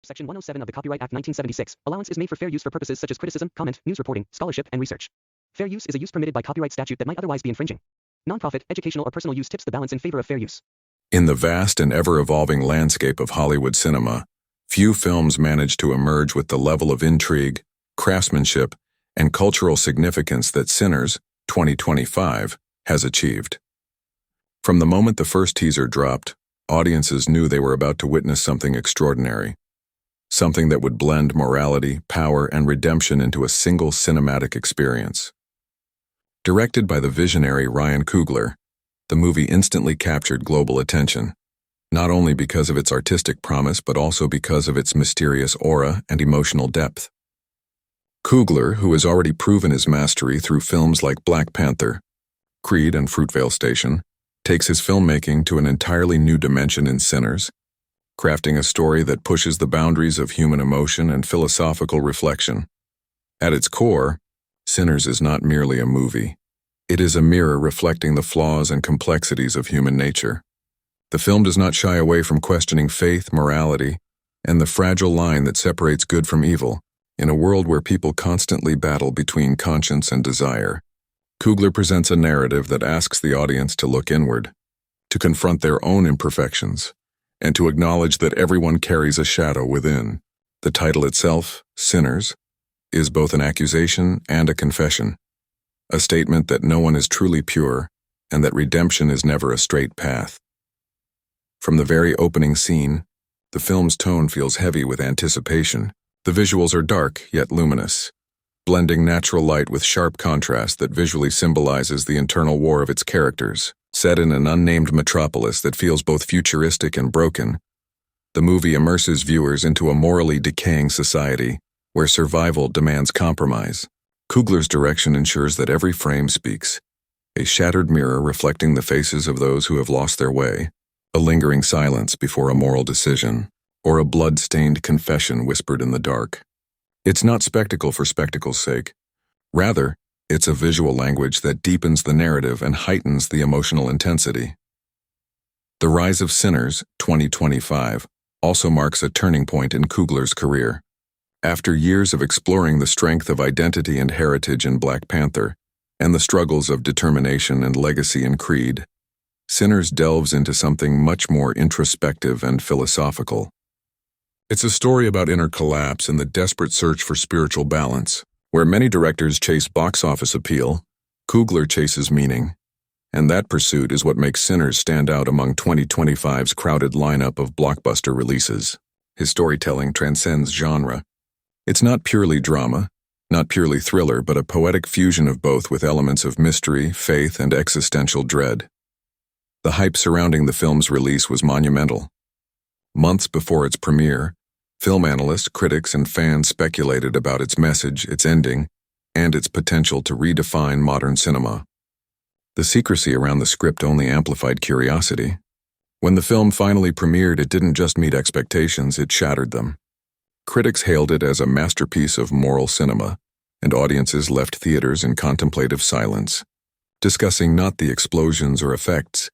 Section 107 of the Copyright Act 1976, allowance is made for fair use for purposes such as criticism, comment, news reporting, scholarship, and research. Fair use is a use permitted by copyright statute that might otherwise be infringing. Nonprofit, educational, or personal use tips the balance in favor of fair use. In the vast and ever-evolving landscape of Hollywood cinema, few films manage to emerge with the level of intrigue, craftsmanship, and cultural significance that Sinners, 2025, has achieved. From the moment the first teaser dropped, audiences knew they were about to witness something extraordinary. Something that would blend morality, power, and redemption into a single cinematic experience. Directed by the visionary Ryan Coogler, the movie instantly captured global attention, not only because of its artistic promise but also because of its mysterious aura and emotional depth. Coogler, who has already proven his mastery through films like Black Panther, Creed, and Fruitvale Station, takes his filmmaking to an entirely new dimension in Sinners, crafting a story that pushes the boundaries of human emotion and philosophical reflection. At its core, Sinners is not merely a movie. It is a mirror reflecting the flaws and complexities of human nature. The film does not shy away from questioning faith, morality, and the fragile line that separates good from evil, in a world where people constantly battle between conscience and desire. Coogler presents a narrative that asks the audience to look inward, to confront their own imperfections, and to acknowledge that everyone carries a shadow within. The title itself, Sinners, is both an accusation and a confession, a statement that no one is truly pure and that redemption is never a straight path. From the very opening scene, the film's tone feels heavy with anticipation. The visuals are dark yet luminous, blending natural light with sharp contrast that visually symbolizes the internal war of its characters. Set in an unnamed metropolis that feels both futuristic and broken, the movie immerses viewers into a morally decaying society where survival demands compromise. Coogler's direction ensures that every frame speaks, a shattered mirror reflecting the faces of those who have lost their way, a lingering silence before a moral decision, or a blood-stained confession whispered in the dark. It's not spectacle for spectacle's sake. Rather, it's a visual language that deepens the narrative and heightens the emotional intensity. The Rise of Sinners, 2025, also marks a turning point in Coogler's career. After years of exploring the strength of identity and heritage in Black Panther, and the struggles of determination and legacy in Creed, Sinners delves into something much more introspective and philosophical. It's a story about inner collapse and the desperate search for spiritual balance. Where many directors chase box office appeal, Coogler chases meaning. And that pursuit is what makes Sinners stand out among 2025's crowded lineup of blockbuster releases. His storytelling transcends genre. It's not purely drama, not purely thriller, but a poetic fusion of both with elements of mystery, faith, and existential dread. The hype surrounding the film's release was monumental. Months before its premiere, film analysts, critics, and fans speculated about its message, its ending, and its potential to redefine modern cinema. The secrecy around the script only amplified curiosity. When the film finally premiered, it didn't just meet expectations, it shattered them. Critics hailed it as a masterpiece of moral cinema, and audiences left theaters in contemplative silence, discussing not the explosions or effects,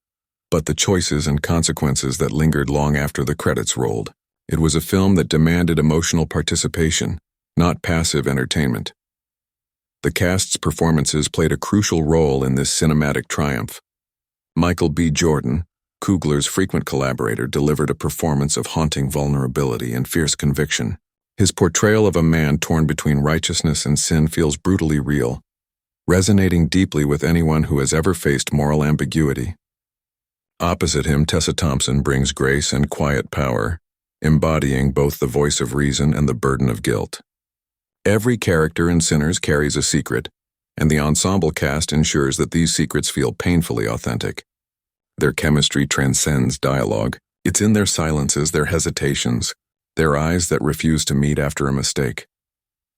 but the choices and consequences that lingered long after the credits rolled. It was a film that demanded emotional participation, not passive entertainment. The cast's performances played a crucial role in this cinematic triumph. Michael B. Jordan, Coogler's frequent collaborator, delivered a performance of haunting vulnerability and fierce conviction. His portrayal of a man torn between righteousness and sin feels brutally real, resonating deeply with anyone who has ever faced moral ambiguity. Opposite him, Tessa Thompson brings grace and quiet power, embodying both the voice of reason and the burden of guilt. Every character in Sinners carries a secret, and the ensemble cast ensures that these secrets feel painfully authentic. Their chemistry transcends dialogue. It's in their silences, their hesitations, their eyes that refuse to meet after a mistake.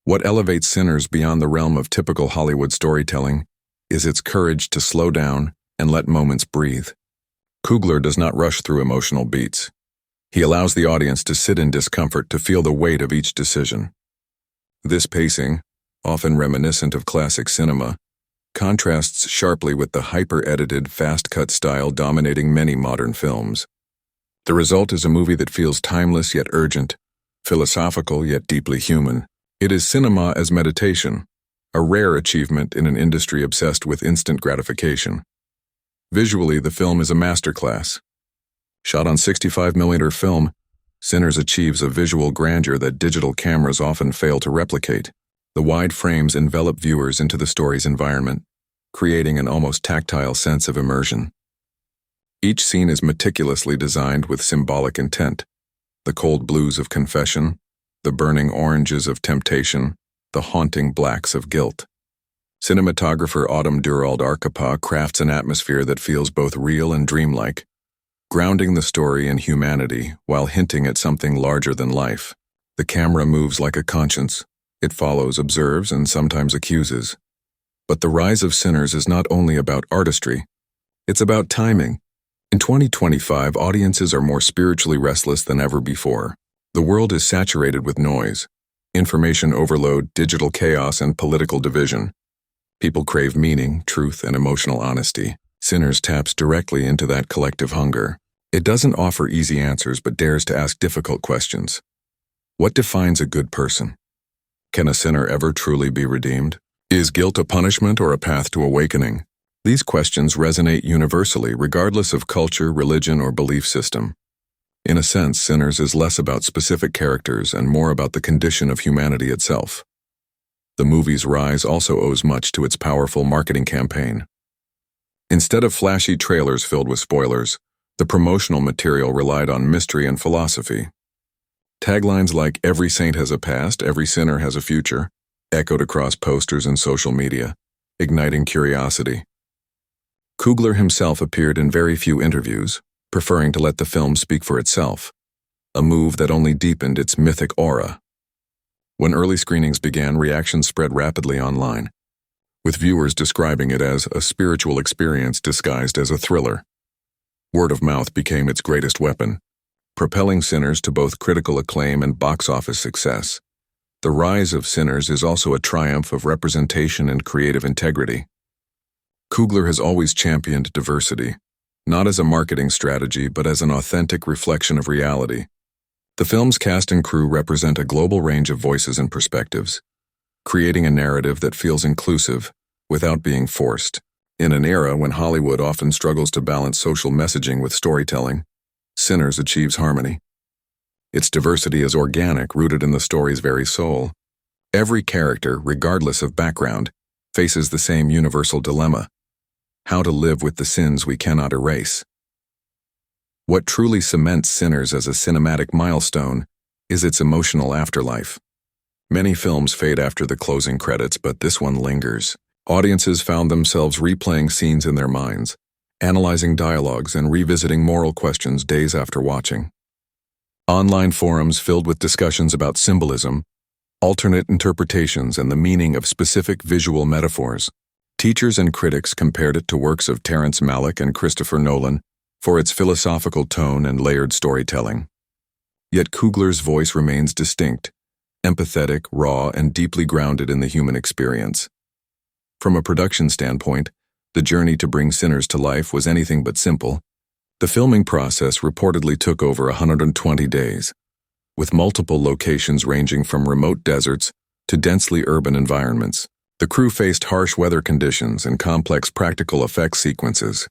What elevates Sinners beyond the realm of typical Hollywood storytelling is its courage to slow down and let moments breathe. Coogler does not rush through emotional beats. He allows the audience to sit in discomfort to feel the weight of each decision. This pacing, often reminiscent of classic cinema, contrasts sharply with the hyper-edited, fast-cut style dominating many modern films. The result is a movie that feels timeless yet urgent, philosophical yet deeply human. It is cinema as meditation, a rare achievement in an industry obsessed with instant gratification. Visually, the film is a masterclass. Shot on 65mm film, Sinners achieves a visual grandeur that digital cameras often fail to replicate. The wide frames envelop viewers into the story's environment, creating an almost tactile sense of immersion. Each scene is meticulously designed with symbolic intent: the cold blues of confession, the burning oranges of temptation, the haunting blacks of guilt. Cinematographer Autumn Durald Arcapa crafts an atmosphere that feels both real and dreamlike, grounding the story in humanity while hinting at something larger than life. The camera moves like a conscience. It follows, observes, and sometimes accuses. But The Rise of Sinners is not only about artistry, it's about timing. In 2025, audiences are more spiritually restless than ever before. The world is saturated with noise, information overload, digital chaos, and political division. People crave meaning, truth, and emotional honesty. Sinners taps directly into that collective hunger. It doesn't offer easy answers but dares to ask difficult questions. What defines a good person? Can a sinner ever truly be redeemed? Is guilt a punishment or a path to awakening? These questions resonate universally, regardless of culture, religion, or belief system. In a sense, Sinners is less about specific characters and more about the condition of humanity itself. The movie's rise also owes much to its powerful marketing campaign. Instead of flashy trailers filled with spoilers, the promotional material relied on mystery and philosophy. Taglines like "Every saint has a past, every sinner has a future" echoed across posters and social media, igniting curiosity. Coogler himself appeared in very few interviews, preferring to let the film speak for itself, a move that only deepened its mythic aura. When early screenings began, reactions spread rapidly online, with viewers describing it as a spiritual experience disguised as a thriller. Word of mouth became its greatest weapon, propelling Sinners to both critical acclaim and box office success. The Rise of Sinners is also a triumph of representation and creative integrity. Coogler has always championed diversity, not as a marketing strategy but as an authentic reflection of reality. The film's cast and crew represent a global range of voices and perspectives, creating a narrative that feels inclusive without being forced. In an era when Hollywood often struggles to balance social messaging with storytelling, Sinners achieves harmony. Its diversity is organic, rooted in the story's very soul. Every character, regardless of background, faces the same universal dilemma: how to live with the sins we cannot erase. What truly cements Sinners as a cinematic milestone is its emotional afterlife. Many films fade after the closing credits, but this one lingers. Audiences found themselves replaying scenes in their minds, analyzing dialogues, and revisiting moral questions days after watching. Online forums filled with discussions about symbolism, alternate interpretations, and the meaning of specific visual metaphors. Teachers and critics compared it to works of Terrence Malick and Christopher Nolan for its philosophical tone and layered storytelling. Yet Coogler's voice remains distinct, empathetic, raw, and deeply grounded in the human experience. From a production standpoint, the journey to bring Sinners to life was anything but simple. The filming process reportedly took over 120 days, with multiple locations ranging from remote deserts to densely urban environments. The crew faced harsh weather conditions and complex practical effects sequences,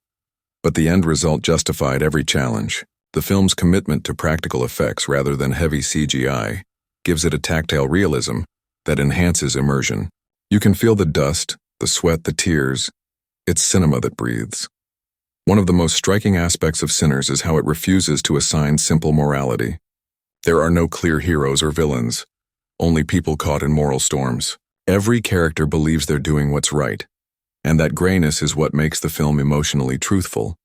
but the end result justified every challenge. The film's commitment to practical effects rather than heavy CGI gives it a tactile realism that enhances immersion. You can feel the dust, the sweat, the tears. It's cinema that breathes. One of the most striking aspects of Sinners is how it refuses to assign simple morality. There are no clear heroes or villains, only people caught in moral storms. Every character believes they're doing what's right, and that grayness is what makes the film emotionally truthful.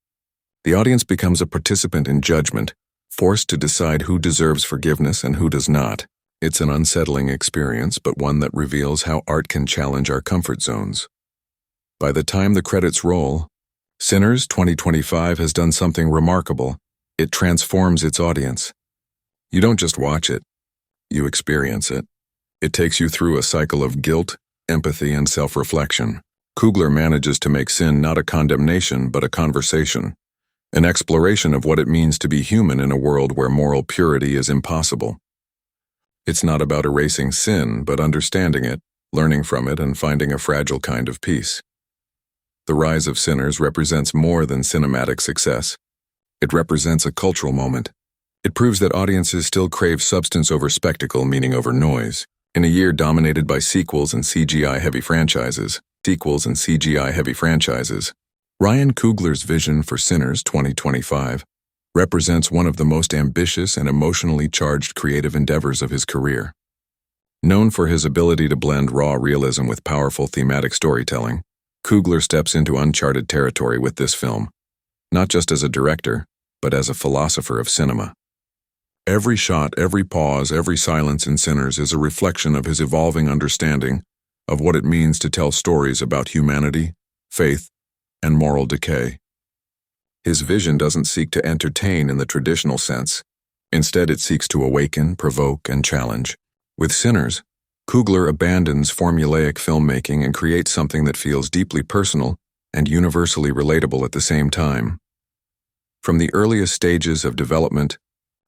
The audience becomes a participant in judgment, forced to decide who deserves forgiveness and who does not. It's an unsettling experience, but one that reveals how art can challenge our comfort zones. By the time the credits roll, Sinners 2025 has done something remarkable. It transforms its audience. You don't just watch it, you experience it. It takes you through a cycle of guilt, empathy, and self-reflection. Coogler manages to make sin not a condemnation but a conversation, an exploration of what it means to be human in a world where moral purity is impossible. It's not about erasing sin, but understanding it, learning from it, and finding a fragile kind of peace. The Rise of Sinners represents more than cinematic success. It represents a cultural moment. It proves that audiences still crave substance over spectacle, meaning over noise. In a year dominated by sequels and CGI-heavy franchises, Ryan Coogler's vision for Sinners 2025 represents one of the most ambitious and emotionally charged creative endeavors of his career. Known for his ability to blend raw realism with powerful thematic storytelling, Coogler steps into uncharted territory with this film, not just as a director, but as a philosopher of cinema. Every shot, every pause, every silence in Sinners is a reflection of his evolving understanding of what it means to tell stories about humanity, faith, and moral decay. His vision doesn't seek to entertain in the traditional sense. Instead, it seeks to awaken, provoke, and challenge. With Sinners, Coogler abandons formulaic filmmaking and creates something that feels deeply personal and universally relatable at the same time. From the earliest stages of development,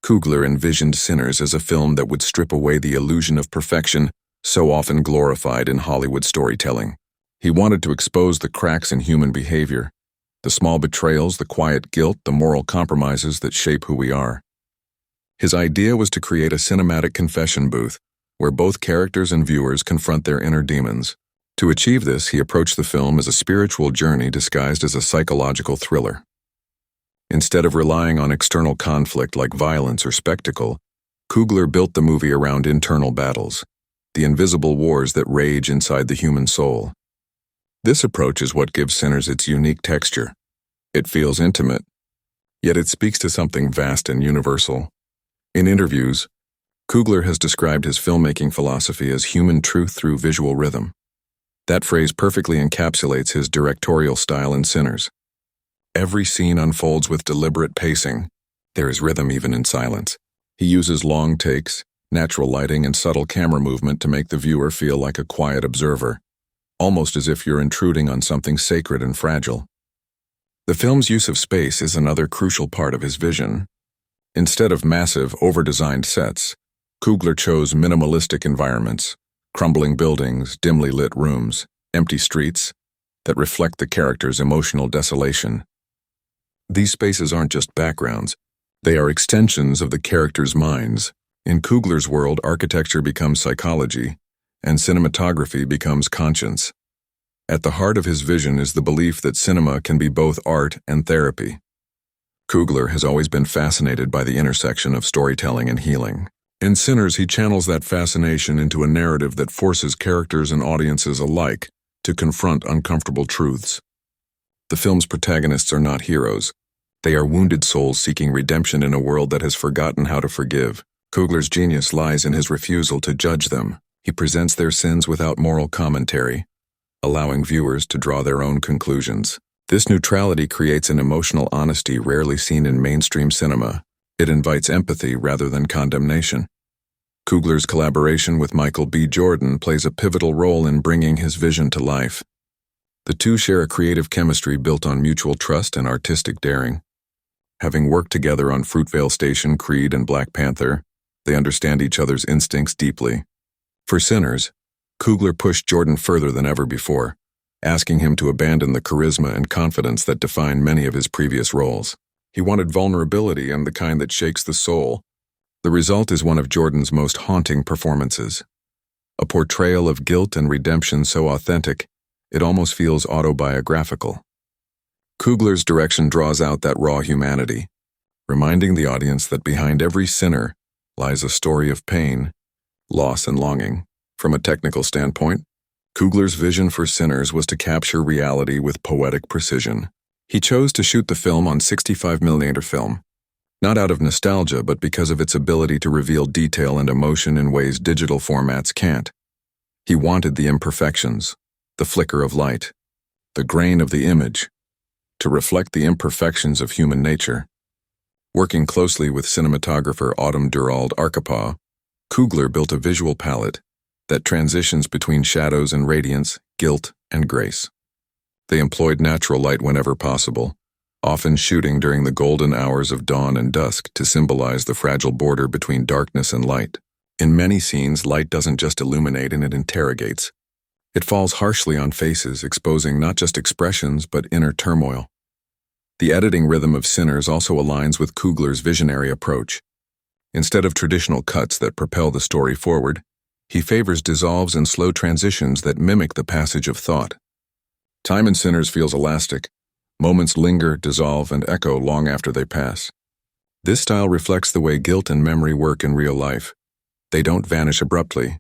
Coogler envisioned Sinners as a film that would strip away the illusion of perfection so often glorified in Hollywood storytelling. He wanted to expose the cracks in human behavior, the small betrayals, the quiet guilt, the moral compromises that shape who we are. His idea was to create a cinematic confession booth where both characters and viewers confront their inner demons. To achieve this, he approached the film as a spiritual journey disguised as a psychological thriller. Instead of relying on external conflict like violence or spectacle, Coogler built the movie around internal battles, the invisible wars that rage inside the human soul. This approach is what gives Sinners its unique texture. It feels intimate, yet it speaks to something vast and universal. In interviews, Coogler has described his filmmaking philosophy as human truth through visual rhythm. That phrase perfectly encapsulates his directorial style in Sinners. Every scene unfolds with deliberate pacing. There is rhythm even in silence. He uses long takes, natural lighting, and subtle camera movement to make the viewer feel like a quiet observer, almost as if you're intruding on something sacred and fragile. The film's use of space is another crucial part of his vision. Instead of massive, over-designed sets, Coogler chose minimalistic environments, crumbling buildings, dimly lit rooms, empty streets that reflect the character's emotional desolation. These spaces aren't just backgrounds, they are extensions of the characters' minds. In Coogler's world, architecture becomes psychology, and cinematography becomes conscience. At the heart of his vision is the belief that cinema can be both art and therapy. Coogler has always been fascinated by the intersection of storytelling and healing. In Sinners, he channels that fascination into a narrative that forces characters and audiences alike to confront uncomfortable truths. The film's protagonists are not heroes. They are wounded souls seeking redemption in a world that has forgotten how to forgive. Coogler's genius lies in his refusal to judge them. He presents their sins without moral commentary, allowing viewers to draw their own conclusions. This neutrality creates an emotional honesty rarely seen in mainstream cinema. It invites empathy rather than condemnation. Coogler's collaboration with Michael B. Jordan plays a pivotal role in bringing his vision to life. The two share a creative chemistry built on mutual trust and artistic daring. Having worked together on Fruitvale Station, Creed, and Black Panther, they understand each other's instincts deeply. For Sinners, Coogler pushed Jordan further than ever before, asking him to abandon the charisma and confidence that defined many of his previous roles. He wanted vulnerability and the kind that shakes the soul. The result is one of Jordan's most haunting performances. A portrayal of guilt and redemption so authentic, it almost feels autobiographical. Coogler's direction draws out that raw humanity, reminding the audience that behind every sinner lies a story of pain, loss, and longing. From a technical standpoint, Coogler's vision for Sinners was to capture reality with poetic precision. He chose to shoot the film on 65mm film, not out of nostalgia but because of its ability to reveal detail and emotion in ways digital formats can't. He wanted the imperfections, the flicker of light, the grain of the image, to reflect the imperfections of human nature. Working closely with cinematographer Autumn Durald Arkapaw, Coogler built a visual palette that transitions between shadows and radiance, guilt and grace. They employed natural light whenever possible, often shooting during the golden hours of dawn and dusk to symbolize the fragile border between darkness and light. In many scenes, light doesn't just illuminate and it interrogates. It falls harshly on faces, exposing not just expressions but inner turmoil. The editing rhythm of Sinners also aligns with Coogler's visionary approach. Instead of traditional cuts that propel the story forward, he favors dissolves and slow transitions that mimic the passage of thought. Time in Sinners feels elastic. Moments linger, dissolve, and echo long after they pass. This style reflects the way guilt and memory work in real life. They don't vanish abruptly.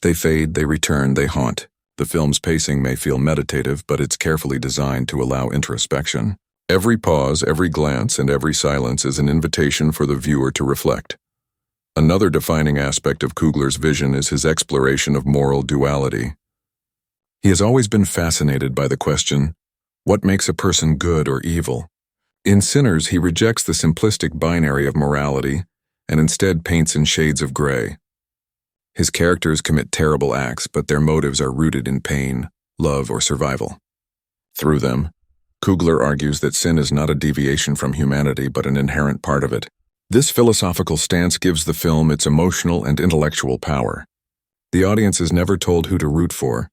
They fade, they return, they haunt. The film's pacing may feel meditative, but it's carefully designed to allow introspection. Every pause, every glance, and every silence is an invitation for the viewer to reflect. Another defining aspect of Coogler's vision is his exploration of moral duality. He has always been fascinated by the question, what makes a person good or evil? In Sinners, he rejects the simplistic binary of morality and instead paints in shades of gray. His characters commit terrible acts, but their motives are rooted in pain, love, or survival. Through them, Coogler argues that sin is not a deviation from humanity but an inherent part of it. This philosophical stance gives the film its emotional and intellectual power. The audience is never told who to root for.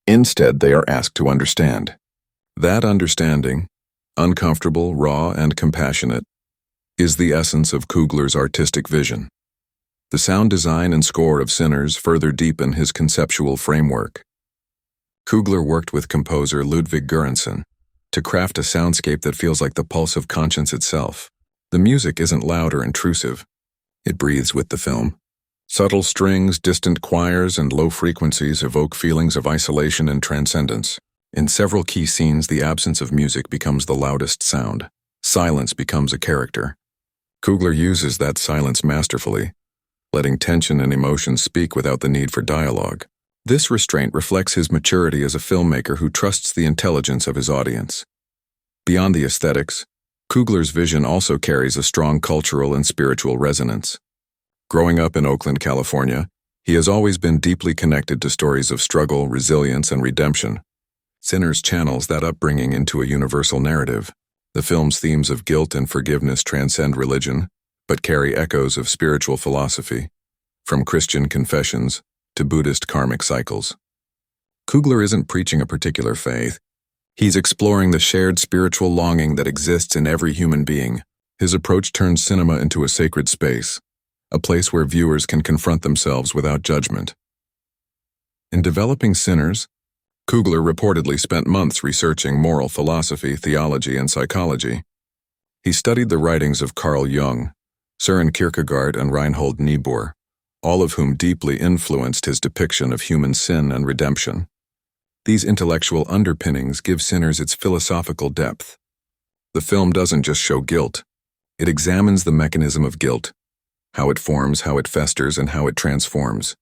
Instead, they are asked to understand. That understanding, uncomfortable, raw, and compassionate, is the essence of Coogler's artistic vision. The sound design and score of Sinners further deepen his conceptual framework. Coogler worked with composer Ludwig Göransson to craft a soundscape that feels like the pulse of conscience itself. The music isn't loud or intrusive. It breathes with the film. Subtle strings, distant choirs, and low frequencies evoke feelings of isolation and transcendence. In several key scenes, the absence of music becomes the loudest sound. Silence becomes a character. Coogler uses that silence masterfully, letting tension and emotion speak without the need for dialogue. This restraint reflects his maturity as a filmmaker who trusts the intelligence of his audience. Beyond the aesthetics, Coogler's vision also carries a strong cultural and spiritual resonance. Growing up in Oakland, California, he has always been deeply connected to stories of struggle, resilience, and redemption. Sinners channels that upbringing into a universal narrative. The film's themes of guilt and forgiveness transcend religion, but carry echoes of spiritual philosophy, from Christian confessions to Buddhist karmic cycles. Coogler isn't preaching a particular faith. He's exploring the shared spiritual longing that exists in every human being. His approach turns cinema into a sacred space, a place where viewers can confront themselves without judgment. In developing Sinners, Coogler reportedly spent months researching moral philosophy, theology, and psychology. He studied the writings of Carl Jung, Søren Kierkegaard, and Reinhold Niebuhr, all of whom deeply influenced his depiction of human sin and redemption. These intellectual underpinnings give Sinners its philosophical depth. The film doesn't just show guilt. It examines the mechanism of guilt, how it forms, how it festers, and how it transforms.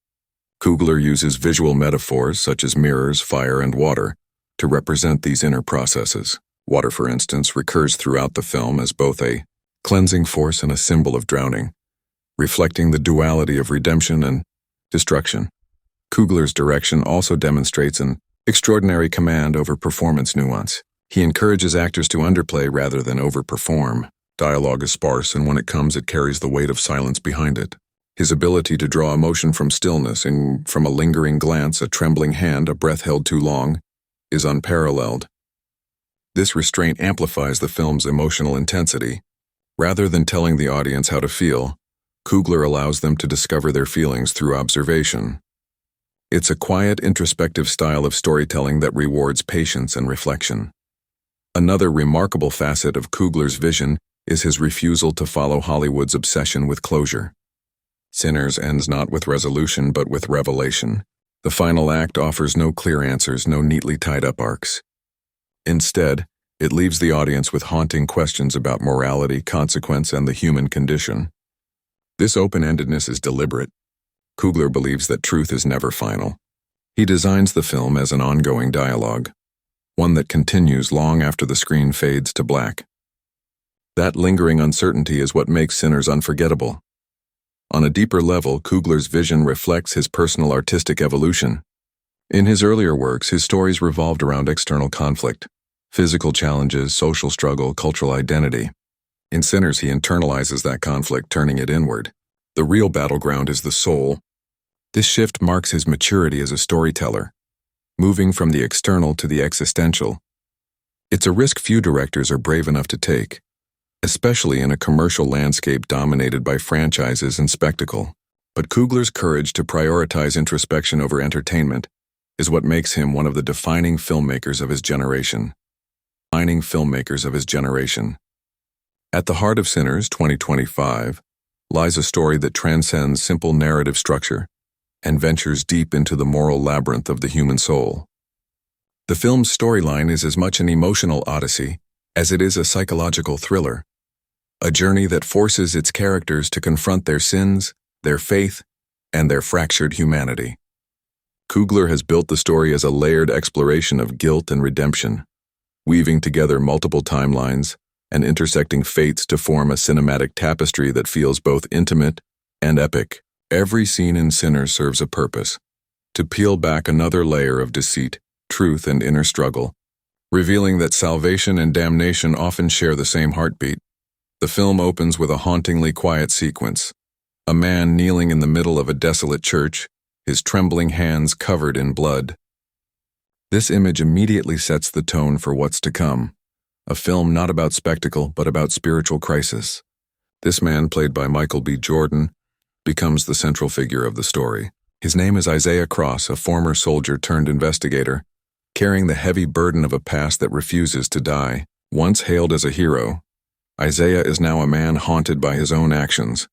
Coogler uses visual metaphors such as mirrors, fire, and water to represent these inner processes. Water, for instance, recurs throughout the film as both a cleansing force and a symbol of drowning, reflecting the duality of redemption and destruction. Coogler's direction also demonstrates an extraordinary command over performance nuance. He encourages actors to underplay rather than overperform. Dialogue is sparse, and when it comes, it carries the weight of silence behind it. His ability to draw emotion from stillness and from a lingering glance, a trembling hand, a breath held too long, is unparalleled. This restraint amplifies the film's emotional intensity. Rather than telling the audience how to feel, Coogler allows them to discover their feelings through observation. It's a quiet, introspective style of storytelling that rewards patience and reflection. Another remarkable facet of Coogler's vision is his refusal to follow Hollywood's obsession with closure. Sinners ends not with resolution but with revelation. The final act offers no clear answers, no neatly tied-up arcs. Instead, it leaves the audience with haunting questions about morality, consequence, and the human condition. This open-endedness is deliberate. Coogler believes that truth is never final. He designs the film as an ongoing dialogue, one that continues long after the screen fades to black. That lingering uncertainty is what makes Sinners unforgettable. On a deeper level, Coogler's vision reflects his personal artistic evolution. In his earlier works, his stories revolved around external conflict, physical challenges, social struggle, cultural identity. In Sinners, he internalizes that conflict, turning it inward. The real battleground is the soul, This shift marks his maturity as a storyteller, moving from the external to the existential. It's a risk few directors are brave enough to take, especially in a commercial landscape dominated by franchises and spectacle. But Coogler's courage to prioritize introspection over entertainment is what makes him one of the defining filmmakers of his generation. At the heart of Sinners 2025 lies a story that transcends simple narrative structure and ventures deep into the moral labyrinth of the human soul. The film's storyline is as much an emotional odyssey as it is a psychological thriller, a journey that forces its characters to confront their sins, their faith, and their fractured humanity. Coogler has built the story as a layered exploration of guilt and redemption, weaving together multiple timelines and intersecting fates to form a cinematic tapestry that feels both intimate and epic. Every scene in Sinners serves a purpose: to peel back another layer of deceit, truth, and inner struggle, revealing that salvation and damnation often share the same heartbeat. The film opens with a hauntingly quiet sequence: a man kneeling in the middle of a desolate church, his trembling hands covered in blood. This image immediately sets the tone for what's to come, a film not about spectacle but about spiritual crisis. This man, played by Michael B. Jordan, becomes the central figure of the story. His name is Isaiah Cross, a former soldier turned investigator, carrying the heavy burden of a past that refuses to die. Once hailed as a hero, Isaiah is now a man haunted by his own actions,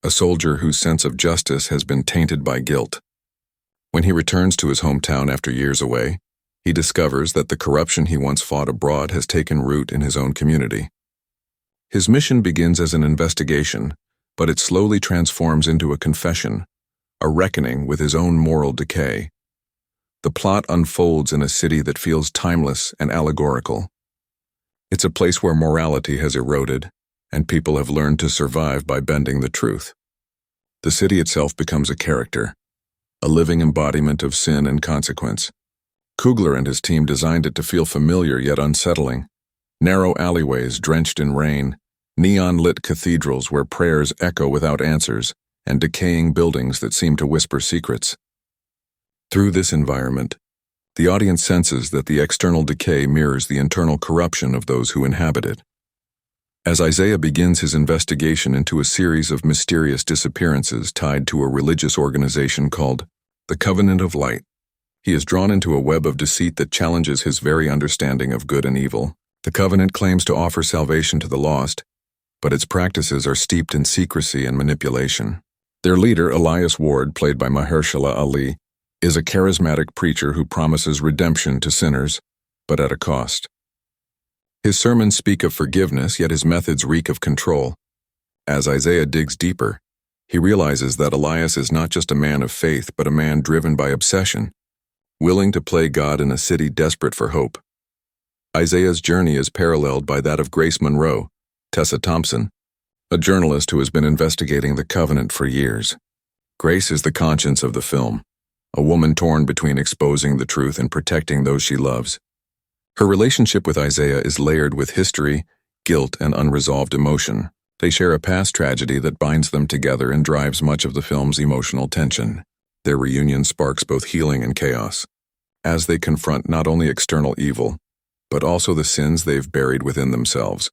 a soldier whose sense of justice has been tainted by guilt. When he returns to his hometown after years away, he discovers that the corruption he once fought abroad has taken root in his own community. His mission begins as an investigation, but it slowly transforms into a confession, a reckoning with his own moral decay. The plot unfolds in a city that feels timeless and allegorical. It's a place where morality has eroded, and people have learned to survive by bending the truth. The city itself becomes a character, a living embodiment of sin and consequence. Coogler and his team designed it to feel familiar yet unsettling. Narrow alleyways drenched in rain, neon-lit cathedrals where prayers echo without answers, and decaying buildings that seem to whisper secrets. Through this environment, the audience senses that the external decay mirrors the internal corruption of those who inhabit it. As Isaiah begins his investigation into a series of mysterious disappearances tied to a religious organization called the Covenant of Light, he is drawn into a web of deceit that challenges his very understanding of good and evil. The Covenant claims to offer salvation to the lost, but its practices are steeped in secrecy and manipulation. Their leader, Elias Ward, played by Mahershala Ali, is a charismatic preacher who promises redemption to sinners, but at a cost. His sermons speak of forgiveness, yet his methods reek of control. As Isaiah digs deeper, he realizes that Elias is not just a man of faith, but a man driven by obsession, willing to play God in a city desperate for hope. Isaiah's journey is paralleled by that of Grace Monroe, Tessa Thompson, a journalist who has been investigating the Covenant for years. Grace is the conscience of the film, a woman torn between exposing the truth and protecting those she loves. Her relationship with Isaiah is layered with history, guilt, and unresolved emotion. They share a past tragedy that binds them together and drives much of the film's emotional tension. Their reunion sparks both healing and chaos, as they confront not only external evil, but also the sins they've buried within themselves.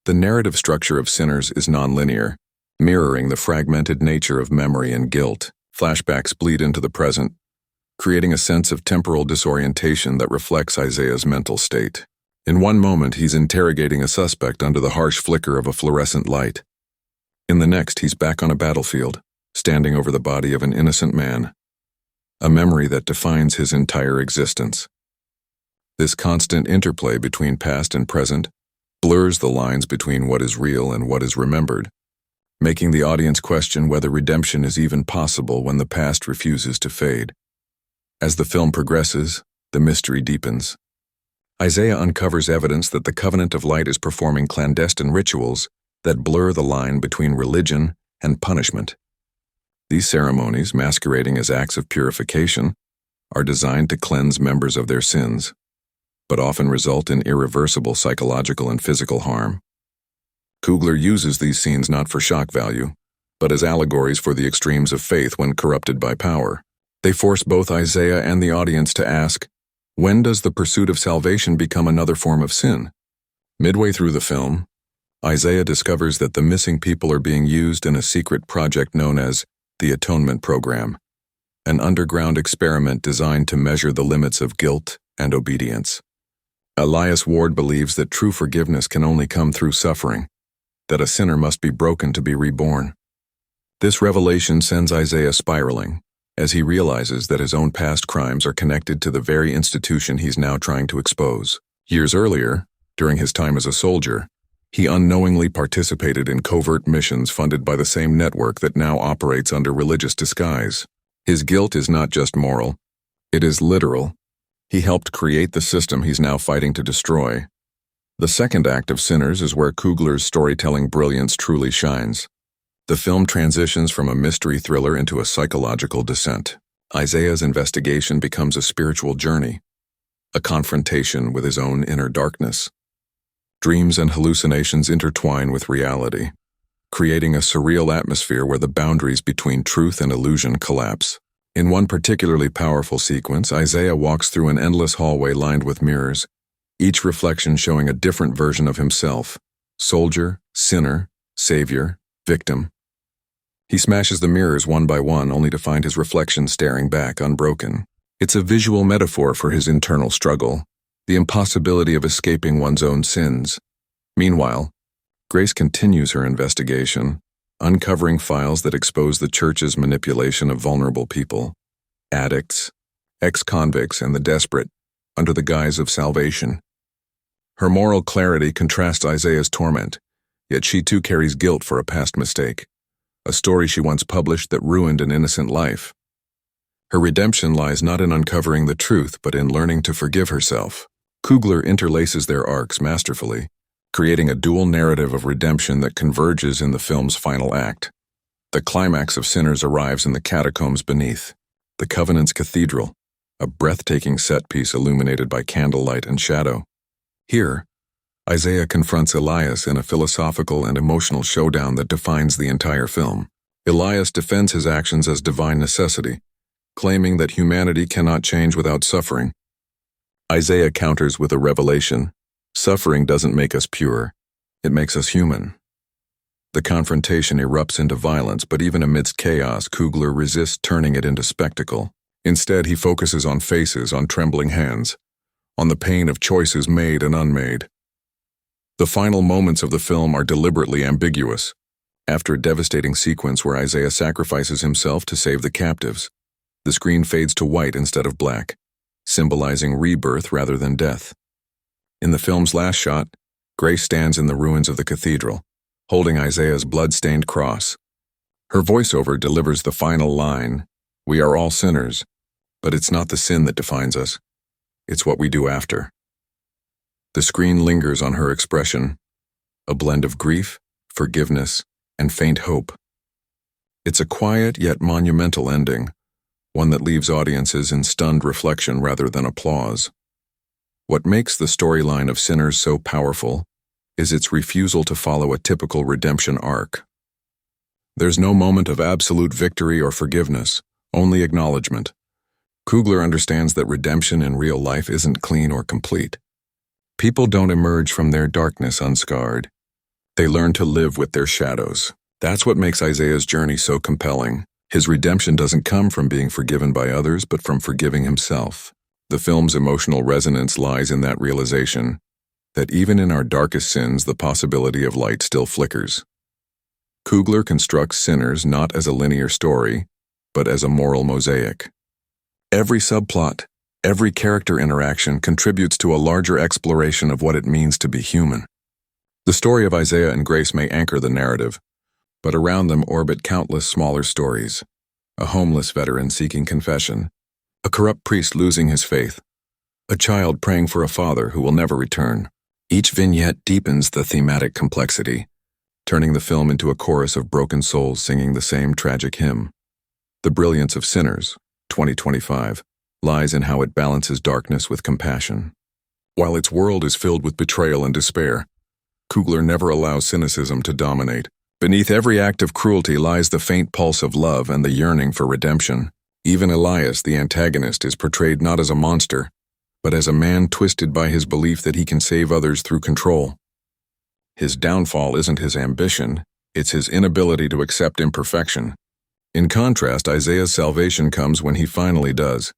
The narrative structure of Sinners is nonlinear, mirroring the fragmented nature of memory and guilt. Flashbacks bleed into the present, creating a sense of temporal disorientation that reflects Isaiah's mental state. In one moment, he's interrogating a suspect under the harsh flicker of a fluorescent light. In the next, he's back on a battlefield, standing over the body of an innocent man, a memory that defines his entire existence. This constant interplay between past and present blurs the lines between what is real and what is remembered, making the audience question whether redemption is even possible when the past refuses to fade. As the film progresses, the mystery deepens. Isaiah uncovers evidence that the Covenant of Light is performing clandestine rituals that blur the line between religion and punishment. These ceremonies, masquerading as acts of purification, are designed to cleanse members of their sins, but often result in irreversible psychological and physical harm. Coogler uses these scenes not for shock value, but as allegories for the extremes of faith when corrupted by power. They force both Isaiah and the audience to ask, when does the pursuit of salvation become another form of sin? Midway through the film, Isaiah discovers that the missing people are being used in a secret project known as the Atonement Program, an underground experiment designed to measure the limits of guilt and obedience. Elias Ward believes that true forgiveness can only come through suffering, that a sinner must be broken to be reborn. This revelation sends Isaiah spiraling, as he realizes that his own past crimes are connected to the very institution he's now trying to expose. Years earlier, during his time as a soldier, he unknowingly participated in covert missions funded by the same network that now operates under religious disguise. His guilt is not just moral, it is literal. He helped create the system he's now fighting to destroy. The second act of Sinners is where Coogler's storytelling brilliance truly shines. The film transitions from a mystery thriller into a psychological descent. Isaiah's investigation becomes a spiritual journey, a confrontation with his own inner darkness. Dreams and hallucinations intertwine with reality, creating a surreal atmosphere where the boundaries between truth and illusion collapse. In one particularly powerful sequence, Isaiah walks through an endless hallway lined with mirrors, each reflection showing a different version of himself: soldier, sinner, savior, victim. He smashes the mirrors one by one, only to find his reflection staring back unbroken. It's a visual metaphor for his internal struggle, the impossibility of escaping one's own sins. Meanwhile, Grace continues her investigation, uncovering files that expose the church's manipulation of vulnerable people, addicts, ex-convicts, and the desperate, under the guise of salvation. Her moral clarity contrasts Isaiah's torment, yet she too carries guilt for a past mistake, a story she once published that ruined an innocent life. Her redemption lies not in uncovering the truth, but in learning to forgive herself. Coogler interlaces their arcs masterfully, creating a dual narrative of redemption that converges in the film's final act. The climax of Sinners arrives in the catacombs beneath, the Covenant's cathedral, a breathtaking set piece illuminated by candlelight and shadow. Here, Isaiah confronts Elias in a philosophical and emotional showdown that defines the entire film. Elias defends his actions as divine necessity, claiming that humanity cannot change without suffering. Isaiah counters with a revelation: suffering doesn't make us pure, it makes us human. The confrontation erupts into violence, but even amidst chaos, Coogler resists turning it into spectacle. Instead, he focuses on faces, on trembling hands, on the pain of choices made and unmade. The final moments of the film are deliberately ambiguous. After a devastating sequence where Isaiah sacrifices himself to save the captives, the screen fades to white instead of black, symbolizing rebirth rather than death. In the film's last shot, Grace stands in the ruins of the cathedral, holding Isaiah's blood-stained cross. Her voiceover delivers the final line: "We are all sinners, but it's not the sin that defines us. It's what we do after." The screen lingers on her expression, a blend of grief, forgiveness, and faint hope. It's a quiet yet monumental ending, one that leaves audiences in stunned reflection rather than applause. What makes the storyline of Sinners so powerful is its refusal to follow a typical redemption arc. There's no moment of absolute victory or forgiveness, only acknowledgement. Coogler understands that redemption in real life isn't clean or complete. People don't emerge from their darkness unscarred. They learn to live with their shadows. That's what makes Isaiah's journey so compelling. His redemption doesn't come from being forgiven by others, but from forgiving himself. The film's emotional resonance lies in that realization, that even in our darkest sins, the possibility of light still flickers. Coogler constructs Sinners not as a linear story, but as a moral mosaic. Every subplot, every character interaction contributes to a larger exploration of what it means to be human. The story of Isaiah and Grace may anchor the narrative, but around them orbit countless smaller stories: a homeless veteran seeking confession, a corrupt priest losing his faith, a child praying for a father who will never return. Each vignette deepens the thematic complexity, turning the film into a chorus of broken souls singing the same tragic hymn. The brilliance of Sinners, 2025, lies in how it balances darkness with compassion. While its world is filled with betrayal and despair, Coogler never allows cynicism to dominate. Beneath every act of cruelty lies the faint pulse of love and the yearning for redemption. Even Elias, the antagonist, is portrayed not as a monster, but as a man twisted by his belief that he can save others through control. His downfall isn't his ambition, it's his inability to accept imperfection. In contrast, Isaiah's salvation comes when he finally does.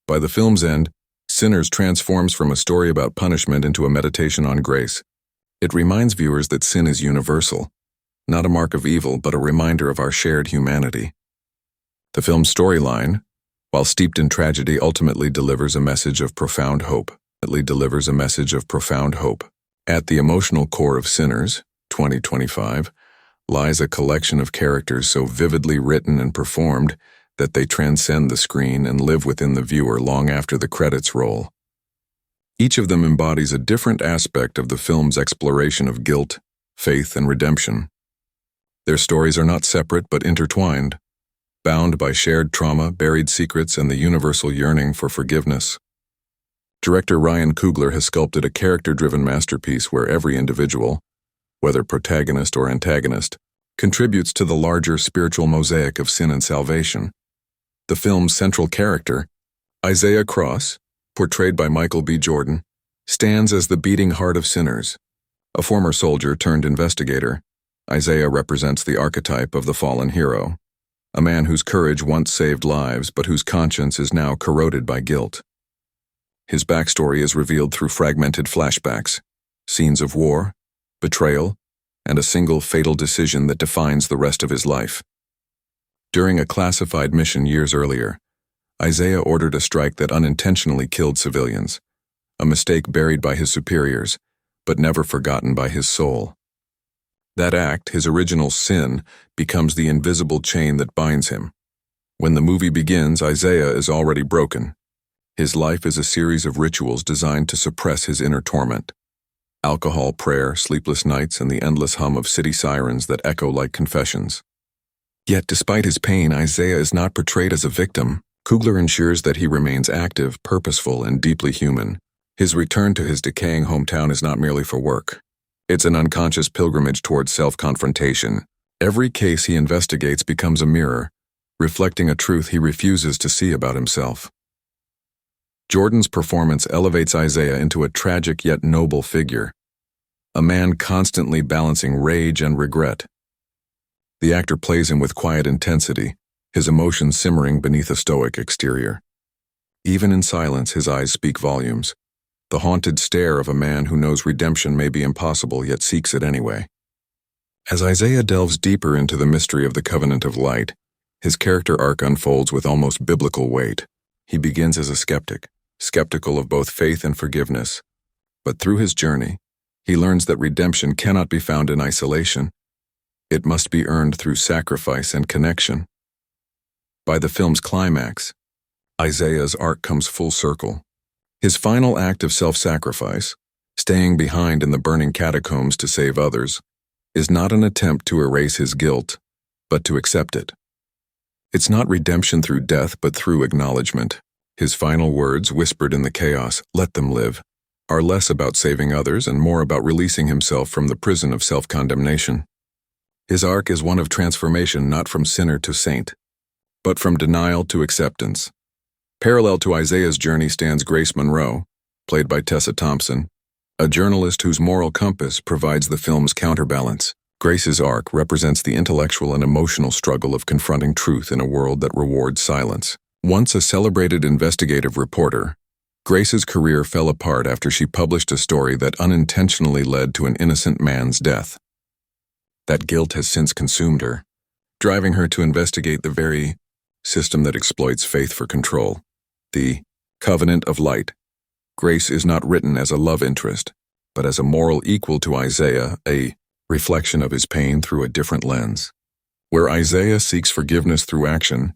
By the film's end, Sinners transforms from a story about punishment into a meditation on grace. It reminds viewers that sin is universal, not a mark of evil, but a reminder of our shared humanity. The film's storyline, while steeped in tragedy, ultimately delivers a message of profound hope. At the emotional core of Sinners, 2025, lies a collection of characters so vividly written and performed that they transcend the screen and live within the viewer long after the credits roll. Each of them embodies a different aspect of the film's exploration of guilt, faith, and redemption. Their stories are not separate but intertwined, bound by shared trauma, buried secrets, and the universal yearning for forgiveness. Director Ryan Coogler has sculpted a character-driven masterpiece where every individual, whether protagonist or antagonist, contributes to the larger spiritual mosaic of sin and salvation. The film's central character, Isaiah Cross, portrayed by Michael B. Jordan, stands as the beating heart of Sinners. A former soldier turned investigator, Isaiah represents the archetype of the fallen hero, a man whose courage once saved lives but whose conscience is now corroded by guilt. His backstory is revealed through fragmented flashbacks, scenes of war, betrayal, and a single fatal decision that defines the rest of his life. During a classified mission years earlier, Isaiah ordered a strike that unintentionally killed civilians, a mistake buried by his superiors, but never forgotten by his soul. That act, his original sin, becomes the invisible chain that binds him. When the movie begins, Isaiah is already broken. His life is a series of rituals designed to suppress his inner torment. Alcohol, prayer, sleepless nights, and the endless hum of city sirens that echo like confessions. Yet despite his pain, Isaiah is not portrayed as a victim. Coogler ensures that he remains active, purposeful, and deeply human. His return to his decaying hometown is not merely for work. It's an unconscious pilgrimage towards self-confrontation. Every case he investigates becomes a mirror, reflecting a truth he refuses to see about himself. Jordan's performance elevates Isaiah into a tragic yet noble figure, a man constantly balancing rage and regret. The actor plays him with quiet intensity, his emotions simmering beneath a stoic exterior. Even in silence, his eyes speak volumes, the haunted stare of a man who knows redemption may be impossible yet seeks it anyway. As Isaiah delves deeper into the mystery of the covenant of light, his character arc unfolds with almost biblical weight. He begins as a skeptic, skeptical of both faith and forgiveness. But through his journey, he learns that redemption cannot be found in isolation. It must be earned through sacrifice and connection. By the film's climax, Isaiah's arc comes full circle. His final act of self-sacrifice, staying behind in the burning catacombs to save others, is not an attempt to erase his guilt, but to accept it. It's not redemption through death, but through acknowledgement. His final words, whispered in the chaos, "Let them live," are less about saving others and more about releasing himself from the prison of self-condemnation. His arc is one of transformation, not from sinner to saint, but from denial to acceptance. Parallel to Isaiah's journey stands Grace Monroe, played by Tessa Thompson, a journalist whose moral compass provides the film's counterbalance. Grace's arc represents the intellectual and emotional struggle of confronting truth in a world that rewards silence. Once a celebrated investigative reporter, Grace's career fell apart after she published a story that unintentionally led to an innocent man's death. That guilt has since consumed her, driving her to investigate the very system that exploits faith for control. The covenant of light. Grace is not written as a love interest, but as a moral equal to Isaiah, a reflection of his pain through a different lens. Where Isaiah seeks forgiveness through action,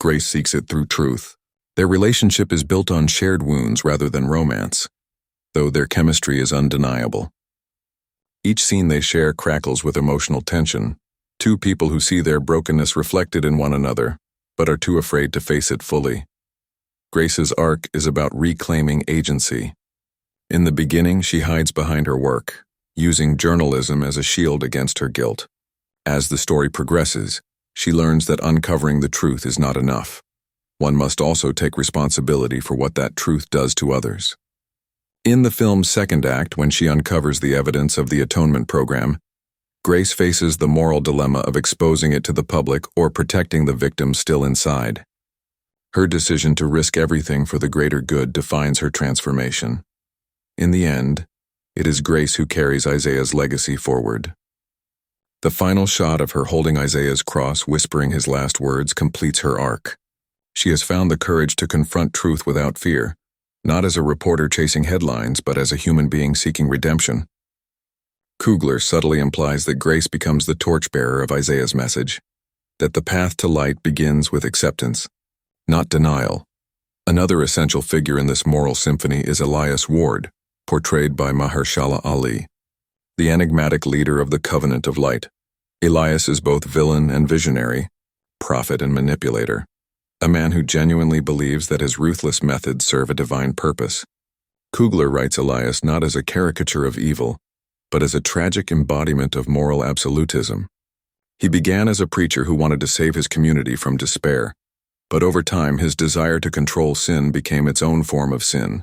Grace seeks it through truth. Their relationship is built on shared wounds rather than romance, though their chemistry is undeniable. Each scene they share crackles with emotional tension, two people who see their brokenness reflected in one another, but are too afraid to face it fully. Grace's arc is about reclaiming agency. In the beginning, she hides behind her work, using journalism as a shield against her guilt. As the story progresses, she learns that uncovering the truth is not enough. One must also take responsibility for what that truth does to others. In the film's second act, when she uncovers the evidence of the atonement program, Grace faces the moral dilemma of exposing it to the public or protecting the victim still inside. Her decision to risk everything for the greater good defines her transformation. In the end, it is Grace who carries Isaiah's legacy forward. The final shot of her holding Isaiah's cross, whispering his last words, completes her arc. She has found the courage to confront truth without fear, not as a reporter chasing headlines, but as a human being seeking redemption. Coogler subtly implies that Grace becomes the torchbearer of Isaiah's message, that the path to light begins with acceptance, not denial. Another essential figure in this moral symphony is Elias Ward, portrayed by Mahershala Ali, the enigmatic leader of the Covenant of Light. Elias is both villain and visionary, prophet and manipulator, a man who genuinely believes that his ruthless methods serve a divine purpose. Coogler writes Elias not as a caricature of evil, but as a tragic embodiment of moral absolutism. He began as a preacher who wanted to save his community from despair, but over time his desire to control sin became its own form of sin.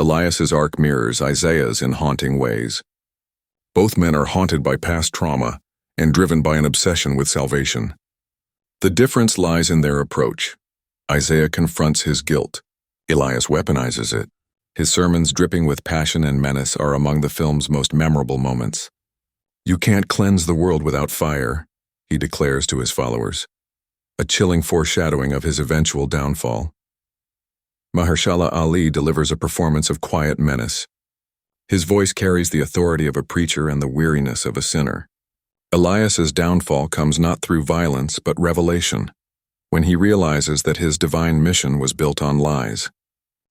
Elias's arc mirrors Isaiah's in haunting ways. Both men are haunted by past trauma and driven by an obsession with salvation. The difference lies in their approach. Isaiah confronts his guilt. Elias weaponizes it. His sermons, dripping with passion and menace, are among the film's most memorable moments. "You can't cleanse the world without fire," he declares to his followers, a chilling foreshadowing of his eventual downfall. Mahershala Ali delivers a performance of quiet menace. His voice carries the authority of a preacher and the weariness of a sinner. Elias's downfall comes not through violence but revelation, when he realizes that his divine mission was built on lies.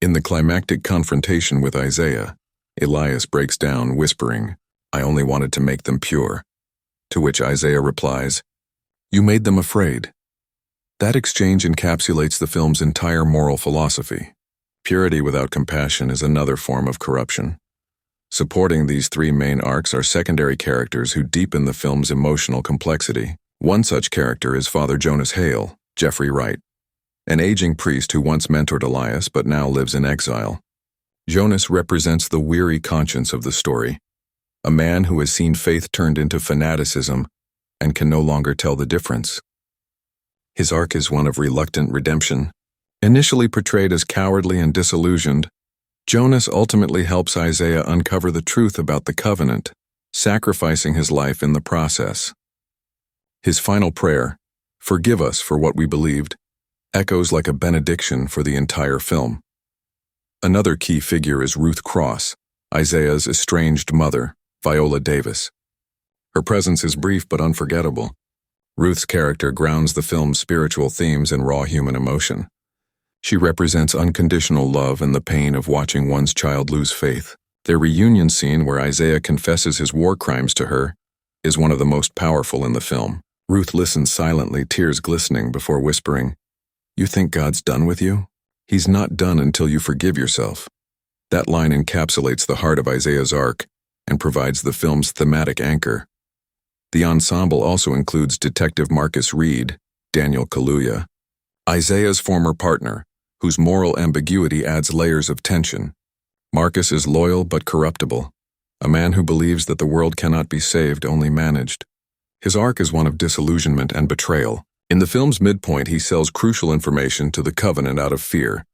In the climactic confrontation with Isaiah, Elias breaks down, whispering, "I only wanted to make them pure," to which Isaiah replies, "You made them afraid." That exchange encapsulates the film's entire moral philosophy. Purity without compassion is another form of corruption. Supporting these three main arcs are secondary characters who deepen the film's emotional complexity. One such character is Father Jonas Hale, Jeffrey Wright, an aging priest who once mentored Elias but now lives in exile. Jonas represents the weary conscience of the story, a man who has seen faith turned into fanaticism and can no longer tell the difference. His arc is one of reluctant redemption. Initially portrayed as cowardly and disillusioned, Jonas ultimately helps Isaiah uncover the truth about the covenant, sacrificing his life in the process. His final prayer, "Forgive us for what we believed," echoes like a benediction for the entire film. Another key figure is Ruth Cross, Isaiah's estranged mother, Viola Davis. Her presence is brief but unforgettable. Ruth's character grounds the film's spiritual themes in raw human emotion. She represents unconditional love and the pain of watching one's child lose faith. Their reunion scene, where Isaiah confesses his war crimes to her, is one of the most powerful in the film. Ruth listens silently, tears glistening, before whispering, "You think God's done with you? He's not done until you forgive yourself." That line encapsulates the heart of Isaiah's arc and provides the film's thematic anchor. The ensemble also includes Detective Marcus Reed, Daniel Kaluuya, Isaiah's former partner, whose moral ambiguity adds layers of tension. Marcus is loyal but corruptible, a man who believes that the world cannot be saved, only managed. His arc is one of disillusionment and betrayal. In the film's midpoint, he sells crucial information to the Covenant out of fear,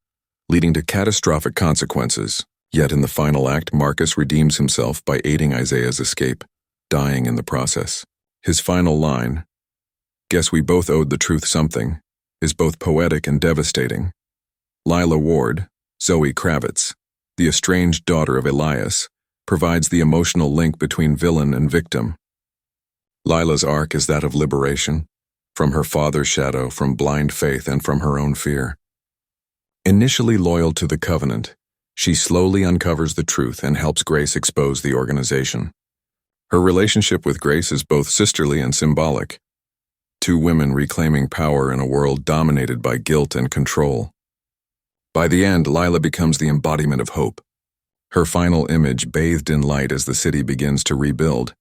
leading to catastrophic consequences. Yet in the final act, Marcus redeems himself by aiding Isaiah's escape, dying in the process. His final line, "Guess we both owed the truth something," is both poetic and devastating. Lila Ward, Zoe Kravitz, the estranged daughter of Elias, provides the emotional link between villain and victim. Lila's arc is that of liberation, from her father's shadow, from blind faith, and from her own fear. Initially loyal to the Covenant, she slowly uncovers the truth and helps Grace expose the organization. Her relationship with Grace is both sisterly and symbolic, two women reclaiming power in a world dominated by guilt and control. By the end, Lila becomes the embodiment of hope, her final image bathed in light as the city begins to rebuild.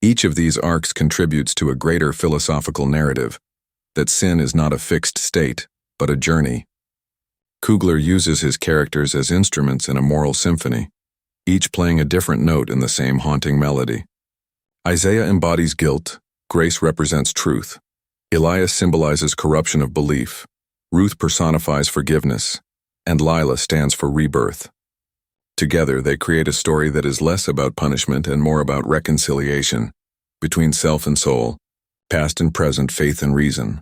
Each of these arcs contributes to a greater philosophical narrative, that sin is not a fixed state, but a journey. Coogler uses his characters as instruments in a moral symphony, each playing a different note in the same haunting melody. Isaiah embodies guilt, Grace represents truth, Elias symbolizes corruption of belief, Ruth personifies forgiveness, and Lila stands for rebirth. Together, they create a story that is less about punishment and more about reconciliation between self and soul, past and present, faith and reason.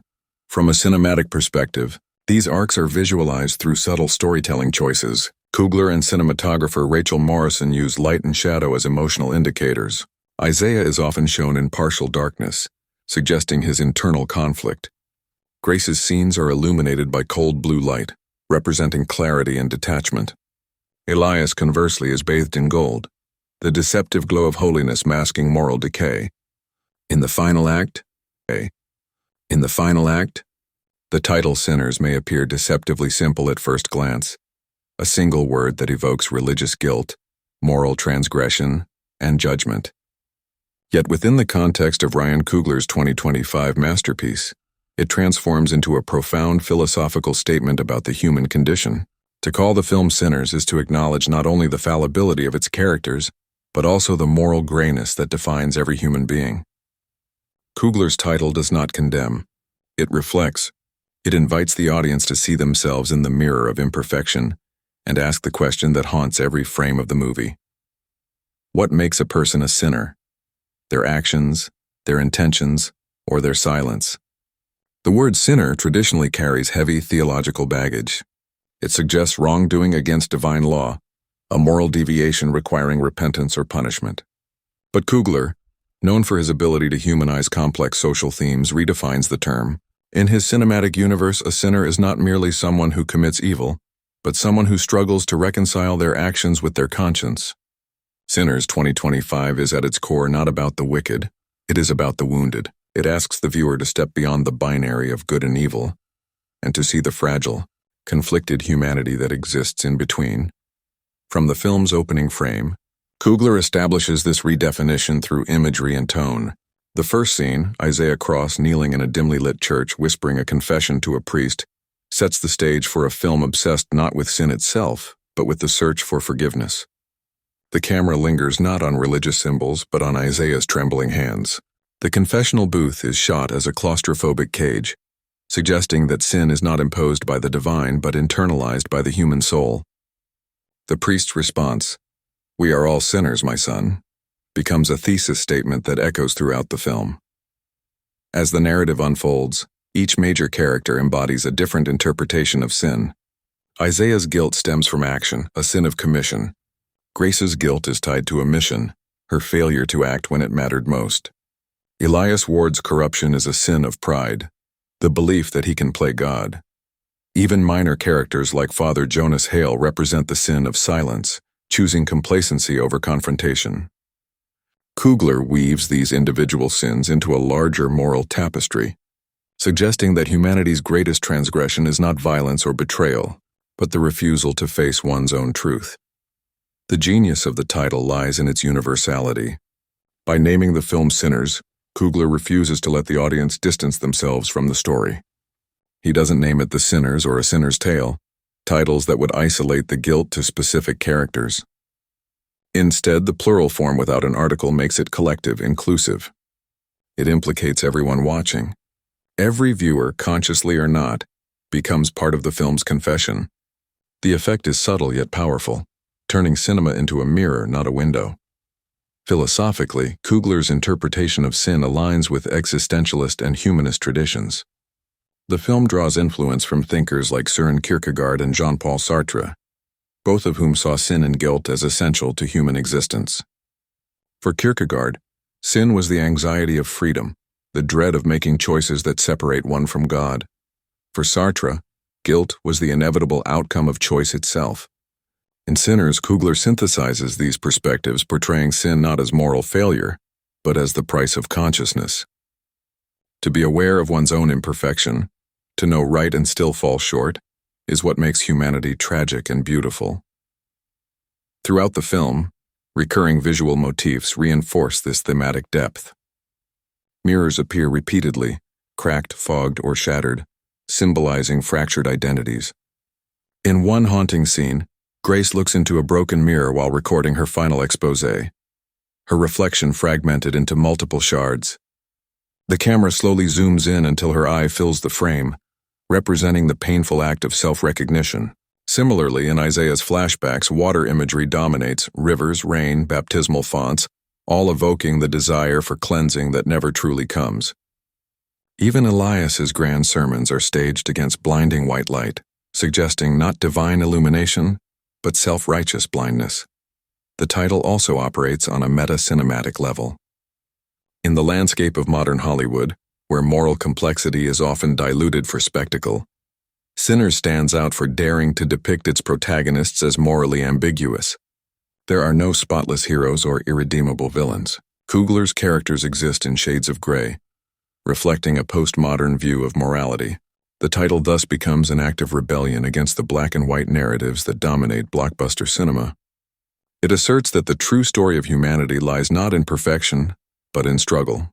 From a cinematic perspective, these arcs are visualized through subtle storytelling choices. Coogler and cinematographer Rachel Morrison use light and shadow as emotional indicators. Isaiah is often shown in partial darkness, suggesting his internal conflict. Grace's scenes are illuminated by cold blue light, representing clarity and detachment. Elias, conversely, is bathed in gold, the deceptive glow of holiness masking moral decay. In the final act, the title Sinners may appear deceptively simple at first glance, a single word that evokes religious guilt, moral transgression, and judgment. Yet within the context of Ryan Coogler's 2025 masterpiece, it transforms into a profound philosophical statement about the human condition. To call the film Sinners is to acknowledge not only the fallibility of its characters, but also the moral grayness that defines every human being. Coogler's title does not condemn. It reflects. It invites the audience to see themselves in the mirror of imperfection and ask the question that haunts every frame of the movie. What makes a person a sinner? Their actions, their intentions, or their silence? The word sinner traditionally carries heavy theological baggage. It suggests wrongdoing against divine law, a moral deviation requiring repentance or punishment. But Coogler, known for his ability to humanize complex social themes, redefines the term. In his cinematic universe, a sinner is not merely someone who commits evil, but someone who struggles to reconcile their actions with their conscience. Sinners 2025 is at its core not about the wicked, it is about the wounded. It asks the viewer to step beyond the binary of good and evil, and to see the fragile, conflicted humanity that exists in between. From the film's opening frame, Coogler establishes this redefinition through imagery and tone. The first scene, Isaiah Cross kneeling in a dimly lit church whispering a confession to a priest, sets the stage for a film obsessed not with sin itself, but with the search for forgiveness. The camera lingers not on religious symbols, but on Isaiah's trembling hands. The confessional booth is shot as a claustrophobic cage, suggesting that sin is not imposed by the divine but internalized by the human soul. The priest's response, "We are all sinners, my son," becomes a thesis statement that echoes throughout the film. As the narrative unfolds, each major character embodies a different interpretation of sin. Isaiah's guilt stems from action, a sin of commission. Grace's guilt is tied to a mission, her failure to act when it mattered most. Elias Ward's corruption is a sin of pride, the belief that he can play God. Even minor characters like Father Jonas Hale represent the sin of silence, choosing complacency over confrontation. Coogler weaves these individual sins into a larger moral tapestry, suggesting that humanity's greatest transgression is not violence or betrayal, but the refusal to face one's own truth. The genius of the title lies in its universality. By naming the film Sinners, Coogler refuses to let the audience distance themselves from the story. He doesn't name it The Sinners or A Sinner's Tale, titles that would isolate the guilt to specific characters. Instead, the plural form without an article makes it collective, inclusive. It implicates everyone watching. Every viewer, consciously or not, becomes part of the film's confession. The effect is subtle yet powerful, turning cinema into a mirror, not a window. Philosophically, Coogler's interpretation of sin aligns with existentialist and humanist traditions. The film draws influence from thinkers like Søren Kierkegaard and Jean-Paul Sartre, both of whom saw sin and guilt as essential to human existence. For Kierkegaard, sin was the anxiety of freedom, the dread of making choices that separate one from God. For Sartre, guilt was the inevitable outcome of choice itself. In Sinners, Coogler synthesizes these perspectives, portraying sin not as moral failure, but as the price of consciousness. To be aware of one's own imperfection, to know right and still fall short, is what makes humanity tragic and beautiful. Throughout the film, Recurring visual motifs reinforce this thematic depth. Mirrors appear repeatedly, cracked, fogged, or shattered, symbolizing fractured identities. In one haunting scene, Grace looks into a broken mirror while recording her final exposé. Her reflection fragmented into multiple shards. The camera slowly zooms in until her eye fills the frame, representing the painful act of self-recognition. Similarly, in Isaiah's flashbacks, water imagery dominates: rivers, rain, baptismal fonts, all evoking the desire for cleansing that never truly comes. Even Elias's grand sermons are staged against blinding white light, suggesting not divine illumination, but self-righteous blindness. The title also operates on a meta-cinematic level. In the landscape of modern Hollywood, where moral complexity is often diluted for spectacle, Sinners stands out for daring to depict its protagonists as morally ambiguous. There are no spotless heroes or irredeemable villains. Coogler's characters exist in shades of gray, reflecting a postmodern view of morality. The title thus becomes an act of rebellion against the black and white narratives that dominate blockbuster cinema. It asserts that the true story of humanity lies not in perfection, but in struggle.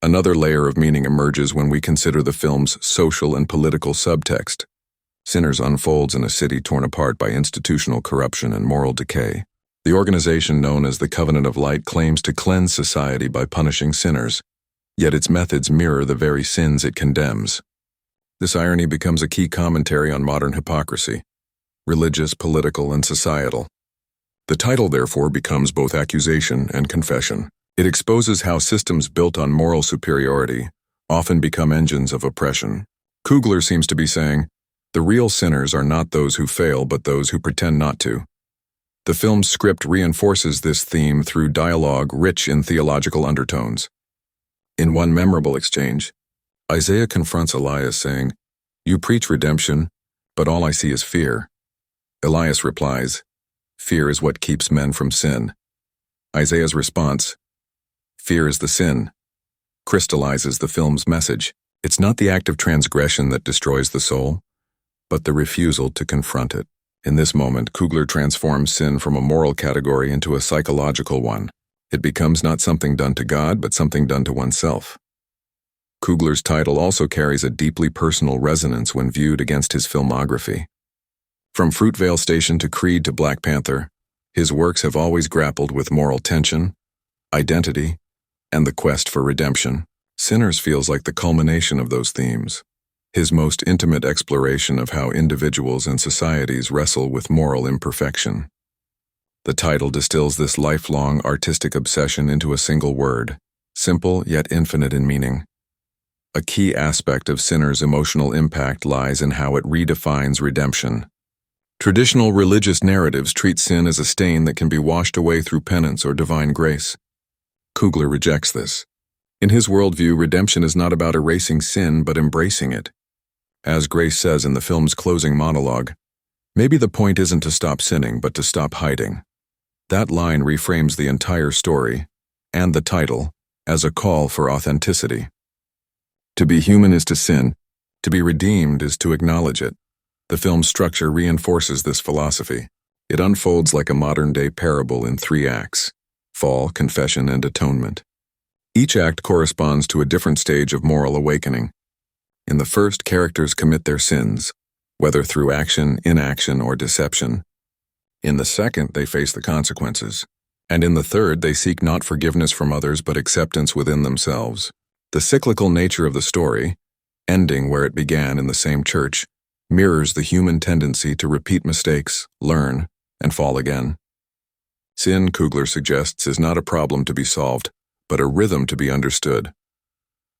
Another layer of meaning emerges when we consider the film's social and political subtext. Sinners unfolds in a city torn apart by institutional corruption and moral decay. The organization known as the Covenant of Light claims to cleanse society by punishing sinners, yet its methods mirror the very sins it condemns. This irony becomes a key commentary on modern hypocrisy, religious, political, and societal. The title, therefore, becomes both accusation and confession. It exposes how systems built on moral superiority often become engines of oppression. Coogler seems to be saying, the real sinners are not those who fail, but those who pretend not to. The film's script reinforces this theme through dialogue rich in theological undertones. In one memorable exchange, Isaiah confronts Elias saying, "You preach redemption, but all I see is fear." Elias replies, "Fear is what keeps men from sin." Isaiah's response, "Fear is the sin," crystallizes the film's message. It's not the act of transgression that destroys the soul, but the refusal to confront it. In this moment, Coogler transforms sin from a moral category into a psychological one. It becomes not something done to God, but something done to oneself. Coogler's title also carries a deeply personal resonance when viewed against his filmography. From Fruitvale Station to Creed to Black Panther, his works have always grappled with moral tension, identity, and the quest for redemption. Sinners feels like the culmination of those themes, his most intimate exploration of how individuals and societies wrestle with moral imperfection. The title distills this lifelong artistic obsession into a single word, simple yet infinite in meaning. A key aspect of Sinners' emotional impact lies in how it redefines redemption. Traditional religious narratives treat sin as a stain that can be washed away through penance or divine grace. Coogler rejects this. In his worldview, redemption is not about erasing sin, but embracing it. As Grace says in the film's closing monologue, "Maybe the point isn't to stop sinning, but to stop hiding." That line reframes the entire story, and the title, as a call for authenticity. To be human is to sin. To be redeemed is to acknowledge it. The film's structure reinforces this philosophy. It unfolds like a modern-day parable in 3 acts: fall, confession, and atonement. Each act corresponds to a different stage of moral awakening. In the first, characters commit their sins, whether through action, inaction, or deception. In the second, they face the consequences. And in the third, they seek not forgiveness from others but acceptance within themselves. The cyclical nature of the story, ending where it began in the same church, mirrors the human tendency to repeat mistakes, learn, and fall again. Sin, Coogler suggests, is not a problem to be solved, but a rhythm to be understood.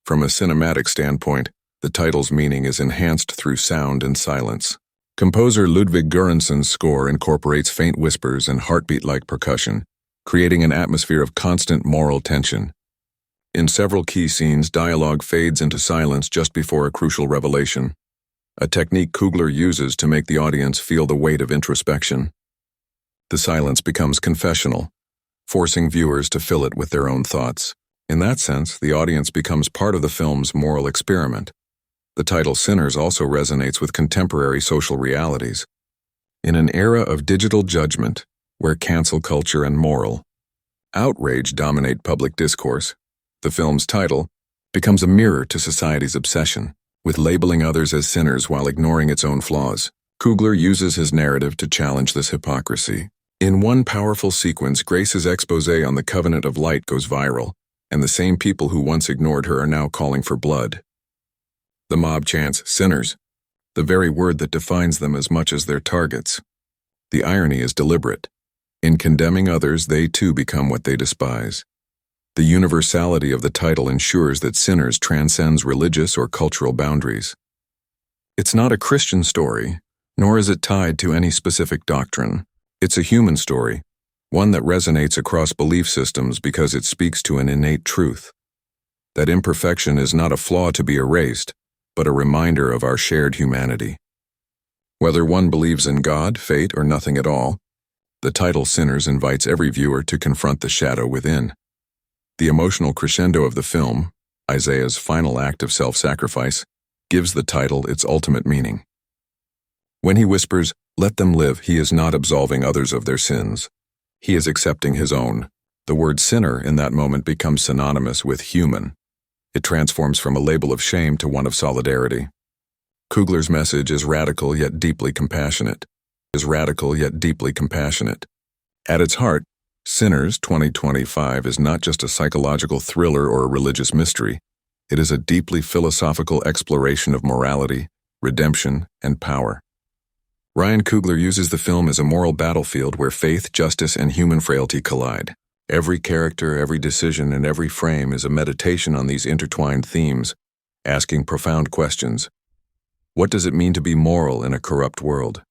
From a cinematic standpoint, the title's meaning is enhanced through sound and silence. Composer Ludwig Göransson's score incorporates faint whispers and heartbeat-like percussion, creating an atmosphere of constant moral tension. In several key scenes, dialogue fades into silence just before a crucial revelation, a technique Coogler uses to make the audience feel the weight of introspection. The silence becomes confessional, forcing viewers to fill it with their own thoughts. In that sense, the audience becomes part of the film's moral experiment. The title Sinners also resonates with contemporary social realities. In an era of digital judgment, where cancel culture and moral outrage dominate public discourse. The film's title becomes a mirror to society's obsession with labeling others as sinners while ignoring its own flaws. Coogler uses his narrative to challenge this hypocrisy. In one powerful sequence, Grace's exposé on the covenant of light goes viral, and the same people who once ignored her are now calling for blood. The mob chants, "Sinners," the very word that defines them as much as their targets. The irony is deliberate. In condemning others, they too become what they despise. The universality of the title ensures that Sinners transcends religious or cultural boundaries. It's not a Christian story, nor is it tied to any specific doctrine. It's a human story, one that resonates across belief systems because it speaks to an innate truth. That imperfection is not a flaw to be erased, but a reminder of our shared humanity. Whether one believes in God, fate, or nothing at all, the title Sinners invites every viewer to confront the shadow within. The emotional crescendo of the film, Isaiah's final act of self-sacrifice, gives the title its ultimate meaning. When he whispers, "Let them live," he is not absolving others of their sins. He is accepting his own. The word sinner in that moment becomes synonymous with human. It transforms from a label of shame to one of solidarity. Coogler's message is radical yet deeply compassionate. At its heart, Sinners 2025 is not just a psychological thriller or a religious mystery. It is a deeply philosophical exploration of morality, redemption, and power. Ryan Coogler uses the film as a moral battlefield where faith, justice, and human frailty collide. Every character, every decision, and every frame is a meditation on these intertwined themes, asking profound questions. What does it mean to be moral in a corrupt world?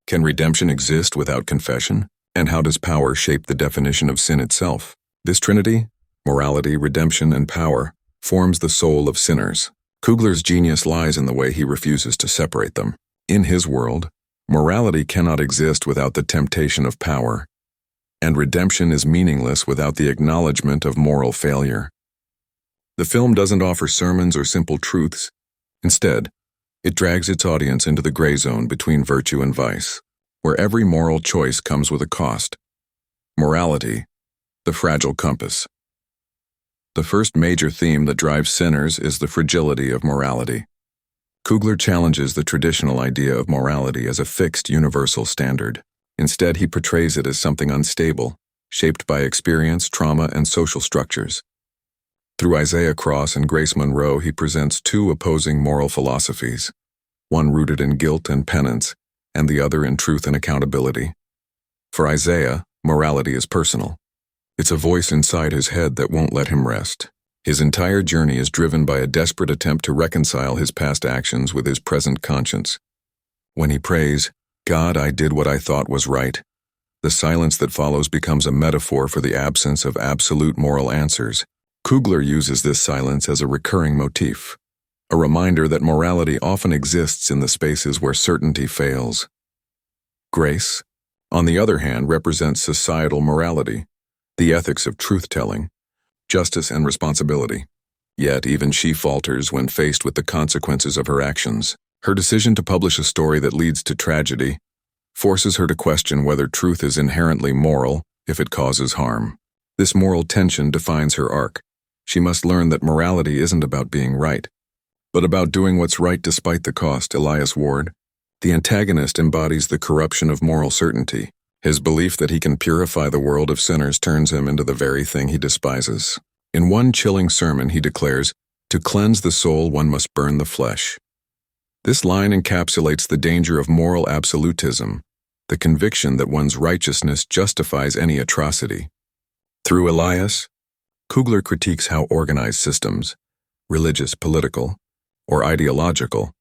Can redemption exist without confession? And how does power shape the definition of sin itself? This trinity, morality, redemption, and power, forms the soul of Sinners. Coogler's genius lies in the way he refuses to separate them. In his world, morality cannot exist without the temptation of power, and redemption is meaningless without the acknowledgement of moral failure. The film doesn't offer sermons or simple truths. Instead, it drags its audience into the gray zone between virtue and vice, where every moral choice comes with a cost. Morality, the fragile compass. The first major theme that drives Sinners is the fragility of morality. Coogler challenges the traditional idea of morality as a fixed universal standard. Instead, he portrays it as something unstable, shaped by experience, trauma, and social structures. Through Isaiah Cross and Grace Monroe, he presents two opposing moral philosophies, one rooted in guilt and penance, and the other in truth and accountability. For Isaiah, morality is personal. It's a voice inside his head that won't let him rest. His entire journey is driven by a desperate attempt to reconcile his past actions with his present conscience. When he prays, "God, I did what I thought was right," the silence that follows becomes a metaphor for the absence of absolute moral answers. Coogler uses this silence as a recurring motif, a reminder that morality often exists in the spaces where certainty fails. Grace, on the other hand, represents societal morality, the ethics of truth-telling, justice, and responsibility. Yet even she falters when faced with the consequences of her actions. Her decision to publish a story that leads to tragedy forces her to question whether truth is inherently moral if it causes harm. This moral tension defines her arc. She must learn that morality isn't about being right, but about doing what's right despite the cost. Elias Ward, the antagonist, embodies the corruption of moral certainty. His belief that he can purify the world of sinners turns him into the very thing he despises. In one chilling sermon, he declares, "To cleanse the soul, one must burn the flesh." This line encapsulates the danger of moral absolutism, the conviction that one's righteousness justifies any atrocity. Through Elias, Coogler critiques how organized systems, religious, political, or ideological,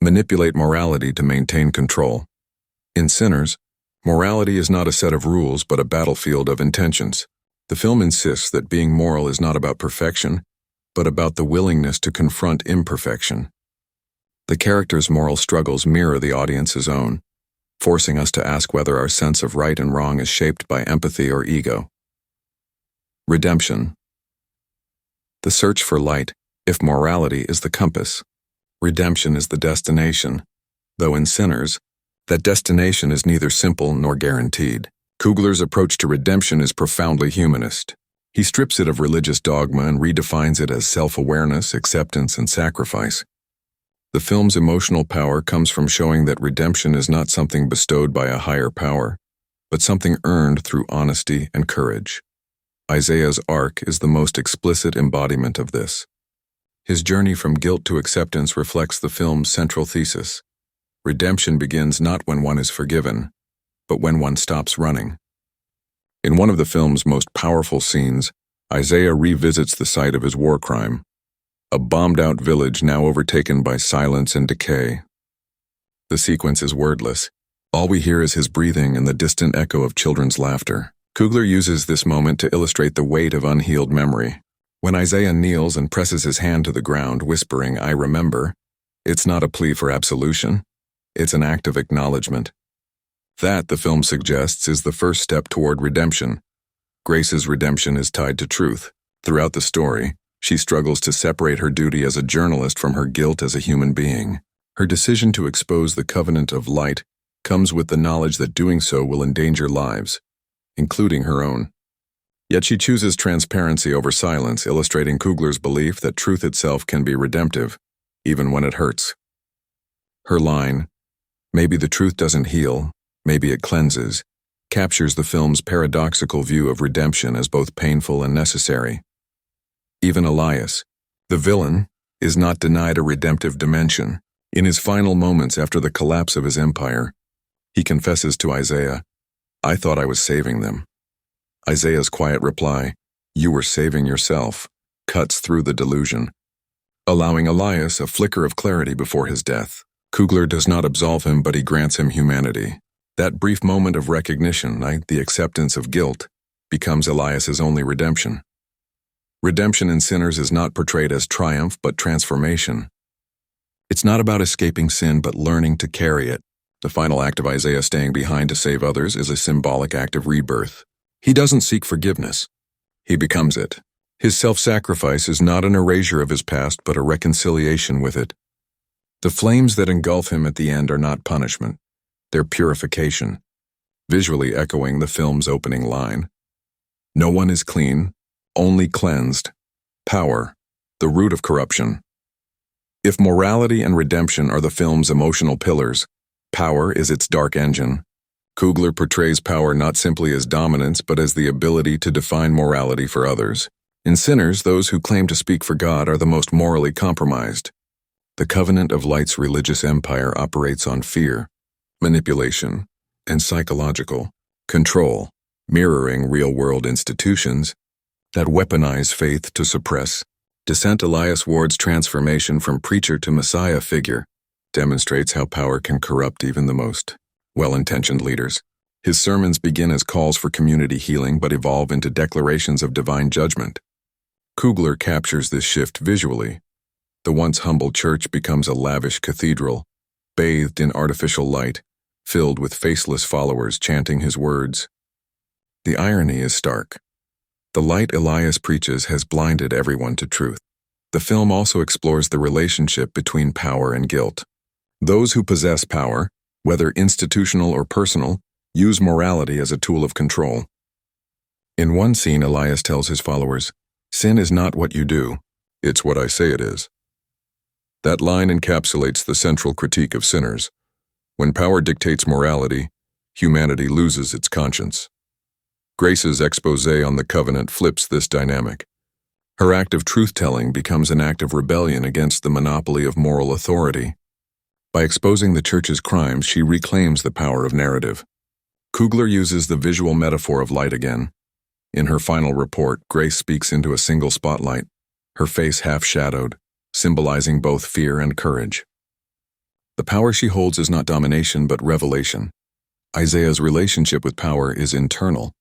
manipulate morality to maintain control. In Sinners, morality is not a set of rules but a battlefield of intentions. The film insists that being moral is not about perfection, but about the willingness to confront imperfection. The characters' moral struggles mirror the audience's own, forcing us to ask whether our sense of right and wrong is shaped by empathy or ego. Redemption. The search for light, if morality is the compass, redemption is the destination, though in Sinners, that destination is neither simple nor guaranteed. Kugler's approach to redemption is profoundly humanist. He strips it of religious dogma and redefines it as self-awareness, acceptance, and sacrifice. The film's emotional power comes from showing that redemption is not something bestowed by a higher power, but something earned through honesty and courage. Isaiah's arc is the most explicit embodiment of this. His journey from guilt to acceptance reflects the film's central thesis. Redemption begins not when one is forgiven, but when one stops running. In one of the film's most powerful scenes, Isaiah revisits the site of his war crime, a bombed-out village now overtaken by silence and decay. The sequence is wordless. All we hear is his breathing and the distant echo of children's laughter. Kugler uses this moment to illustrate the weight of unhealed memory. When Isaiah kneels and presses his hand to the ground, whispering, "I remember," it's not a plea for absolution. It's an act of acknowledgement. That, the film suggests, is the first step toward redemption. Grace's redemption is tied to truth. Throughout the story, she struggles to separate her duty as a journalist from her guilt as a human being. Her decision to expose the covenant of light comes with the knowledge that doing so will endanger lives, including her own. Yet she chooses transparency over silence, illustrating Kugler's belief that truth itself can be redemptive, even when it hurts. Her line, "Maybe the truth doesn't heal, maybe it cleanses," captures the film's paradoxical view of redemption as both painful and necessary. Even Elias, the villain, is not denied a redemptive dimension. In his final moments after the collapse of his empire, he confesses to Isaiah, "I thought I was saving them." Isaiah's quiet reply, "You were saving yourself," cuts through the delusion, allowing Elias a flicker of clarity before his death. Kugler does not absolve him, but he grants him humanity. That brief moment of recognition, the acceptance of guilt, becomes Elias's only redemption. Redemption in Sinners is not portrayed as triumph, but transformation. It's not about escaping sin, but learning to carry it. The final act of Isaiah staying behind to save others is a symbolic act of rebirth. He doesn't seek forgiveness. He becomes it. His self-sacrifice is not an erasure of his past, but a reconciliation with it. The flames that engulf him at the end are not punishment. They're purification, visually echoing the film's opening line. No one is clean, only cleansed. Power, the root of corruption. If morality and redemption are the film's emotional pillars, power is its dark engine. Kugler portrays power not simply as dominance, but as the ability to define morality for others. In Sinners, those who claim to speak for God are the most morally compromised. The covenant of light's religious empire operates on fear, manipulation, and psychological control, mirroring real-world institutions that weaponize faith to suppress. Dissent Elias Ward's transformation from preacher to Messiah figure demonstrates how power can corrupt even the most well-intentioned leaders. His sermons begin as calls for community healing but evolve into declarations of divine judgment. Kugler captures this shift visually. The once humble church becomes a lavish cathedral, bathed in artificial light, filled with faceless followers chanting his words. The irony is stark. The light Elias preaches has blinded everyone to truth. The film also explores the relationship between power and guilt. Those who possess power, whether institutional or personal, use morality as a tool of control. In one scene, Elias tells his followers, "Sin is not what you do, it's what I say it is." That line encapsulates the central critique of Sinners. When power dictates morality, humanity loses its conscience. Grace's exposé on the covenant flips this dynamic. Her act of truth-telling becomes an act of rebellion against the monopoly of moral authority. By exposing the church's crimes, she reclaims the power of narrative. Kugler uses the visual metaphor of light again. In her final report, Grace speaks into a single spotlight, her face half-shadowed, symbolizing both fear and courage. The power she holds is not domination, but revelation. Isaiah's relationship with power is internal.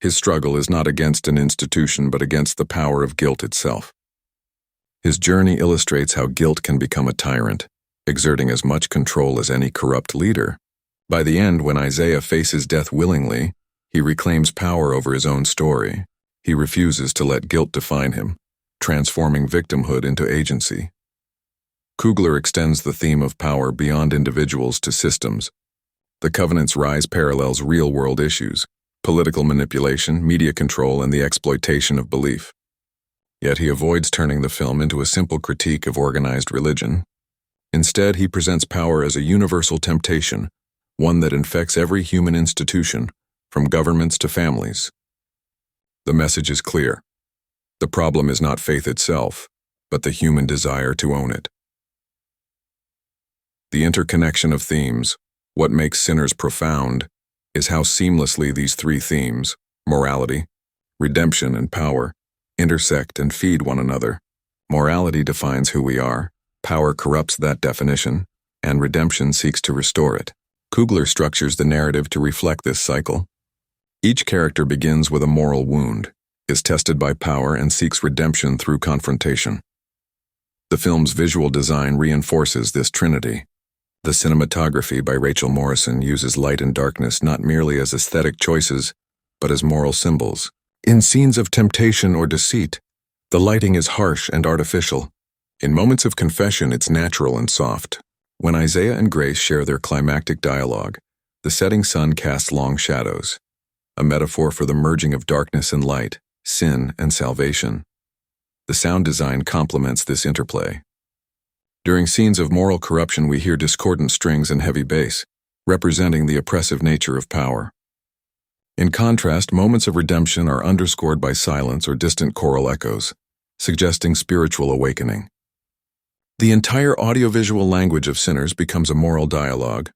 His struggle is not against an institution, but against the power of guilt itself. His journey illustrates how guilt can become a tyrant, exerting as much control as any corrupt leader. By the end, when Isaiah faces death willingly, he reclaims power over his own story. He refuses to let guilt define him, transforming victimhood into agency. Kugler extends the theme of power beyond individuals to systems. The Covenant's rise parallels real-world issues: political manipulation, media control, and the exploitation of belief. Yet he avoids turning the film into a simple critique of organized religion. Instead, he presents power as a universal temptation, one that infects every human institution, from governments to families. The message is clear. The problem is not faith itself, but the human desire to own it. The interconnection of themes, what makes Sinners profound, is how seamlessly these three themes, morality, redemption, and power, intersect and feed one another. Morality defines who we are, power corrupts that definition, and redemption seeks to restore it. Coogler structures the narrative to reflect this cycle. Each character begins with a moral wound, is tested by power, and seeks redemption through confrontation. The film's visual design reinforces this trinity. The cinematography by Rachel Morrison uses light and darkness not merely as aesthetic choices, but as moral symbols. In scenes of temptation or deceit, the lighting is harsh and artificial. In moments of confession, it's natural and soft. When Isaiah and Grace share their climactic dialogue, the setting sun casts long shadows, a metaphor for the merging of darkness and light, sin and salvation. The sound design complements this interplay. During scenes of moral corruption, we hear discordant strings and heavy bass, representing the oppressive nature of power. In contrast, moments of redemption are underscored by silence or distant choral echoes, suggesting spiritual awakening. The entire audiovisual language of Sinners becomes a moral dialogue.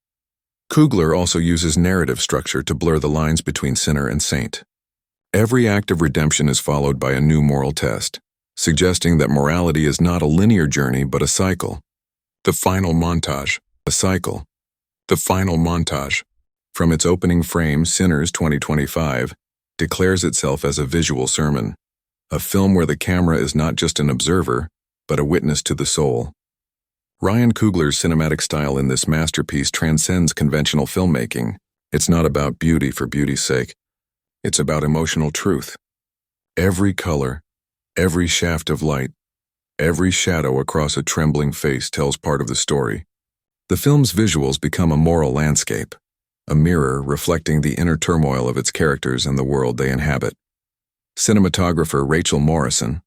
Coogler also uses narrative structure to blur the lines between sinner and saint. Every act of redemption is followed by a new moral test, suggesting that morality is not a linear journey but a cycle. The final montage, a cycle. The final montage. From its opening frame, Sinners 2025 declares itself as a visual sermon, a film where the camera is not just an observer, but a witness to the soul. Ryan Coogler's cinematic style in this masterpiece transcends conventional filmmaking. It's not about beauty for beauty's sake. It's about emotional truth. Every color, every shaft of light, every shadow across a trembling face tells part of the story. The film's visuals become a moral landscape, a mirror reflecting the inner turmoil of its characters and the world they inhabit. Cinematographer Rachel Morrison,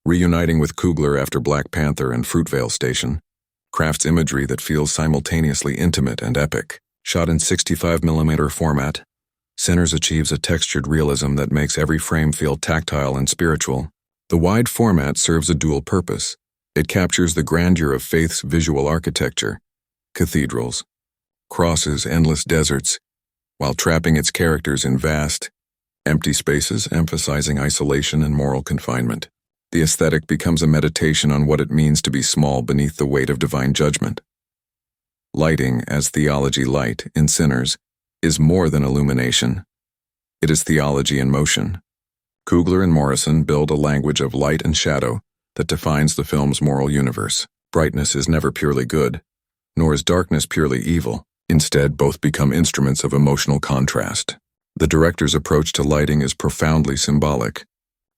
reuniting with Coogler after Black Panther and Fruitvale Station, crafts imagery that feels simultaneously intimate and epic. Shot in 65mm format, Sinners achieves a textured realism that makes every frame feel tactile and spiritual. The wide format serves a dual purpose. It captures the grandeur of faith's visual architecture, cathedrals, crosses, endless deserts, while trapping its characters in vast, empty spaces, emphasizing isolation and moral confinement. The aesthetic becomes a meditation on what it means to be small beneath the weight of divine judgment. Lighting, as theology light in Sinners, is more than illumination. It is theology in motion. Coogler and Morrison build a language of light and shadow that defines the film's moral universe. Brightness is never purely good, nor is darkness purely evil. Instead, both become instruments of emotional contrast. The director's approach to lighting is profoundly symbolic,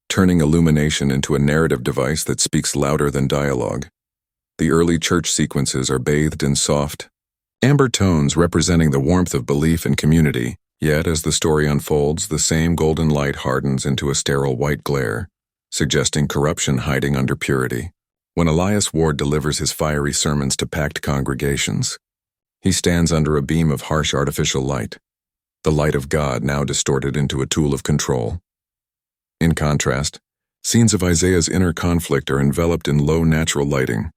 turning illumination into a narrative device that speaks louder than dialogue. The early church sequences are bathed in soft, amber tones representing the warmth of belief and community. Yet, as the story unfolds, the same golden light hardens into a sterile white glare, suggesting corruption hiding under purity. When Elias Ward delivers his fiery sermons to packed congregations, he stands under a beam of harsh artificial light, the light of God now distorted into a tool of control. In contrast, scenes of Isaiah's inner conflict are enveloped in low natural lighting.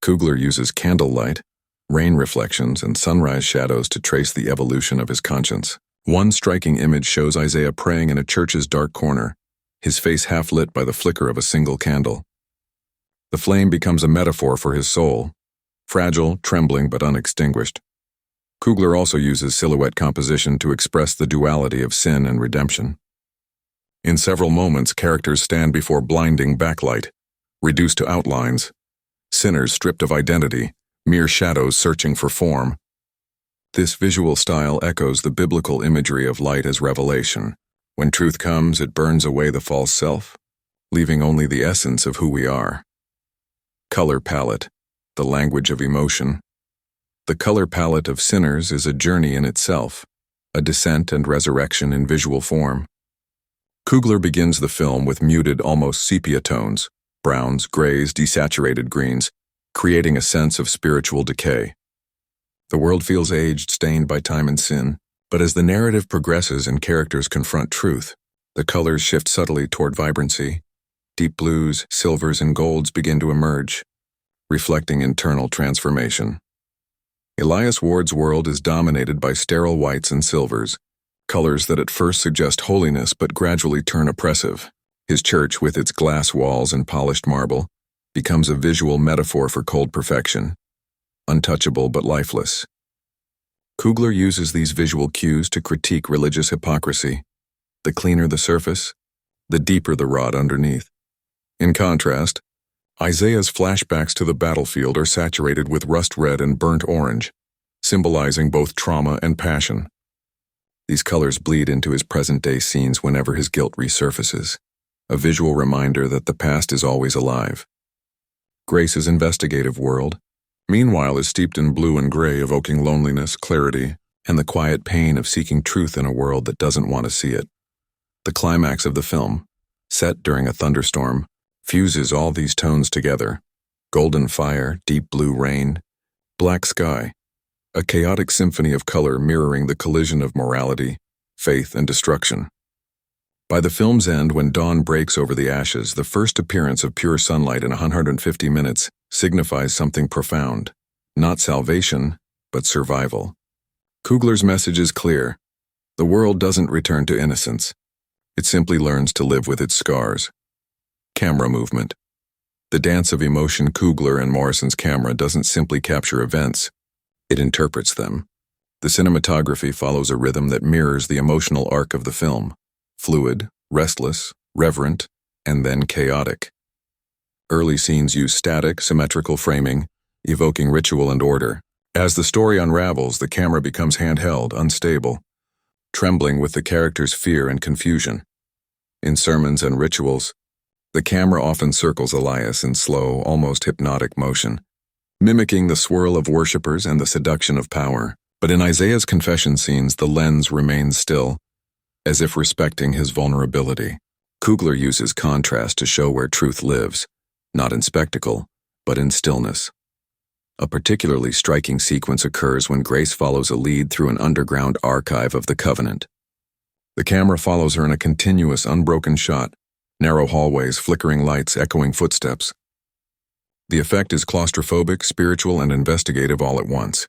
Coogler uses candlelight, rain reflections, and sunrise shadows to trace the evolution of his conscience. One striking image shows Isaiah praying in a church's dark corner, his face half lit by the flicker of a single candle. The flame becomes a metaphor for his soul, fragile, trembling, but unextinguished. Coogler also uses silhouette composition to express the duality of sin and redemption. In several moments, characters stand before blinding backlight, reduced to outlines, sinners stripped of identity, mere shadows searching for form. This visual style echoes the biblical imagery of light as revelation. When truth comes, it burns away the false self, leaving only the essence of who we are. Color palette, the language of emotion. The color palette of Sinners is a journey in itself, a descent and resurrection in visual form. Coogler begins the film with muted, almost sepia tones, browns, grays, desaturated greens, creating a sense of spiritual decay. The world feels aged, stained by time and sin, but as the narrative progresses and characters confront truth, the colors shift subtly toward vibrancy. Deep blues, silvers, and golds begin to emerge, reflecting internal transformation. Elias Ward's world is dominated by sterile whites and silvers, colors that at first suggest holiness but gradually turn oppressive. His church, with its glass walls and polished marble, becomes a visual metaphor for cold perfection, untouchable but lifeless. Coogler uses these visual cues to critique religious hypocrisy. The cleaner the surface, the deeper the rot underneath. In contrast, Isaiah's flashbacks to the battlefield are saturated with rust red and burnt orange, symbolizing both trauma and passion. These colors bleed into his present-day scenes whenever his guilt resurfaces, a visual reminder that the past is always alive. Grace's investigative world, meanwhile, is steeped in blue and gray, evoking loneliness, clarity, and the quiet pain of seeking truth in a world that doesn't want to see it. The climax of the film, set during a thunderstorm, fuses all these tones together: golden fire, deep blue rain, black sky, a chaotic symphony of color mirroring the collision of morality, faith, and destruction. By the film's end, when dawn breaks over the ashes, the first appearance of pure sunlight in 150 minutes signifies something profound: not salvation, but survival. Coogler's message is clear. The world doesn't return to innocence. It simply learns to live with its scars. Camera movement. The dance of emotion. Coogler and Morrison's camera doesn't simply capture events, it interprets them. The cinematography follows a rhythm that mirrors the emotional arc of the film: fluid, restless, reverent, and then chaotic. Early scenes use static, symmetrical framing, evoking ritual and order. As the story unravels, the camera becomes handheld, unstable, trembling with the characters' fear and confusion. In sermons and rituals, the camera often circles Elias in slow, almost hypnotic motion, mimicking the swirl of worshippers and the seduction of power. But in Isaiah's confession scenes, the lens remains still, as if respecting his vulnerability. Coogler uses contrast to show where truth lives, not in spectacle, but in stillness. A particularly striking sequence occurs when Grace follows a lead through an underground archive of the Covenant. The camera follows her in a continuous, unbroken shot, narrow hallways, flickering lights, echoing footsteps. The effect is claustrophobic, spiritual, and investigative all at once.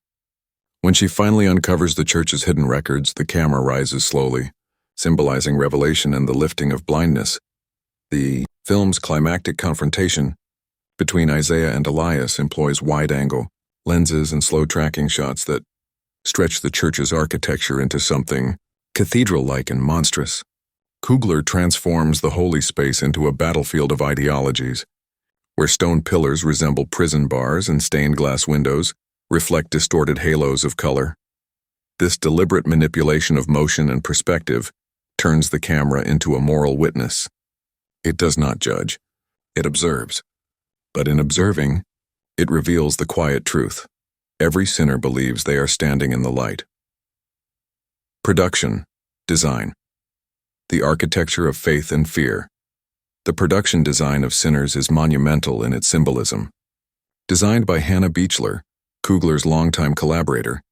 When she finally uncovers the church's hidden records, the camera rises slowly, symbolizing revelation and the lifting of blindness. The film's climactic confrontation between Isaiah and Elias employs wide-angle lenses and slow tracking shots that stretch the church's architecture into something cathedral-like and monstrous. Coogler transforms the holy space into a battlefield of ideologies, where stone pillars resemble prison bars and stained glass windows reflect distorted halos of color. This deliberate manipulation of motion and perspective turns the camera into a moral witness. It does not judge, it observes. But in observing, it reveals the quiet truth: every sinner believes they are standing in the light. Production, design. The architecture of faith and fear. The production design of Sinners is monumental in its symbolism. Designed by Hannah Beechler, Coogler's longtime collaborator,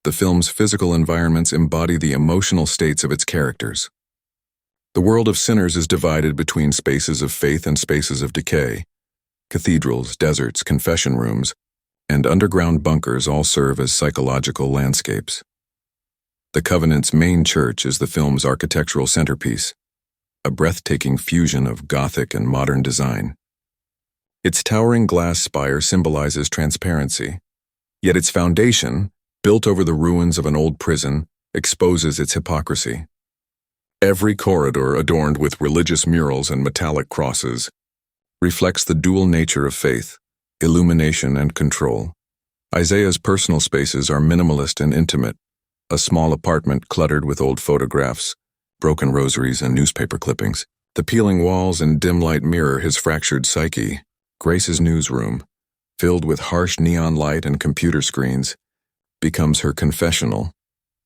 the film's physical environments embody the emotional states of its characters. The world of Sinners is divided between spaces of faith and spaces of decay. Cathedrals, deserts, confession rooms, and underground bunkers all serve as psychological landscapes. The Covenant's main church is the film's architectural centerpiece, a breathtaking fusion of Gothic and modern design. Its towering glass spire symbolizes transparency, yet its foundation, built over the ruins of an old prison, exposes its hypocrisy. Every corridor, adorned with religious murals and metallic crosses, reflects the dual nature of faith, illumination and control. Isaiah's personal spaces are minimalist and intimate, a small apartment cluttered with old photographs, broken rosaries, and newspaper clippings. The peeling walls and dim light mirror his fractured psyche. Grace's newsroom, filled with harsh neon light and computer screens, becomes her confessional,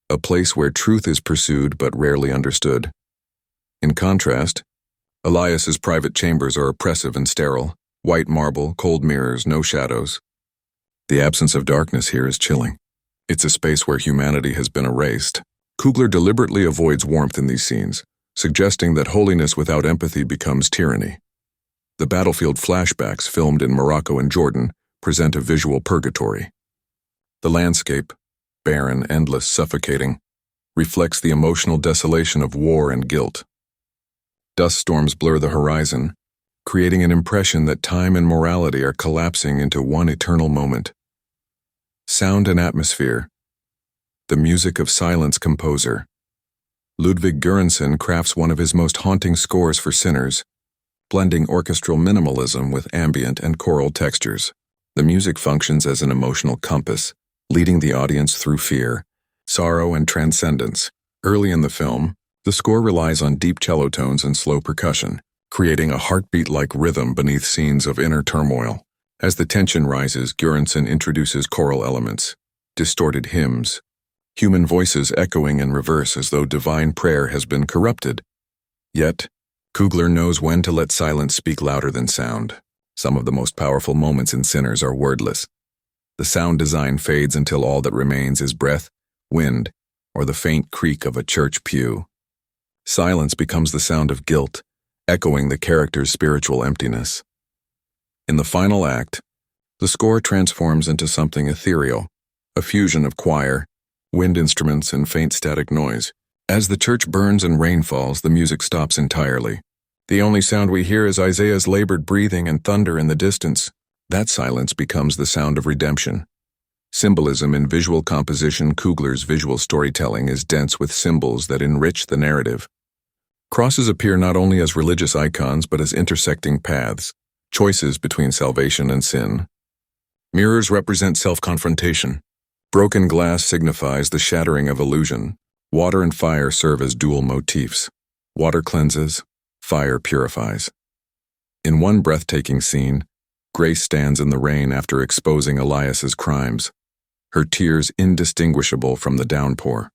a place where truth is pursued but rarely understood. In contrast, Elias's private chambers are oppressive and sterile, white marble, cold mirrors, no shadows. The absence of darkness here is chilling. It's a space where humanity has been erased. Coogler deliberately avoids warmth in these scenes, suggesting that holiness without empathy becomes tyranny. The battlefield flashbacks filmed in Morocco and Jordan present a visual purgatory. The landscape, barren, endless, suffocating, reflects the emotional desolation of war and guilt. Dust storms blur the horizon, creating an impression that time and morality are collapsing into one eternal moment. Sound and atmosphere. The music of silence composer. Ludwig Göransson crafts one of his most haunting scores for Sinners, blending orchestral minimalism with ambient and choral textures. The music functions as an emotional compass, leading the audience through fear, sorrow, and transcendence. Early in the film, the score relies on deep cello tones and slow percussion, creating a heartbeat-like rhythm beneath scenes of inner turmoil. As the tension rises, Göransson introduces choral elements, distorted hymns, human voices echoing in reverse as though divine prayer has been corrupted. Yet, Coogler knows when to let silence speak louder than sound. Some of the most powerful moments in Sinners are wordless. The sound design fades until all that remains is breath, wind, or the faint creak of a church pew. Silence becomes the sound of guilt, echoing the character's spiritual emptiness. In the final act, the score transforms into something ethereal, a fusion of choir, wind instruments, and faint static noise. As the church burns and rain falls, the music stops entirely. The only sound we hear is Isaiah's labored breathing and thunder in the distance. That silence becomes the sound of redemption. Symbolism in visual composition. Coogler's visual storytelling is dense with symbols that enrich the narrative. Crosses appear not only as religious icons but as intersecting paths, choices between salvation and sin. Mirrors represent self-confrontation. Broken glass signifies the shattering of illusion. Water and fire serve as dual motifs. Water cleanses, fire purifies. In one breathtaking scene, Grace stands in the rain after exposing Elias's crimes, her tears indistinguishable from the downpour.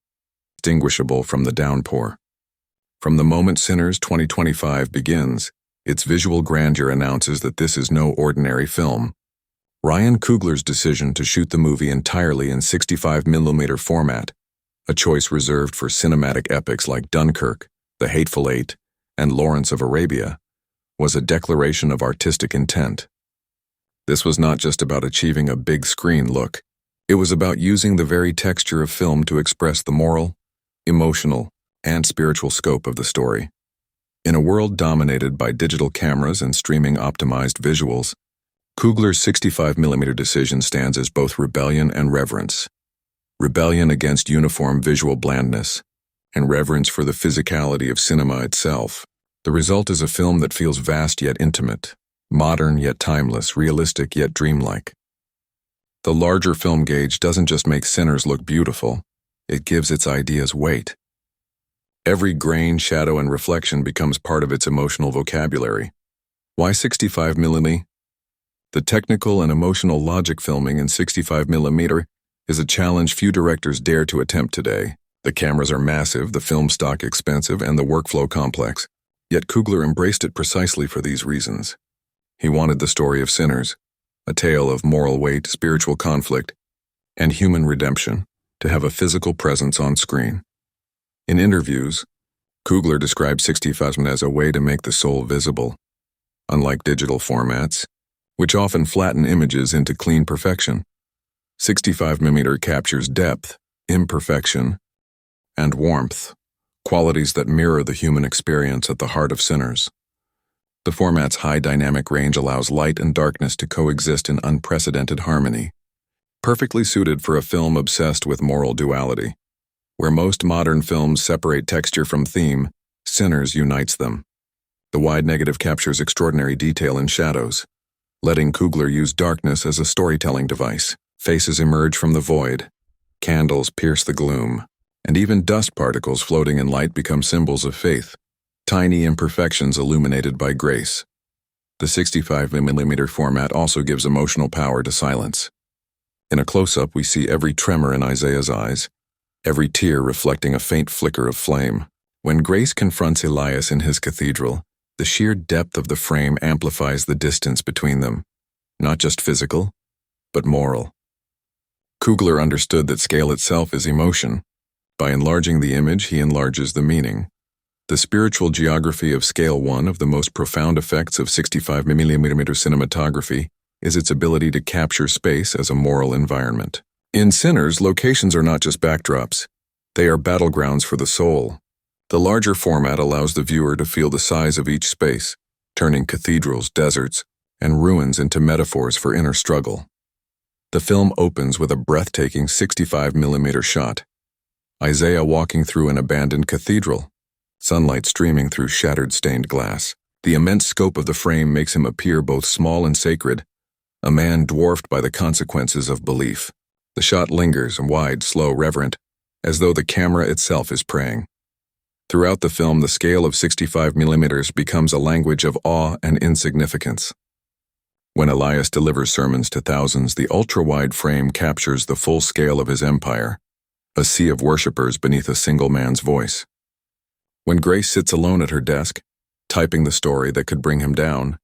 From the moment Sinners 2025 begins, its visual grandeur announces that this is no ordinary film. Ryan Coogler's decision to shoot the movie entirely in 65mm format, a choice reserved for cinematic epics like Dunkirk, The Hateful Eight, and Lawrence of Arabia, was a declaration of artistic intent. This was not just about achieving a big screen look. It was about using the very texture of film to express the moral, emotional, and spiritual scope of the story. In a world dominated by digital cameras and streaming-optimized visuals, Coogler's 65mm decision stands as both rebellion and reverence. Rebellion against uniform visual blandness, and reverence for the physicality of cinema itself. The result is a film that feels vast yet intimate, modern yet timeless, realistic yet dreamlike. The larger film gauge doesn't just make Sinners look beautiful, it gives its ideas weight. Every grain, shadow, and reflection becomes part of its emotional vocabulary. Why 65mm? The technical and emotional logic filming in 65mm is a challenge few directors dare to attempt today. The cameras are massive, the film stock expensive, and the workflow complex. Yet Coogler embraced it precisely for these reasons. He wanted the story of Sinners, a tale of moral weight, spiritual conflict, and human redemption, to have a physical presence on screen. In interviews, Coogler described 65mm as a way to make the soul visible. Unlike digital formats, which often flatten images into clean perfection, 65mm captures depth, imperfection, and warmth, qualities that mirror the human experience at the heart of Sinners. The format's high dynamic range allows light and darkness to coexist in unprecedented harmony, perfectly suited for a film obsessed with moral duality. Where most modern films separate texture from theme, Sinners unites them. The wide negative captures extraordinary detail in shadows, letting Coogler use darkness as a storytelling device. Faces emerge from the void, candles pierce the gloom, and even dust particles floating in light become symbols of faith, tiny imperfections illuminated by grace. The 65mm format also gives emotional power to silence. In a close-up, we see every tremor in Isaiah's eyes, every tear reflecting a faint flicker of flame. When Grace confronts Elias in his cathedral, the sheer depth of the frame amplifies the distance between them, not just physical, but moral. Kugler understood that scale itself is emotion. By enlarging the image, he enlarges the meaning. The spiritual geography of scale, one of the most profound effects of 65mm cinematography, is its ability to capture space as a moral environment. In Sinners, locations are not just backdrops. They are battlegrounds for the soul. The larger format allows the viewer to feel the size of each space, turning cathedrals, deserts, and ruins into metaphors for inner struggle. The film opens with a breathtaking 65mm shot. Isaiah walking through an abandoned cathedral, sunlight streaming through shattered stained glass. The immense scope of the frame makes him appear both small and sacred, a man dwarfed by the consequences of belief. The shot lingers, wide, slow, reverent, as though the camera itself is praying. Throughout the film, the scale of 65mm becomes a language of awe and insignificance. When Elias delivers sermons to thousands, the ultra-wide frame captures the full scale of his empire, a sea of worshippers beneath a single man's voice. When Grace sits alone at her desk, typing the story that could bring him down,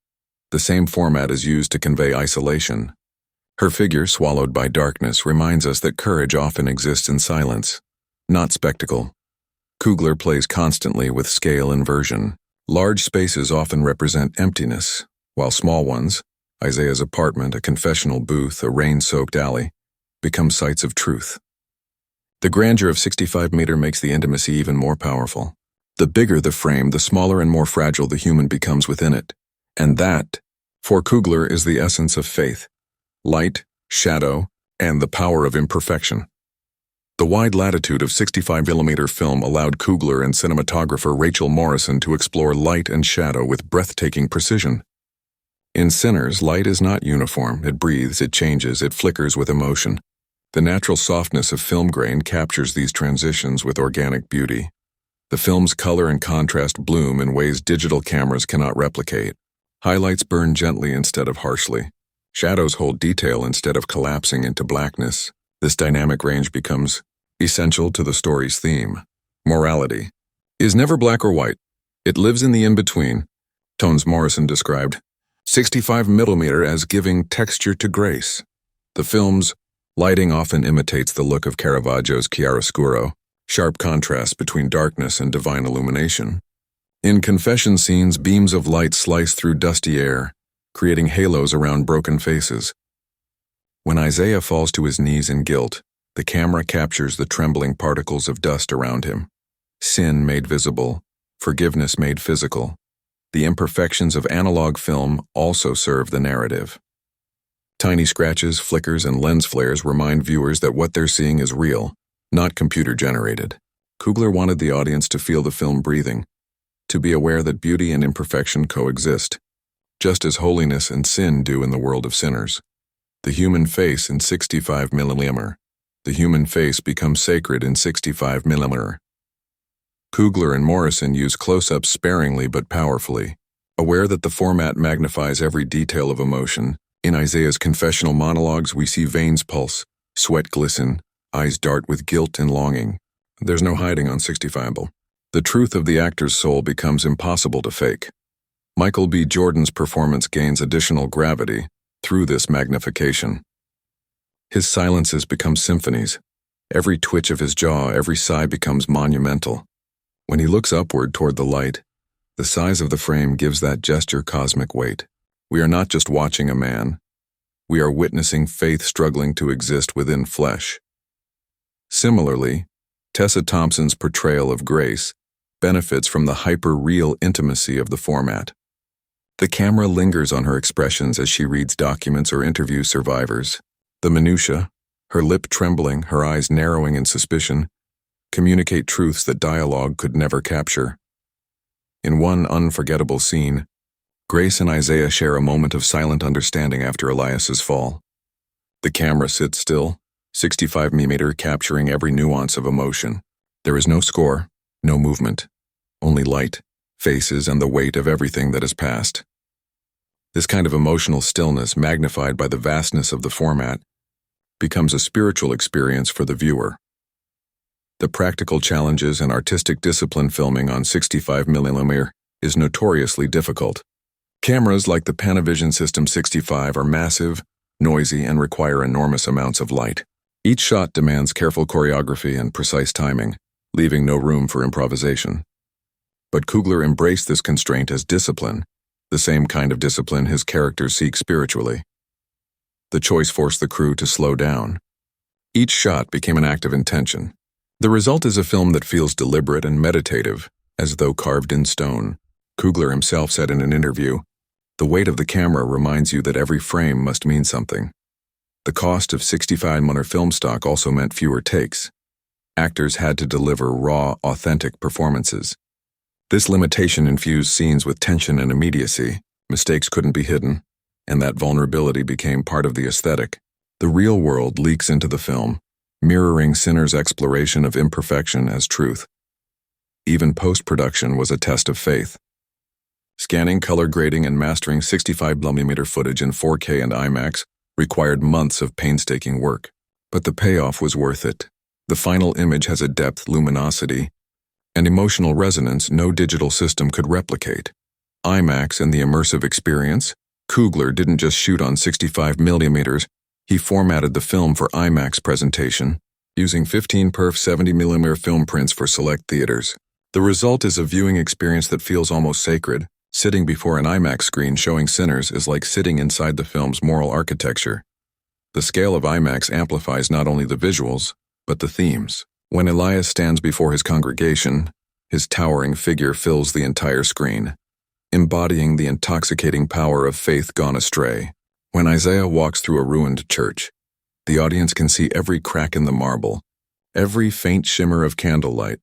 the same format is used to convey isolation. Her figure, swallowed by darkness, reminds us that courage often exists in silence, not spectacle. Kugler plays constantly with scale inversion. Large spaces often represent emptiness, while small ones, Isaiah's apartment, a confessional booth, a rain-soaked alley, become sites of truth. The grandeur of 65mm makes the intimacy even more powerful. The bigger the frame, the smaller and more fragile the human becomes within it. And that, for Kugler, is the essence of faith: light, shadow, and the power of imperfection. The wide latitude of 65mm film allowed Kugler and cinematographer Rachel Morrison to explore light and shadow with breathtaking precision. In Sinners, light is not uniform. It breathes, it changes, it flickers with emotion. The natural softness of film grain captures these transitions with organic beauty. The film's color and contrast bloom in ways digital cameras cannot replicate. Highlights burn gently instead of harshly. Shadows hold detail instead of collapsing into blackness. This dynamic range becomes essential to the story's theme. Morality is never black or white. It lives in the in-between. Tones Morrison described 65mm as giving texture to grace. The film's lighting often imitates the look of Caravaggio's chiaroscuro, sharp contrast between darkness and divine illumination. In confession scenes, beams of light slice through dusty air, creating halos around broken faces. When Isaiah falls to his knees in guilt, the camera captures the trembling particles of dust around him. Sin made visible, forgiveness made physical. The imperfections of analog film also serve the narrative. Tiny scratches, flickers, and lens flares remind viewers that what they're seeing is real, not computer-generated. Kugler wanted the audience to feel the film breathing, to be aware that beauty and imperfection coexist, just as holiness and sin do in the world of sinners. The human face in 65mm. The human face becomes sacred in 65mm. Kugler and Morrison use close-ups sparingly but powerfully, aware that the format magnifies every detail of emotion. In Isaiah's confessional monologues, we see veins pulse, sweat glisten, eyes dart with guilt and longing. There's no hiding on 65mm. The truth of the actor's soul becomes impossible to fake. Michael B. Jordan's performance gains additional gravity through this magnification. His silences become symphonies. Every twitch of his jaw, every sigh becomes monumental. When he looks upward toward the light, the size of the frame gives that gesture cosmic weight. We are not just watching a man. We are witnessing faith struggling to exist within flesh. Similarly, Tessa Thompson's portrayal of Grace benefits from the hyper-real intimacy of the format. The camera lingers on her expressions as she reads documents or interviews survivors. The minutiae, her lip trembling, her eyes narrowing in suspicion, communicate truths that dialogue could never capture. In one unforgettable scene, Grace and Isaiah share a moment of silent understanding after Elias's fall. The camera sits still, 65mm capturing every nuance of emotion. There is no score, no movement, only light, faces, and the weight of everything that has passed. This kind of emotional stillness, magnified by the vastness of the format, becomes a spiritual experience for the viewer. The practical challenges and artistic discipline filming on 65mm is notoriously difficult. Cameras like the Panavision System 65 are massive, noisy, and require enormous amounts of light. Each shot demands careful choreography and precise timing, leaving no room for improvisation. But Coogler embraced this constraint as discipline, the same kind of discipline his characters seek spiritually. The choice forced the crew to slow down. Each shot became an act of intention. The result is a film that feels deliberate and meditative, as though carved in stone. Coogler himself said in an interview, "The weight of the camera reminds you that every frame must mean something." The cost of 65mm film stock also meant fewer takes. Actors had to deliver raw, authentic performances. This limitation infused scenes with tension and immediacy. Mistakes couldn't be hidden, and that vulnerability became part of the aesthetic. The real world leaks into the film, mirroring Sinner's exploration of imperfection as truth. Even post-production was a test of faith. Scanning, color grading, and mastering 65mm footage in 4K and IMAX required months of painstaking work. But the payoff was worth it. The final image has a depth, luminosity, and emotional resonance no digital system could replicate. IMAX and the immersive experience. Coogler didn't just shoot on 65mm, he formatted the film for IMAX presentation, using 15 perf 70mm film prints for select theaters. The result is a viewing experience that feels almost sacred. Sitting before an IMAX screen showing Sinners is like sitting inside the film's moral architecture. The scale of IMAX amplifies not only the visuals, but the themes. When Elias stands before his congregation, his towering figure fills the entire screen, embodying the intoxicating power of faith gone astray. When Isaiah walks through a ruined church, the audience can see every crack in the marble, every faint shimmer of candlelight,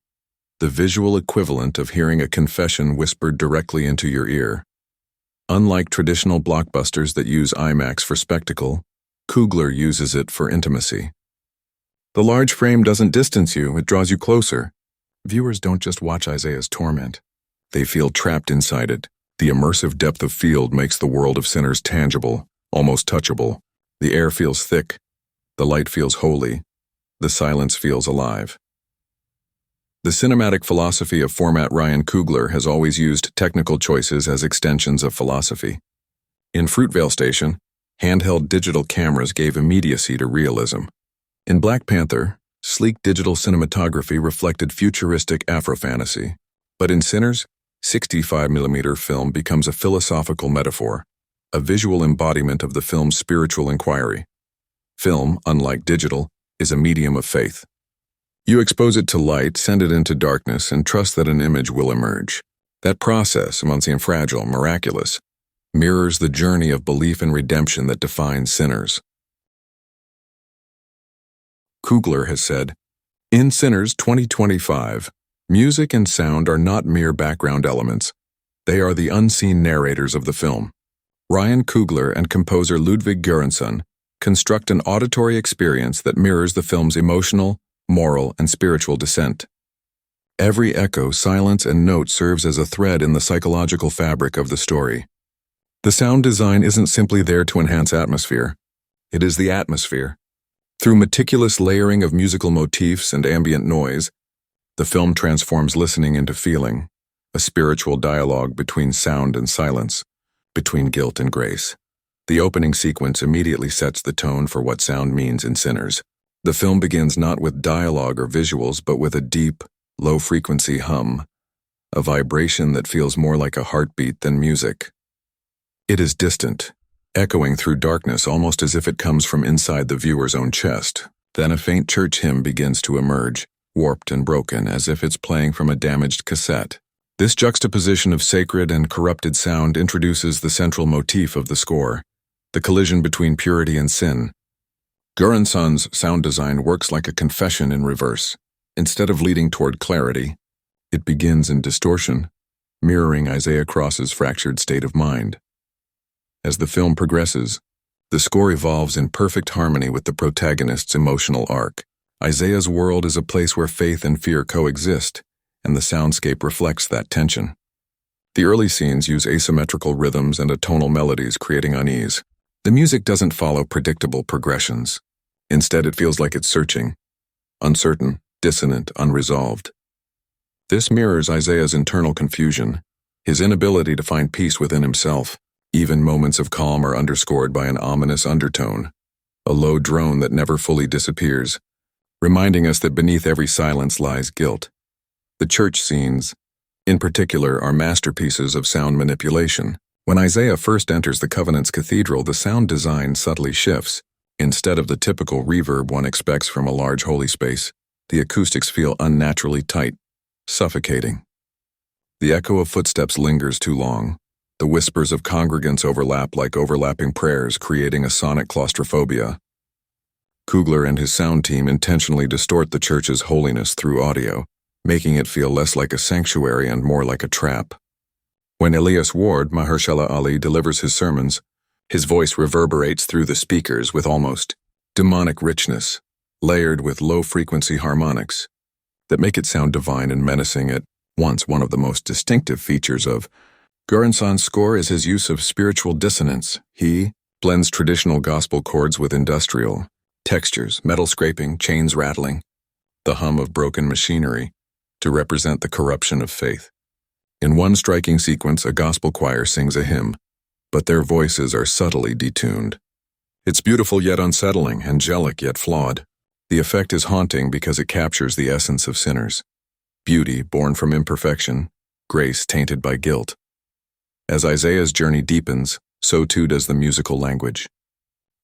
the visual equivalent of hearing a confession whispered directly into your ear. Unlike traditional blockbusters that use IMAX for spectacle, Coogler uses it for intimacy. The large frame doesn't distance you, it draws you closer. Viewers don't just watch Isaiah's torment. They feel trapped inside it. The immersive depth of field makes the world of Sinners tangible, almost touchable. The air feels thick. The light feels holy. The silence feels alive. The cinematic philosophy of format Ryan Coogler has always used technical choices as extensions of philosophy. In Fruitvale Station, handheld digital cameras gave immediacy to realism. In Black Panther, sleek digital cinematography reflected futuristic Afro-fantasy. But in Sinners, 65mm film becomes a philosophical metaphor, a visual embodiment of the film's spiritual inquiry. Film, unlike digital, is a medium of faith. You expose it to light, send it into darkness, and trust that an image will emerge. That process, ancient, fragile, miraculous, mirrors the journey of belief and redemption that defines Sinners. Coogler has said, "In Sinners 2025, music and sound are not mere background elements. They are the unseen narrators of the film." Ryan Coogler and composer Ludwig Göransson construct an auditory experience that mirrors the film's emotional, moral, and spiritual descent. Every echo, silence, and note serves as a thread in the psychological fabric of the story. The sound design isn't simply there to enhance atmosphere. It is the atmosphere. Through meticulous layering of musical motifs and ambient noise, the film transforms listening into feeling, a spiritual dialogue between sound and silence, between guilt and grace. The opening sequence immediately sets the tone for what sound means in Sinners. The film begins not with dialogue or visuals, but with a deep, low-frequency hum, a vibration that feels more like a heartbeat than music. It is distant, echoing through darkness almost as if it comes from inside the viewer's own chest. Then a faint church hymn begins to emerge, warped and broken, as if it's playing from a damaged cassette. This juxtaposition of sacred and corrupted sound introduces the central motif of the score, the collision between purity and sin. Göransson's sound design works like a confession in reverse. Instead of leading toward clarity, it begins in distortion, mirroring Isaiah Cross's fractured state of mind. As the film progresses, the score evolves in perfect harmony with the protagonist's emotional arc. Isaiah's world is a place where faith and fear coexist, and the soundscape reflects that tension. The early scenes use asymmetrical rhythms and atonal melodies, creating unease. The music doesn't follow predictable progressions. Instead, it feels like it's searching, uncertain, dissonant, unresolved. This mirrors Isaiah's internal confusion, his inability to find peace within himself. Even moments of calm are underscored by an ominous undertone, a low drone that never fully disappears, reminding us that beneath every silence lies guilt. The church scenes, in particular, are masterpieces of sound manipulation. When Isaiah first enters the Covenant's cathedral, the sound design subtly shifts. Instead of the typical reverb one expects from a large holy space, the acoustics feel unnaturally tight, suffocating. The echo of footsteps lingers too long. The whispers of congregants overlap like overlapping prayers, creating a sonic claustrophobia. Coogler and his sound team intentionally distort the church's holiness through audio, making it feel less like a sanctuary and more like a trap. When Elias Ward, Mahershala Ali, delivers his sermons, his voice reverberates through the speakers with almost demonic richness, layered with low-frequency harmonics that make it sound divine and menacing at once. One of the most distinctive features of Göransson's score is his use of spiritual dissonance. He blends traditional gospel chords with industrial textures, metal scraping, chains rattling, the hum of broken machinery, to represent the corruption of faith. In one striking sequence, a gospel choir sings a hymn, but their voices are subtly detuned. It's beautiful yet unsettling, angelic yet flawed. The effect is haunting because it captures the essence of sinners. Beauty born from imperfection, grace tainted by guilt. As Isaiah's journey deepens, so too does the musical language.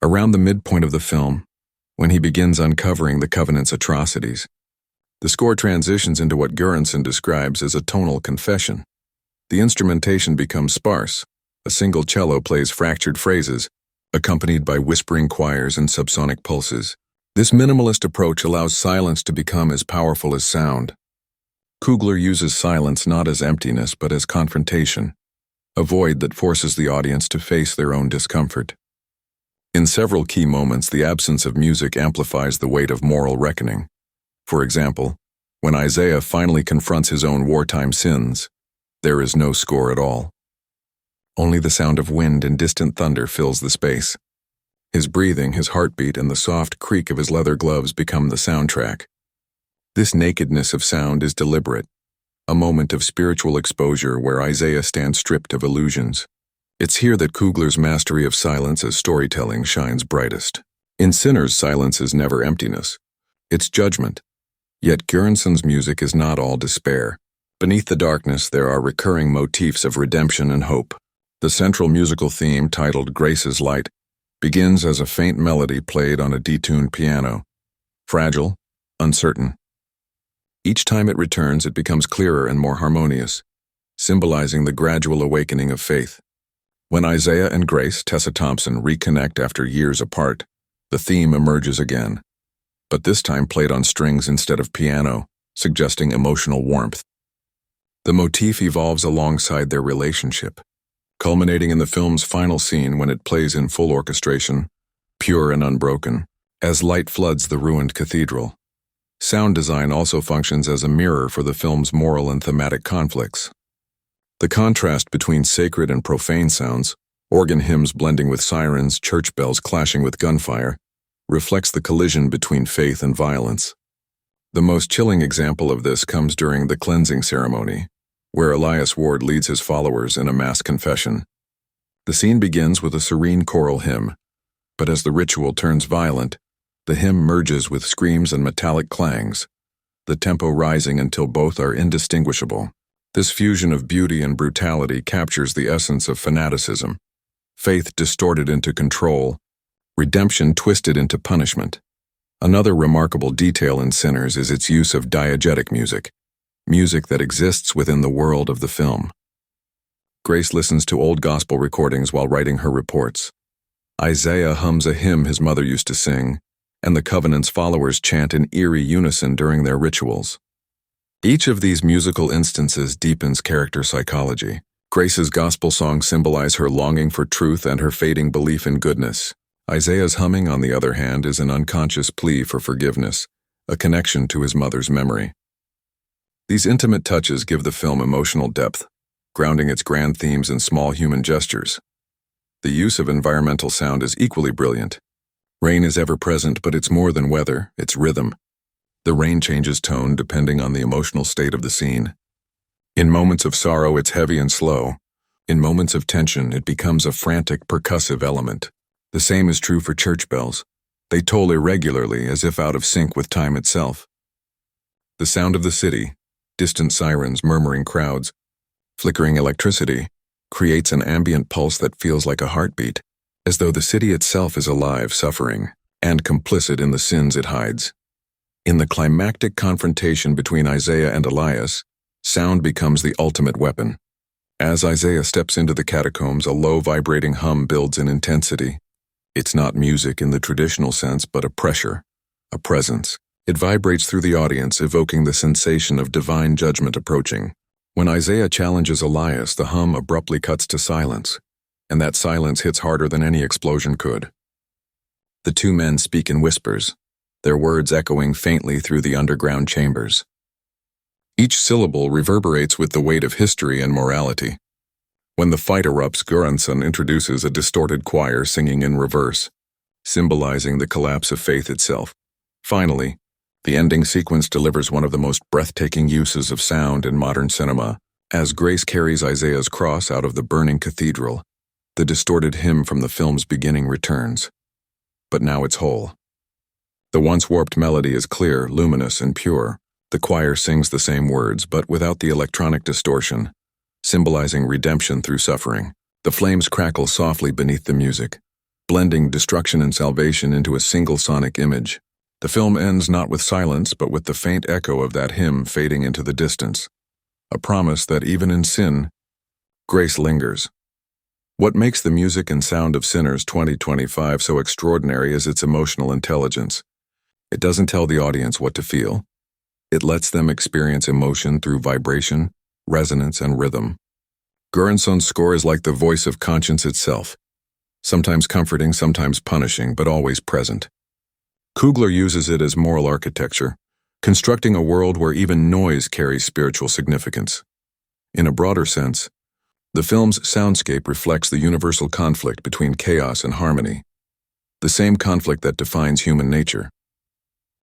Around the midpoint of the film, when he begins uncovering the Covenant's atrocities, the score transitions into what Göransson describes as a tonal confession. The instrumentation becomes sparse. A single cello plays fractured phrases, accompanied by whispering choirs and subsonic pulses. This minimalist approach allows silence to become as powerful as sound. Coogler uses silence not as emptiness but as confrontation, a void that forces the audience to face their own discomfort. In several key moments, the absence of music amplifies the weight of moral reckoning. For example, when Isaiah finally confronts his own wartime sins, there is no score at all. Only the sound of wind and distant thunder fills the space. His breathing, his heartbeat, and the soft creak of his leather gloves become the soundtrack. This nakedness of sound is deliberate, a moment of spiritual exposure where Isaiah stands stripped of illusions. It's here that Coogler's mastery of silence as storytelling shines brightest. In Sinners, silence is never emptiness. It's judgment. Yet Göransson's music is not all despair. Beneath the darkness, there are recurring motifs of redemption and hope. The central musical theme, titled Grace's Light, begins as a faint melody played on a detuned piano. Fragile, uncertain. Each time it returns, it becomes clearer and more harmonious, symbolizing the gradual awakening of faith. When Isaiah and Grace, Tessa Thompson, reconnect after years apart, the theme emerges again, but this time played on strings instead of piano, suggesting emotional warmth. The motif evolves alongside their relationship, culminating in the film's final scene when it plays in full orchestration, pure and unbroken, as light floods the ruined cathedral. Sound design also functions as a mirror for the film's moral and thematic conflicts. The contrast between sacred and profane sounds, organ hymns blending with sirens, church bells clashing with gunfire, reflects the collision between faith and violence. The most chilling example of this comes during the cleansing ceremony, where Elias Ward leads his followers in a mass confession. The scene begins with a serene choral hymn, but as the ritual turns violent, the hymn merges with screams and metallic clangs, the tempo rising until both are indistinguishable. This fusion of beauty and brutality captures the essence of fanaticism, faith distorted into control, redemption twisted into punishment. Another remarkable detail in Sinners is its use of diegetic music, music that exists within the world of the film. Grace listens to old gospel recordings while writing her reports. Isaiah hums a hymn his mother used to sing, and the Covenant's followers chant in eerie unison during their rituals. Each of these musical instances deepens character psychology. Grace's gospel songs symbolize her longing for truth and her fading belief in goodness. Isaiah's humming, on the other hand, is an unconscious plea for forgiveness, a connection to his mother's memory. These intimate touches give the film emotional depth, grounding its grand themes in small human gestures. The use of environmental sound is equally brilliant. Rain is ever present, but it's more than weather, it's rhythm. The rain changes tone depending on the emotional state of the scene. In moments of sorrow, it's heavy and slow. In moments of tension, it becomes a frantic, percussive element. The same is true for church bells. They toll irregularly, as if out of sync with time itself. The sound of the city, distant sirens, murmuring crowds, flickering electricity, creates an ambient pulse that feels like a heartbeat, as though the city itself is alive, suffering, and complicit in the sins it hides. In the climactic confrontation between Isaiah and Elias, sound becomes the ultimate weapon. As Isaiah steps into the catacombs, a low vibrating hum builds in intensity. It's not music in the traditional sense, but a pressure, a presence. It vibrates through the audience, evoking the sensation of divine judgment approaching. When Isaiah challenges Elias, the hum abruptly cuts to silence, and that silence hits harder than any explosion could. The two men speak in whispers, their words echoing faintly through the underground chambers. Each syllable reverberates with the weight of history and morality. When the fight erupts, Göransson introduces a distorted choir singing in reverse, symbolizing the collapse of faith itself. Finally, the ending sequence delivers one of the most breathtaking uses of sound in modern cinema. As Grace carries Isaiah's cross out of the burning cathedral, the distorted hymn from the film's beginning returns. But now it's whole. The once warped melody is clear, luminous, and pure. The choir sings the same words, but without the electronic distortion, symbolizing redemption through suffering. The flames crackle softly beneath the music, blending destruction and salvation into a single sonic image. The film ends not with silence, but with the faint echo of that hymn fading into the distance, a promise that even in sin, grace lingers. What makes the music and sound of Sinners 2025 so extraordinary is its emotional intelligence. It doesn't tell the audience what to feel. It lets them experience emotion through vibration, resonance, and rhythm. Göransson's score is like the voice of conscience itself, sometimes comforting, sometimes punishing, but always present. Coogler uses it as moral architecture, constructing a world where even noise carries spiritual significance. In a broader sense, the film's soundscape reflects the universal conflict between chaos and harmony, the same conflict that defines human nature.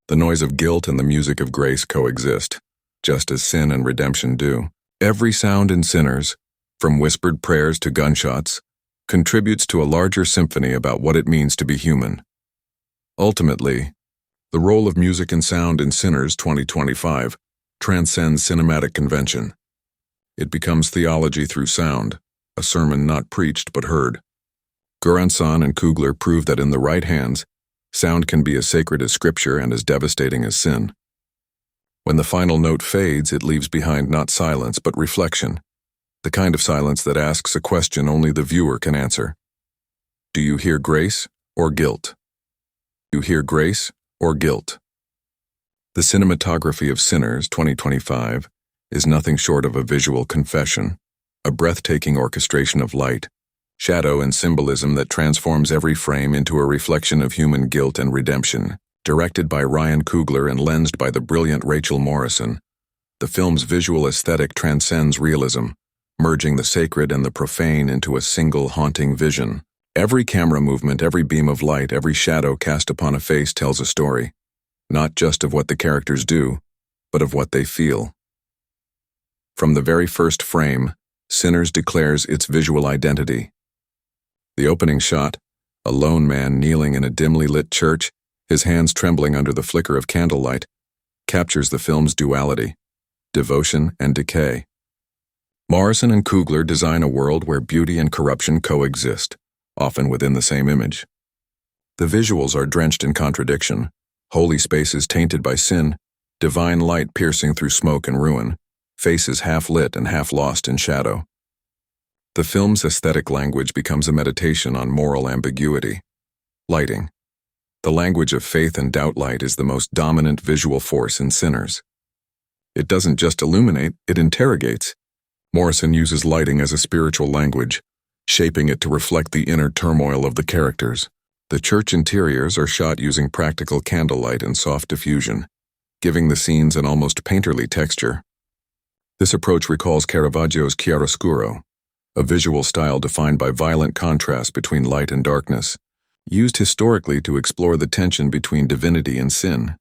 The noise of guilt and the music of grace coexist, just as sin and redemption do. Every sound in Sinners, from whispered prayers to gunshots, contributes to a larger symphony about what it means to be human. Ultimately, the role of music and sound in Sinners 2025 transcends cinematic convention. It becomes theology through sound, a sermon not preached but heard. Göransson and Coogler prove that in the right hands, sound can be as sacred as scripture and as devastating as sin. When the final note fades, it leaves behind not silence but reflection, the kind of silence that asks a question only the viewer can answer. Do you hear grace or guilt? Do you hear grace or guilt? The cinematography of Sinners 2025 is nothing short of a visual confession, a breathtaking orchestration of light, shadow, and symbolism that transforms every frame into a reflection of human guilt and redemption. Directed by Ryan Coogler and lensed by the brilliant Rachel Morrison, the film's visual aesthetic transcends realism, merging the sacred and the profane into a single haunting vision. Every camera movement, every beam of light, every shadow cast upon a face tells a story, not just of what the characters do, but of what they feel. From the very first frame, Sinners declares its visual identity. The opening shot, a lone man kneeling in a dimly lit church, his hands trembling under the flicker of candlelight, captures the film's duality, devotion and decay. Morrison and Coogler design a world where beauty and corruption coexist, often within the same image. The visuals are drenched in contradiction, holy spaces tainted by sin, divine light piercing through smoke and ruin, faces half lit and half lost in shadow. The film's aesthetic language becomes a meditation on moral ambiguity. Lighting. The language of faith and doubt. Light is the most dominant visual force in Sinners. It doesn't just illuminate, it interrogates. Morrison uses lighting as a spiritual language, shaping it to reflect the inner turmoil of the characters. The church interiors are shot using practical candlelight and soft diffusion, giving the scenes an almost painterly texture. This approach recalls Caravaggio's chiaroscuro, a visual style defined by violent contrast between light and darkness. used historically to explore the tension between divinity and sin.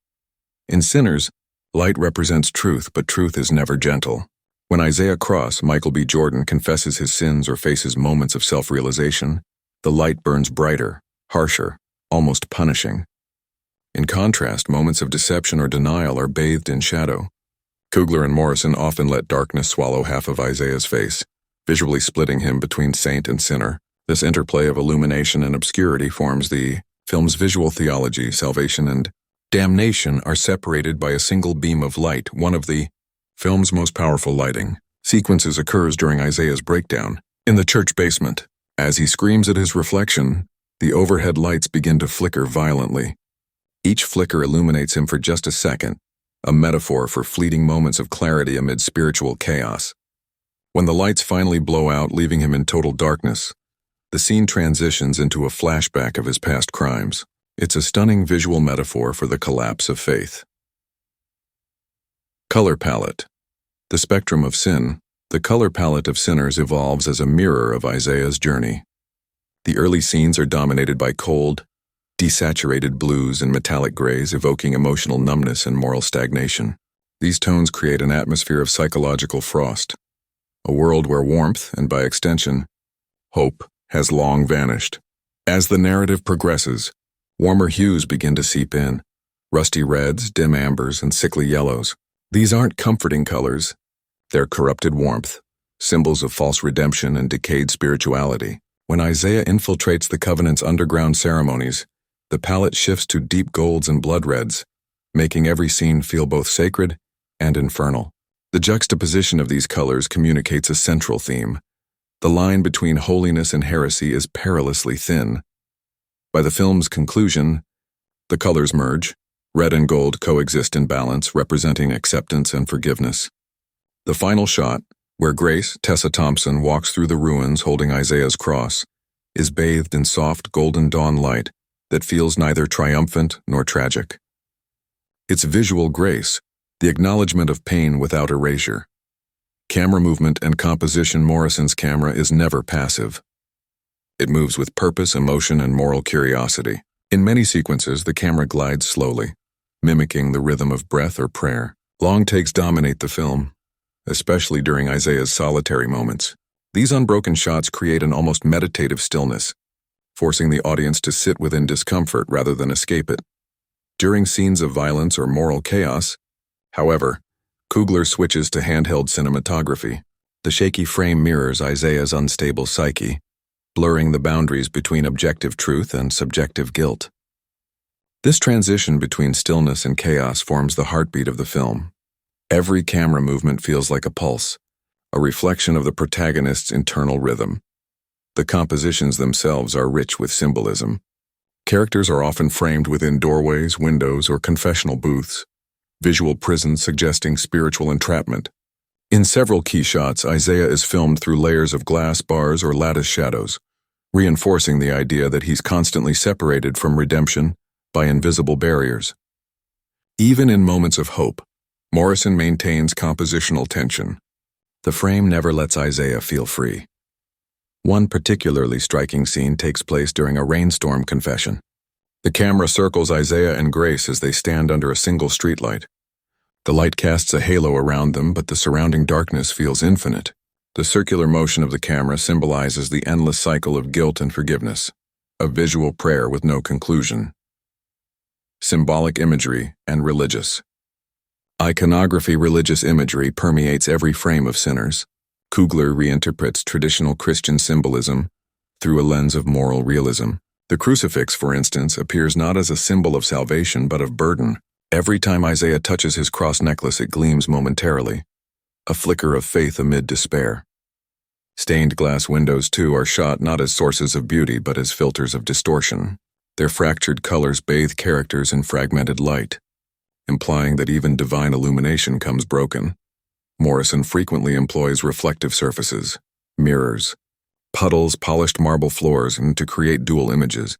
In Sinners, light represents truth, but truth is never gentle. When Isaiah Cross, Michael B. Jordan, confesses his sins or faces moments of self-realization, the light burns brighter, harsher, almost punishing. In contrast, moments of deception or denial are bathed in shadow. Coogler and Morrison often let darkness swallow half of Isaiah's face, visually splitting him between saint and sinner. This interplay of illumination and obscurity forms the film's visual theology. Salvation and damnation are separated by a single beam of light. One of the film's most powerful lighting sequences occurs during Isaiah's breakdown in the church basement. As he screams at his reflection, the overhead lights begin to flicker violently. Each flicker illuminates him for just a second, a metaphor for fleeting moments of clarity amid spiritual chaos. When the lights finally blow out, leaving him in total darkness, the scene transitions into a flashback of his past crimes. It's a stunning visual metaphor for the collapse of faith. Color palette. The spectrum of sin. The color palette of Sinners evolves as a mirror of Isaiah's journey. The early scenes are dominated by cold, desaturated blues and metallic grays, evoking emotional numbness and moral stagnation. These tones create an atmosphere of psychological frost, a world where warmth, and by extension, hope, has long vanished. As the narrative progresses, warmer hues begin to seep in, rusty reds, dim ambers, and sickly yellows. These aren't comforting colors, they're corrupted warmth, symbols of false redemption and decayed spirituality. When Isaiah infiltrates the covenant's underground ceremonies, the palette shifts to deep golds and blood reds, making every scene feel both sacred and infernal. The juxtaposition of these colors communicates a central theme. The line between holiness and heresy is perilously thin. By the film's conclusion, the colors merge. Red and gold coexist in balance, representing acceptance and forgiveness. The final shot, where Grace, Tessa Thompson, walks through the ruins holding Isaiah's cross, is bathed in soft golden dawn light that feels neither triumphant nor tragic. Its visual grace, the acknowledgement of pain without erasure. Camera movement and composition. Morrison's camera is never passive. It moves with purpose, emotion, and moral curiosity. In many sequences, the camera glides slowly, mimicking the rhythm of breath or prayer. Long takes dominate the film, especially during Isaiah's solitary moments. These unbroken shots create an almost meditative stillness, forcing the audience to sit within discomfort rather than escape it. During scenes of violence or moral chaos, however, Coogler switches to handheld cinematography. The shaky frame mirrors Isaiah's unstable psyche, blurring the boundaries between objective truth and subjective guilt. This transition between stillness and chaos forms the heartbeat of the film. Every camera movement feels like a pulse, a reflection of the protagonist's internal rhythm. The compositions themselves are rich with symbolism. Characters are often framed within doorways, windows, or confessional booths, visual prisons suggesting spiritual entrapment. In several key shots, Isaiah is filmed through layers of glass bars or lattice shadows, reinforcing the idea that he's constantly separated from redemption by invisible barriers. Even in moments of hope, Morrison maintains compositional tension. The frame never lets Isaiah feel free. One particularly striking scene takes place during a rainstorm confession. The camera circles Isaiah and Grace as they stand under a single streetlight. The light casts a halo around them, but the surrounding darkness feels infinite. The circular motion of the camera symbolizes the endless cycle of guilt and forgiveness, a visual prayer with no conclusion. Symbolic imagery and religious. Iconography. Religious imagery permeates every frame of Sinners. Coogler reinterprets traditional Christian symbolism through a lens of moral realism. The crucifix, for instance, appears not as a symbol of salvation but of burden. Every time Isaiah touches his cross necklace, it gleams momentarily, a flicker of faith amid despair. Stained glass windows, too, are shot not as sources of beauty but as filters of distortion. Their fractured colors bathe characters in fragmented light, implying that even divine illumination comes broken. Morrison frequently employs reflective surfaces, mirrors, puddles, polished marble floors, and to create dual images.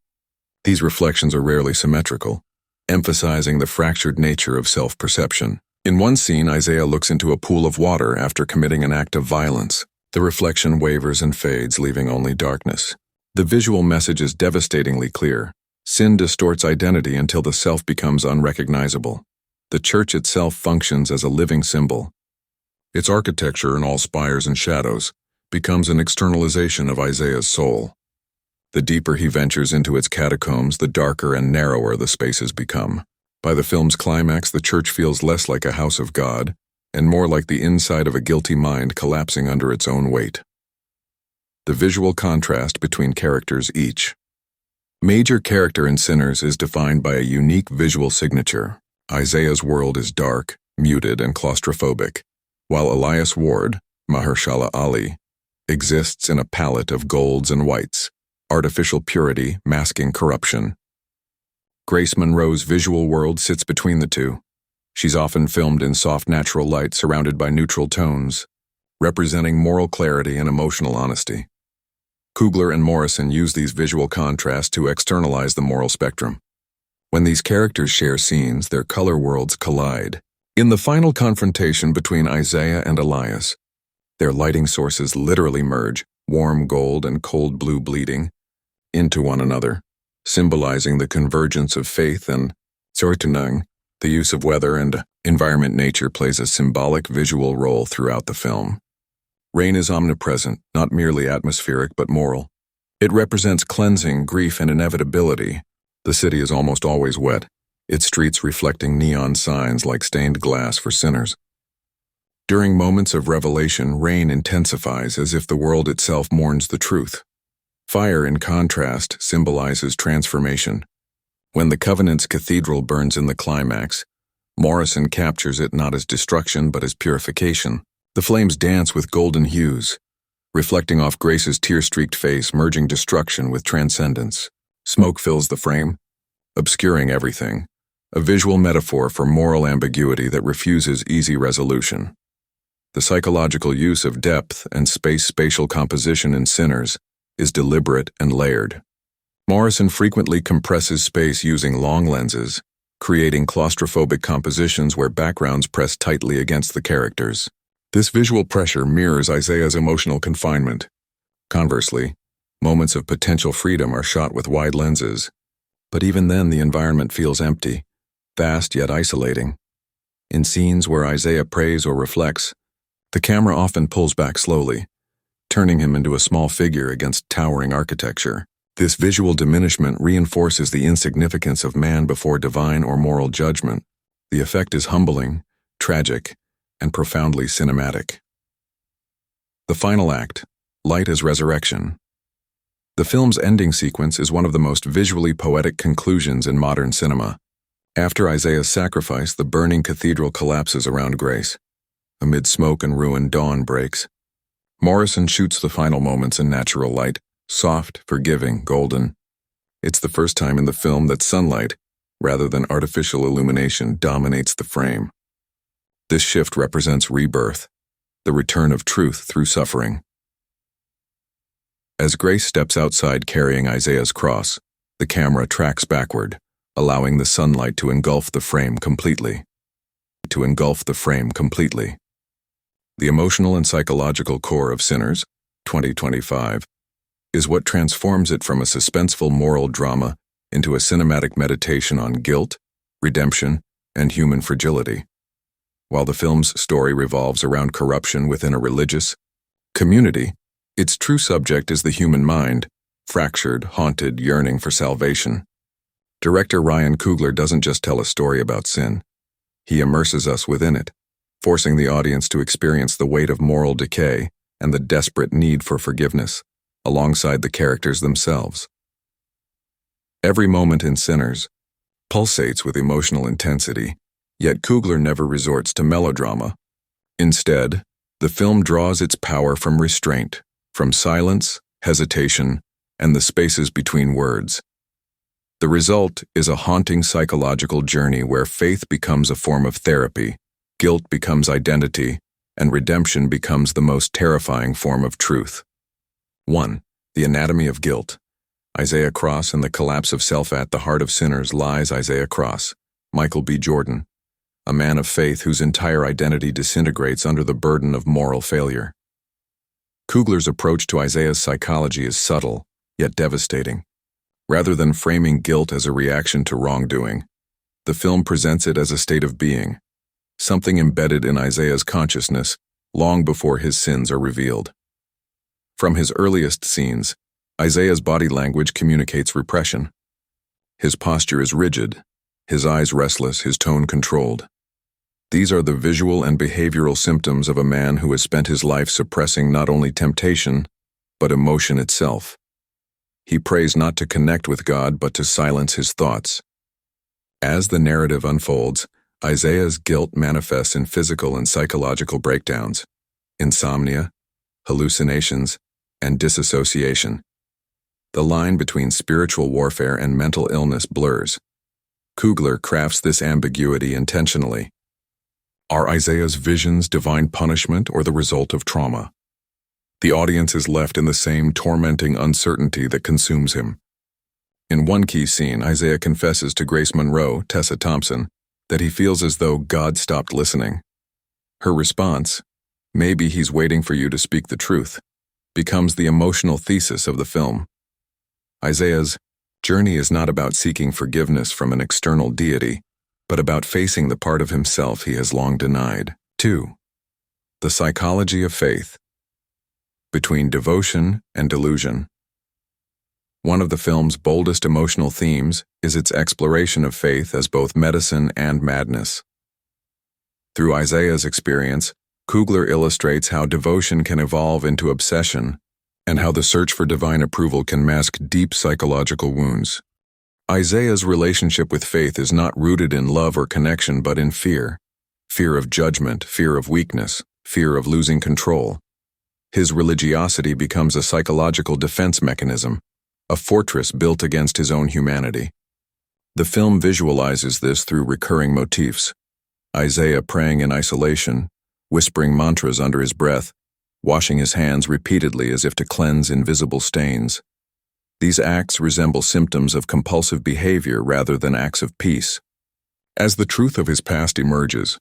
These reflections are rarely symmetrical, emphasizing the fractured nature of self-perception. In one scene, Isaiah looks into a pool of water after committing an act of violence. The reflection wavers and fades, leaving only darkness. The visual message is devastatingly clear. Sin distorts identity until the self becomes unrecognizable. The church itself functions as a living symbol. Its architecture, in all spires and shadows, becomes an externalization of Isaiah's soul. The deeper he ventures into its catacombs, the darker and narrower the spaces become. By the film's climax, the church feels less like a house of God, and more like the inside of a guilty mind collapsing under its own weight. The visual contrast between characters each. Major character in Sinners is defined by a unique visual signature. Isaiah's world is dark, muted, and claustrophobic, while Elias Ward, Mahershala Ali, exists in a palette of golds and whites, artificial purity masking corruption. Grace Monroe's visual world sits between the two. She's often filmed in soft natural light surrounded by neutral tones, representing moral clarity and emotional honesty. Coogler and Morrison use these visual contrasts to externalize the moral spectrum. When these characters share scenes, their color worlds collide. In the final confrontation between Isaiah and Elias, their lighting sources literally merge, warm gold and cold blue bleeding, into one another, symbolizing the convergence of faith and Zortunang. The use of weather and environment nature plays a symbolic visual role throughout the film. Rain is omnipresent, not merely atmospheric but moral. It represents cleansing, grief, and inevitability. The city is almost always wet, its streets reflecting neon signs like stained glass for sinners. During moments of revelation, rain intensifies as if the world itself mourns the truth. Fire, in contrast, symbolizes transformation. When the Covenant's cathedral burns in the climax, Morrison captures it not as destruction but as purification. The flames dance with golden hues, reflecting off Grace's tear-streaked face, merging destruction with transcendence. Smoke fills the frame, obscuring everything, a visual metaphor for moral ambiguity that refuses easy resolution. The psychological use of depth and spatial composition in Sinners is deliberate and layered. Morrison frequently compresses space using long lenses, creating claustrophobic compositions where backgrounds press tightly against the characters. This visual pressure mirrors Isaiah's emotional confinement. Conversely, moments of potential freedom are shot with wide lenses, but even then the environment feels empty, vast yet isolating. In scenes where Isaiah prays or reflects, the camera often pulls back slowly, turning him into a small figure against towering architecture. This visual diminishment reinforces the insignificance of man before divine or moral judgment. The effect is humbling, tragic, and profoundly cinematic. The final act, Light as Resurrection. The film's ending sequence is one of the most visually poetic conclusions in modern cinema. After Isaiah's sacrifice, the burning cathedral collapses around Grace. Amid smoke and ruin, dawn breaks. Morrison shoots the final moments in natural light, soft, forgiving, golden. It's the first time in the film that sunlight, rather than artificial illumination, dominates the frame. This shift represents rebirth, the return of truth through suffering. As Grace steps outside carrying Isaiah's cross, the camera tracks backward, allowing the sunlight to engulf the frame completely. The emotional and psychological core of Sinners, 2025, is what transforms it from a suspenseful moral drama into a cinematic meditation on guilt, redemption, and human fragility. While the film's story revolves around corruption within a religious community, its true subject is the human mind, fractured, haunted, yearning for salvation. Director Ryan Coogler doesn't just tell a story about sin. He immerses us within it, forcing the audience to experience the weight of moral decay and the desperate need for forgiveness, alongside the characters themselves. Every moment in Sinners pulsates with emotional intensity, yet Coogler never resorts to melodrama. Instead, the film draws its power from restraint, from silence, hesitation, and the spaces between words. The result is a haunting psychological journey where faith becomes a form of therapy, guilt becomes identity, and redemption becomes the most terrifying form of truth. 1. The Anatomy of Guilt. Isaiah Cross and the Collapse of Self. At the heart of Sinners lies Isaiah Cross, Michael B. Jordan, a man of faith whose entire identity disintegrates under the burden of moral failure. Coogler's approach to Isaiah's psychology is subtle, yet devastating. Rather than framing guilt as a reaction to wrongdoing, the film presents it as a state of being, something embedded in Isaiah's consciousness long before his sins are revealed. From his earliest scenes, Isaiah's body language communicates repression. His posture is rigid, his eyes restless, his tone controlled. These are the visual and behavioral symptoms of a man who has spent his life suppressing not only temptation, but emotion itself. He prays not to connect with God, but to silence his thoughts. As the narrative unfolds, Isaiah's guilt manifests in physical and psychological breakdowns, insomnia, hallucinations, and disassociation. The line between spiritual warfare and mental illness blurs. Coogler crafts this ambiguity intentionally. Are Isaiah's visions divine punishment or the result of trauma? The audience is left in the same tormenting uncertainty that consumes him. In one key scene, Isaiah confesses to Grace Monroe, Tessa Thompson, that he feels as though God stopped listening. Her response, "Maybe he's waiting for you to speak the truth," becomes the emotional thesis of the film. Isaiah's journey is not about seeking forgiveness from an external deity, but about facing the part of himself he has long denied. 2. The psychology of faith. Between devotion and delusion. One of the film's boldest emotional themes is its exploration of faith as both medicine and madness. Through Isaiah's experience, Coogler illustrates how devotion can evolve into obsession and how the search for divine approval can mask deep psychological wounds. Isaiah's relationship with faith is not rooted in love or connection but in fear. Fear of judgment, fear of weakness, fear of losing control. His religiosity becomes a psychological defense mechanism, a fortress built against his own humanity. The film visualizes this through recurring motifs. Isaiah praying in isolation, whispering mantras under his breath, washing his hands repeatedly as if to cleanse invisible stains. These acts resemble symptoms of compulsive behavior rather than acts of peace. As the truth of his past emerges,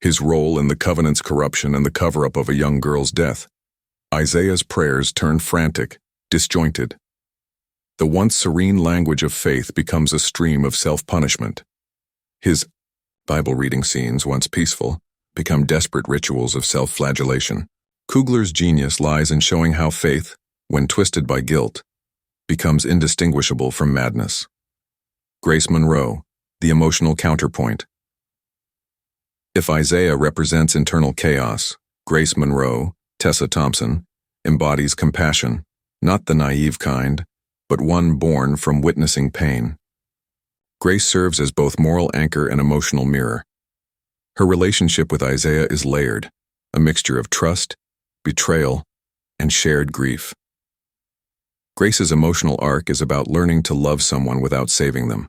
his role in the covenant's corruption and the cover-up of a young girl's death, Isaiah's prayers turn frantic, disjointed. The once serene language of faith becomes a stream of self-punishment. His Bible reading scenes, once peaceful, become desperate rituals of self-flagellation. Coogler's genius lies in showing how faith, when twisted by guilt, becomes indistinguishable from madness. Grace Monroe, the emotional counterpoint. If Isaiah represents internal chaos, Grace Monroe, Tessa Thompson, embodies compassion, not the naive kind, but one born from witnessing pain. Grace serves as both moral anchor and emotional mirror. Her relationship with Isaiah is layered, a mixture of trust, betrayal, and shared grief. Grace's emotional arc is about learning to love someone without saving them.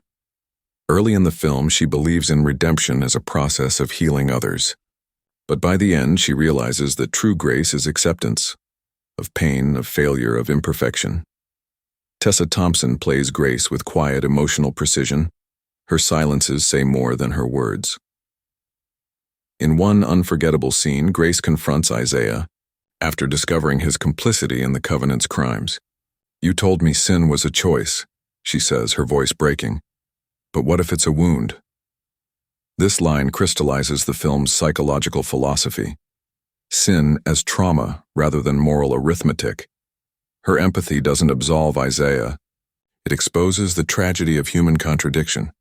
Early in the film, she believes in redemption as a process of healing others. But by the end, she realizes that true grace is acceptance of pain, of failure, of imperfection. Tessa Thompson plays Grace with quiet, emotional precision. Her silences say more than her words. In one unforgettable scene, Grace confronts Isaiah after discovering his complicity in the covenant's crimes. "You told me sin was a choice," she says, her voice breaking. "But what if it's a wound?" This line crystallizes the film's psychological philosophy. Sin as trauma rather than moral arithmetic. Her empathy doesn't absolve Isaiah. It exposes the tragedy of human contradiction,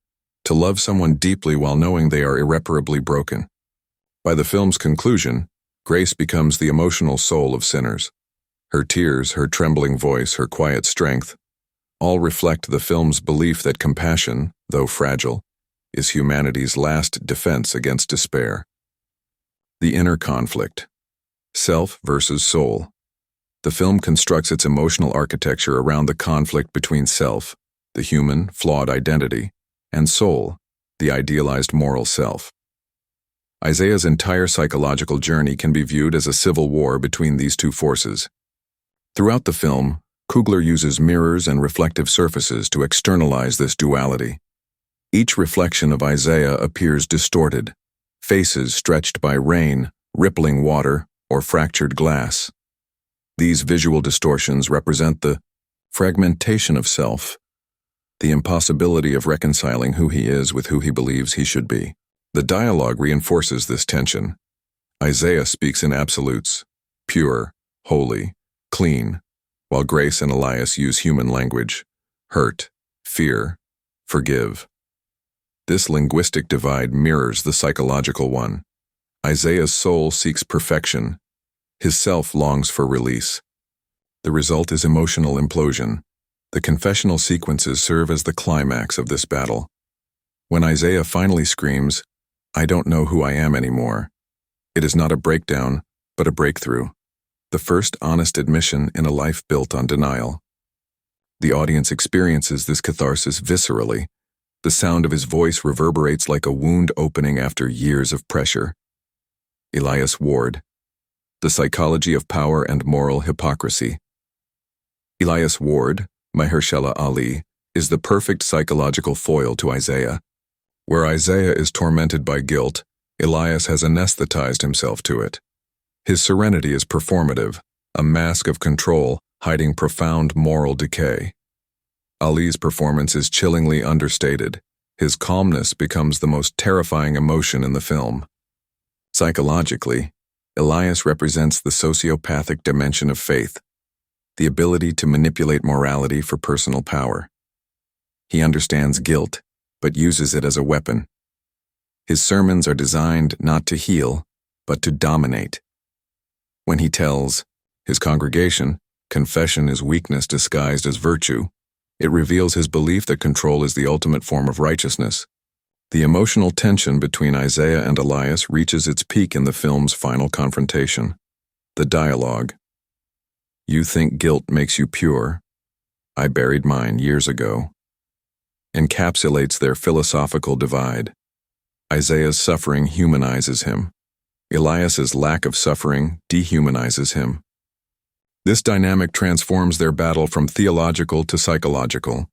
to love someone deeply while knowing they are irreparably broken. By the film's conclusion, Grace becomes the emotional soul of sinners. Her tears, her trembling voice, her quiet strength, all reflect the film's belief that compassion, though fragile, is humanity's last defense against despair. The inner conflict. Self versus soul. The film constructs its emotional architecture around the conflict between self, the human, flawed identity, and soul, the idealized moral self. Isaiah's entire psychological journey can be viewed as a civil war between these two forces. Throughout the film, Coogler uses mirrors and reflective surfaces to externalize this duality. Each reflection of Isaiah appears distorted, faces stretched by rain, rippling water, or fractured glass. These visual distortions represent the fragmentation of self, the impossibility of reconciling who he is with who he believes he should be. The dialogue reinforces this tension. Isaiah speaks in absolutes, pure, holy, clean, while Grace and Elias use human language, hurt, fear, forgive. This linguistic divide mirrors the psychological one. Isaiah's soul seeks perfection. His self longs for release. The result is emotional implosion. The confessional sequences serve as the climax of this battle. When Isaiah finally screams, "I don't know who I am anymore," it is not a breakdown, but a breakthrough. The first honest admission in a life built on denial. The audience experiences this catharsis viscerally. The sound of his voice reverberates like a wound opening after years of pressure. Elias Ward, The Psychology of Power and Moral Hypocrisy. Elias Ward, Mahershala Ali, is the perfect psychological foil to Isaiah. Where Isaiah is tormented by guilt, Elias has anesthetized himself to it. His serenity is performative, a mask of control hiding profound moral decay. Ali's performance is chillingly understated. His calmness becomes the most terrifying emotion in the film. Psychologically, Elias represents the sociopathic dimension of faith, the ability to manipulate morality for personal power. He understands guilt, but uses it as a weapon. His sermons are designed not to heal, but to dominate. When he tells his congregation, confession is weakness disguised as virtue, it reveals his belief that control is the ultimate form of righteousness. The emotional tension between Isaiah and Elias reaches its peak in the film's final confrontation. The dialogue, "You think guilt makes you pure. I buried mine years ago," encapsulates their philosophical divide. Isaiah's suffering humanizes him. Elias's lack of suffering dehumanizes him. This dynamic transforms their battle from theological to psychological.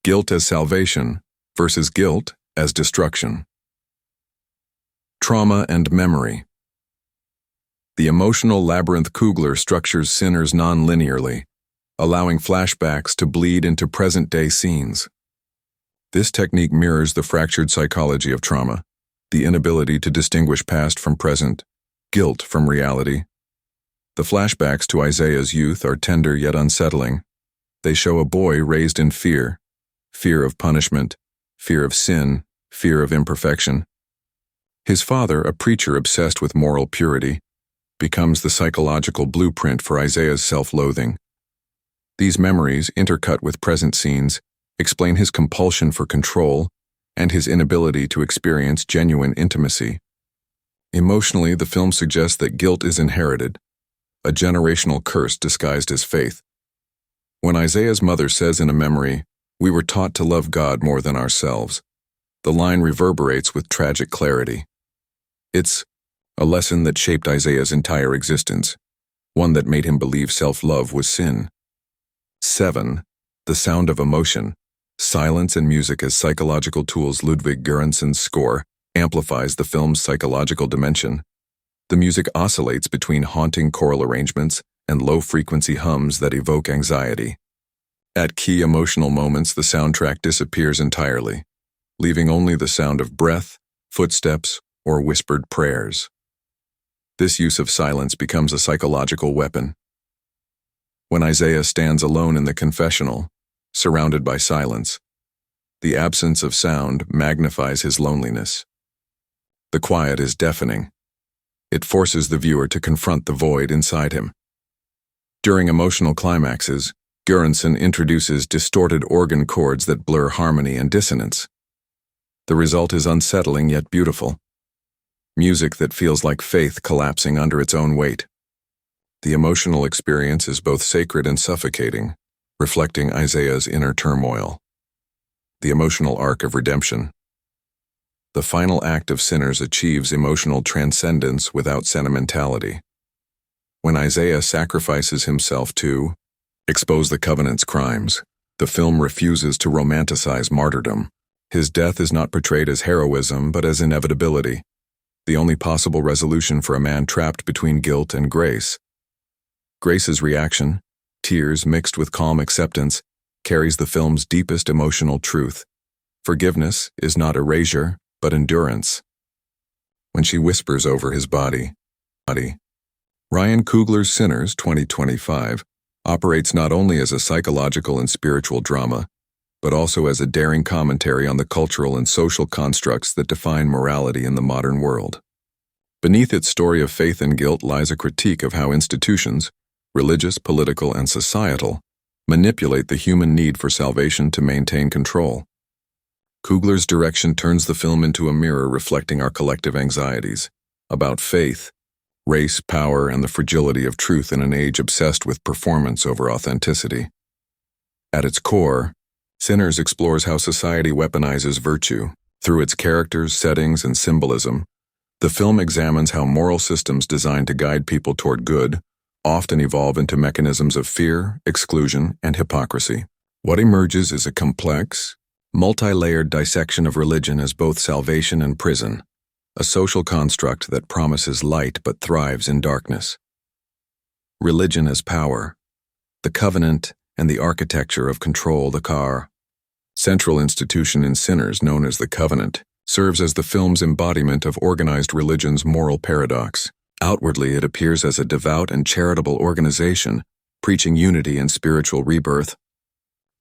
Guilt as salvation versus guilt as destruction. Trauma and memory. The emotional labyrinth Kugler structures sinners non-linearly, allowing flashbacks to bleed into present-day scenes. This technique mirrors the fractured psychology of trauma, the inability to distinguish past from present, guilt from reality. The flashbacks to Isaiah's youth are tender yet unsettling. They show a boy raised in fear, fear of punishment, fear of sin, fear of imperfection. His father, a preacher obsessed with moral purity, becomes the psychological blueprint for Isaiah's self-loathing. These memories, intercut with present scenes, explain his compulsion for control and his inability to experience genuine intimacy. Emotionally, the film suggests that guilt is inherited, a generational curse disguised as faith. When Isaiah's mother says in a memory, "We were taught to love God more than ourselves," the line reverberates with tragic clarity. It's a lesson that shaped Isaiah's entire existence, one that made him believe self-love was sin. 7. The Sound of Emotion. Silence and music as psychological tools. Ludwig Göransson's score amplifies the film's psychological dimension. The music oscillates between haunting choral arrangements and low-frequency hums that evoke anxiety. At key emotional moments, the soundtrack disappears entirely, leaving only the sound of breath, footsteps, or whispered prayers. This use of silence becomes a psychological weapon. When Isaiah stands alone in the confessional, surrounded by silence, the absence of sound magnifies his loneliness. The quiet is deafening. It forces the viewer to confront the void inside him. During emotional climaxes, Göransson introduces distorted organ chords that blur harmony and dissonance. The result is unsettling yet beautiful. Music that feels like faith collapsing under its own weight. The emotional experience is both sacred and suffocating, reflecting Isaiah's inner turmoil. The emotional arc of redemption. The final act of Sinners achieves emotional transcendence without sentimentality. When Isaiah sacrifices himself to expose the covenant's crimes, the film refuses to romanticize martyrdom. His death is not portrayed as heroism, but as inevitability, the only possible resolution for a man trapped between guilt and grace. Grace's reaction, tears mixed with calm acceptance, carries the film's deepest emotional truth. Forgiveness is not erasure, but endurance. When she whispers over his body. Ryan Coogler's Sinners 2025 operates not only as a psychological and spiritual drama, but also as a daring commentary on the cultural and social constructs that define morality in the modern world. Beneath its story of faith and guilt lies a critique of how institutions, religious, political, and societal, manipulate the human need for salvation to maintain control. Coogler's direction turns the film into a mirror reflecting our collective anxieties about faith, race, power, and the fragility of truth in an age obsessed with performance over authenticity. At its core, Sinners explores how society weaponizes virtue. Through its characters, settings, and symbolism, the film examines how moral systems designed to guide people toward good often evolve into mechanisms of fear, exclusion, and hypocrisy. What emerges is a complex, multi-layered dissection of religion as both salvation and prison, a social construct that promises light but thrives in darkness. Religion as power, the covenant and the architecture of control. The central institution in Sinners, known as the Covenant, serves as the film's embodiment of organized religion's moral paradox. Outwardly, it appears as a devout and charitable organization, preaching unity and spiritual rebirth.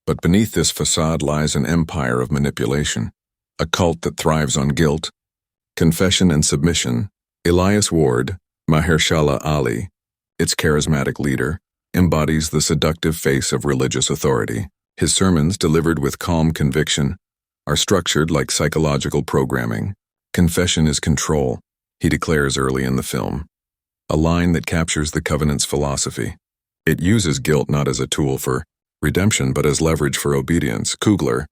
But beneath this facade lies an empire of manipulation, a cult that thrives on guilt, confession, and submission. Elias Ward, Mahershala Ali, its charismatic leader, embodies the seductive face of religious authority. His sermons, delivered with calm conviction, are structured like psychological programming. Confession is control, he declares early in the film, a line that captures the Covenant's philosophy. It uses guilt not as a tool for redemption but as leverage for obedience. Coogler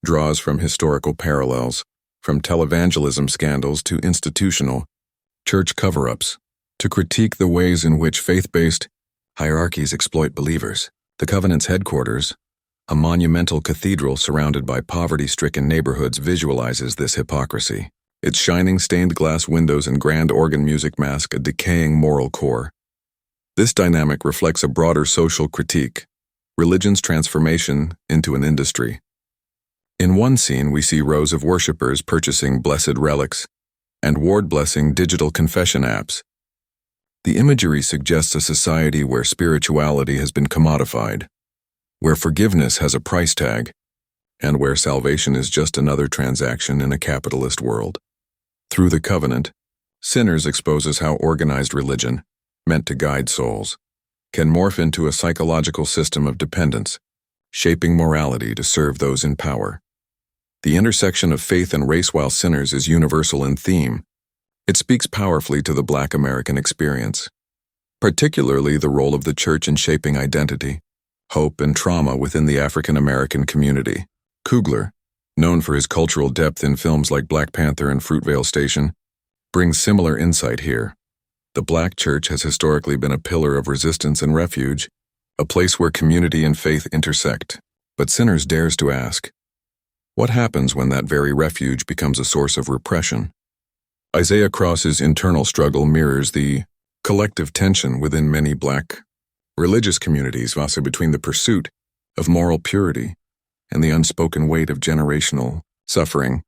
draws from historical parallels, from televangelism scandals to institutional church cover-ups, to critique the ways in which faith-based hierarchies exploit believers. The Covenant's headquarters, a monumental cathedral surrounded by poverty-stricken neighborhoods, visualizes this hypocrisy. Its shining stained glass windows and grand organ music mask a decaying moral core. This dynamic reflects a broader social critique, religion's transformation into an industry. In one scene, we see rows of worshippers purchasing blessed relics and Ward blessing digital confession apps. The imagery suggests a society where spirituality has been commodified, where forgiveness has a price tag, and where salvation is just another transaction in a capitalist world. Through the Covenant, Sinners exposes how organized religion, meant to guide souls, can morph into a psychological system of dependence, shaping morality to serve those in power. The intersection of faith and race while Sinners is universal in theme. It speaks powerfully to the Black American experience, particularly the role of the church in shaping identity, hope, and trauma within the African American community. Coogler, known for his cultural depth in films like Black Panther and Fruitvale Station, brings similar insight here. The Black church has historically been a pillar of resistance and refuge, a place where community and faith intersect. But Sinners dares to ask, what happens when that very refuge becomes a source of repression? Isaiah Cross's internal struggle mirrors the collective tension within many Black religious communities, also between the pursuit of moral purity and the unspoken weight of generational suffering.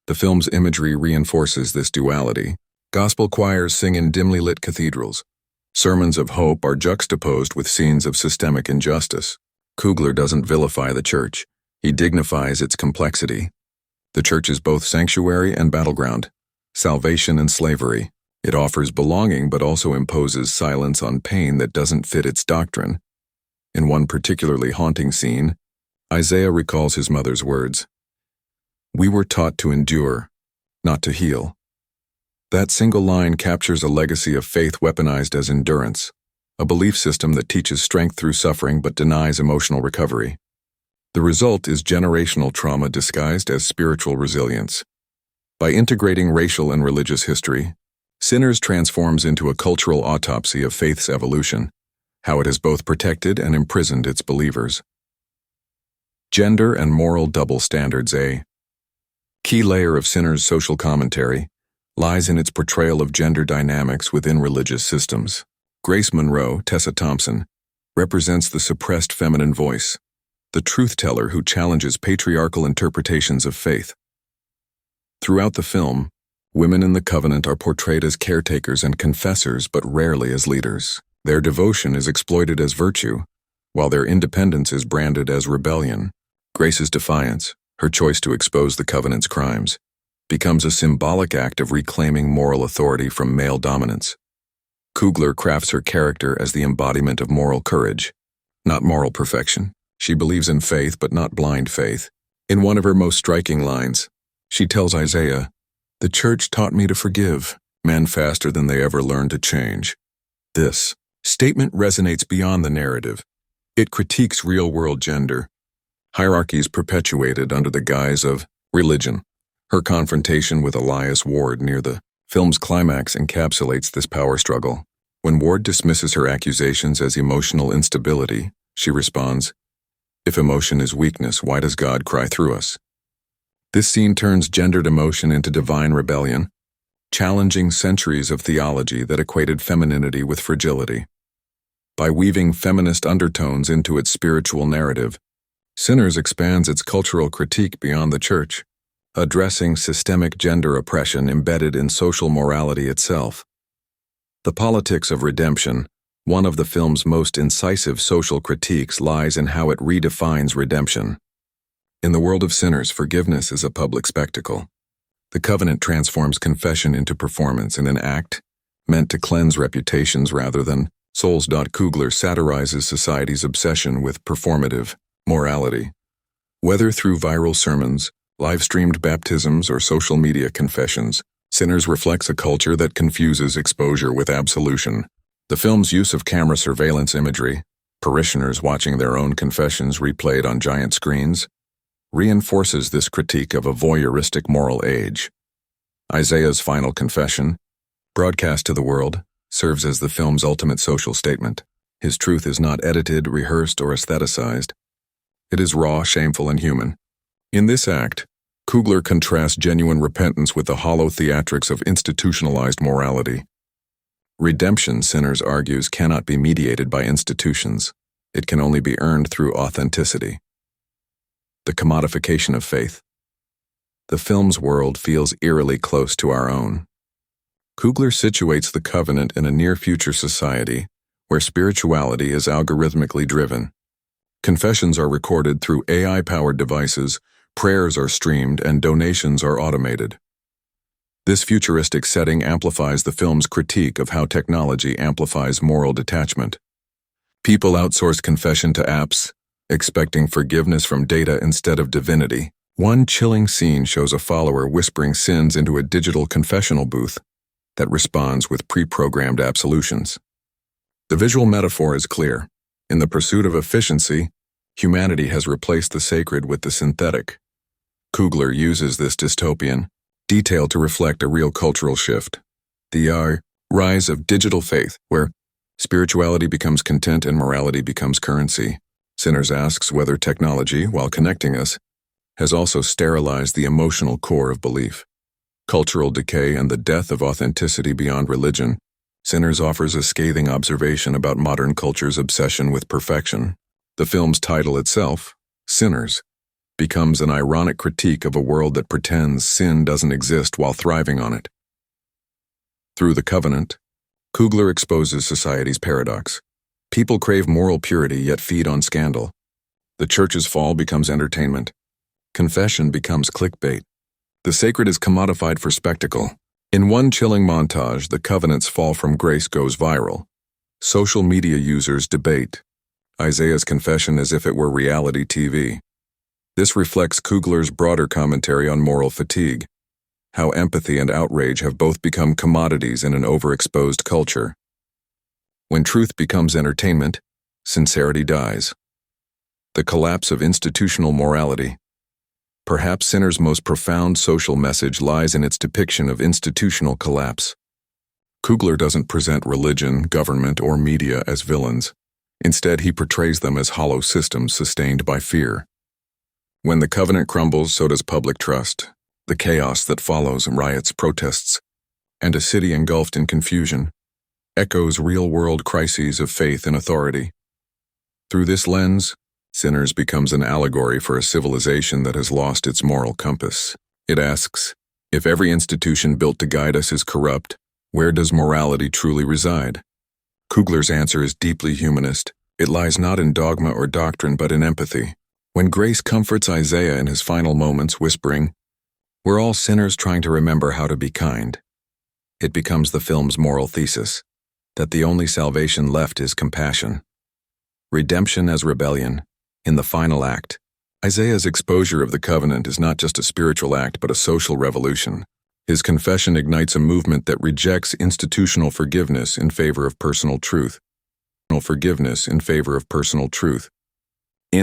The film's imagery reinforces this duality. Gospel choirs sing in dimly lit cathedrals. Sermons of hope are juxtaposed with scenes of systemic injustice. Coogler doesn't vilify the church. He dignifies its complexity. The church is both sanctuary and battleground, salvation and slavery. It offers belonging but also imposes silence on pain that doesn't fit its doctrine. In one particularly haunting scene, Isaiah recalls his mother's words, "We were taught to endure, not to heal." That single line captures a legacy of faith weaponized as endurance, a belief system that teaches strength through suffering but denies emotional recovery. The result is generational trauma disguised as spiritual resilience. By integrating racial and religious history, Sinners transforms into a cultural autopsy of faith's evolution, how it has both protected and imprisoned its believers. Gender and moral double standards. A key layer of Sinners' social commentary lies in its portrayal of gender dynamics within religious systems. Grace Monroe, Tessa Thompson, represents the suppressed feminine voice, the truth-teller who challenges patriarchal interpretations of faith. Throughout the film, women in the covenant are portrayed as caretakers and confessors, but rarely as leaders. Their devotion is exploited as virtue, while their independence is branded as rebellion. Grace's defiance, her choice to expose the covenant's crimes, becomes a symbolic act of reclaiming moral authority from male dominance. Coogler crafts her character as the embodiment of moral courage, not moral perfection. She believes in faith, but not blind faith. In one of her most striking lines, she tells Isaiah, "The church taught me to forgive men faster than they ever learned to change." This statement resonates beyond the narrative. It critiques real-world gender, hierarchies perpetuated under the guise of religion. Her confrontation with Elias Ward near the film's climax encapsulates this power struggle. When Ward dismisses her accusations as emotional instability, she responds, "If emotion is weakness, why does God cry through us?" This scene turns gendered emotion into divine rebellion, challenging centuries of theology that equated femininity with fragility. By weaving feminist undertones into its spiritual narrative, Sinners expands its cultural critique beyond the church, addressing systemic gender oppression embedded in social morality itself. The politics of redemption, one of the film's most incisive social critiques, lies in how it redefines redemption. In the world of Sinners, forgiveness is a public spectacle. The covenant transforms confession into performance in an act meant to cleanse reputations rather than souls. Coogler satirizes society's obsession with performative morality. Whether through viral sermons, live-streamed baptisms, or social media confessions, Sinners reflects a culture that confuses exposure with absolution. The film's use of camera surveillance imagery, parishioners watching their own confessions replayed on giant screens, reinforces this critique of a voyeuristic moral age. Isaiah's final confession, broadcast to the world, serves as the film's ultimate social statement. His truth is not edited, rehearsed, or aestheticized. It is raw, shameful, and human. In this act, Coogler contrasts genuine repentance with the hollow theatrics of institutionalized morality. Redemption, Sinners argues, cannot be mediated by institutions. It can only be earned through authenticity. The commodification of faith. The film's world feels eerily close to our own. Coogler situates the covenant in a near-future society where spirituality is algorithmically driven. Confessions are recorded through AI-powered devices, prayers are streamed, and donations are automated. This futuristic setting amplifies the film's critique of how technology amplifies moral detachment. People outsource confession to apps, expecting forgiveness from data instead of divinity. One chilling scene shows a follower whispering sins into a digital confessional booth that responds with pre-programmed absolutions. The visual metaphor is clear. In the pursuit of efficiency, humanity has replaced the sacred with the synthetic. Coogler uses this dystopian detail to reflect a real cultural shift. The rise of digital faith, where spirituality becomes content and morality becomes currency. Sinners asks whether technology, while connecting us, has also sterilized the emotional core of belief. Cultural decay and the death of authenticity beyond religion, Sinners offers a scathing observation about modern culture's obsession with perfection. The film's title itself, Sinners, becomes an ironic critique of a world that pretends sin doesn't exist while thriving on it. Through the covenant, Coogler exposes society's paradox. People crave moral purity yet feed on scandal. The church's fall becomes entertainment. Confession becomes clickbait. The sacred is commodified for spectacle. In one chilling montage, the covenant's fall from grace goes viral. Social media users debate Isaiah's confession as if it were reality TV. This reflects Coogler's broader commentary on moral fatigue, how empathy and outrage have both become commodities in an overexposed culture. When truth becomes entertainment, sincerity dies. The collapse of institutional morality. Perhaps Sinners' most profound social message lies in its depiction of institutional collapse. Coogler doesn't present religion, government, or media as villains. Instead, he portrays them as hollow systems sustained by fear. When the covenant crumbles, so does public trust. The chaos that follows riots, protests, and a city engulfed in confusion echoes real-world crises of faith and authority. Through this lens, Sinners becomes an allegory for a civilization that has lost its moral compass. It asks, if every institution built to guide us is corrupt, where does morality truly reside? Coogler's answer is deeply humanist. It lies not in dogma or doctrine, but in empathy. When grace comforts Isaiah in his final moments, whispering, "We're all sinners trying to remember how to be kind," it becomes the film's moral thesis, that the only salvation left is compassion. Redemption as rebellion. In the final act, Isaiah's exposure of the covenant is not just a spiritual act but a social revolution. His confession ignites a movement that rejects institutional forgiveness in favor of personal truth. In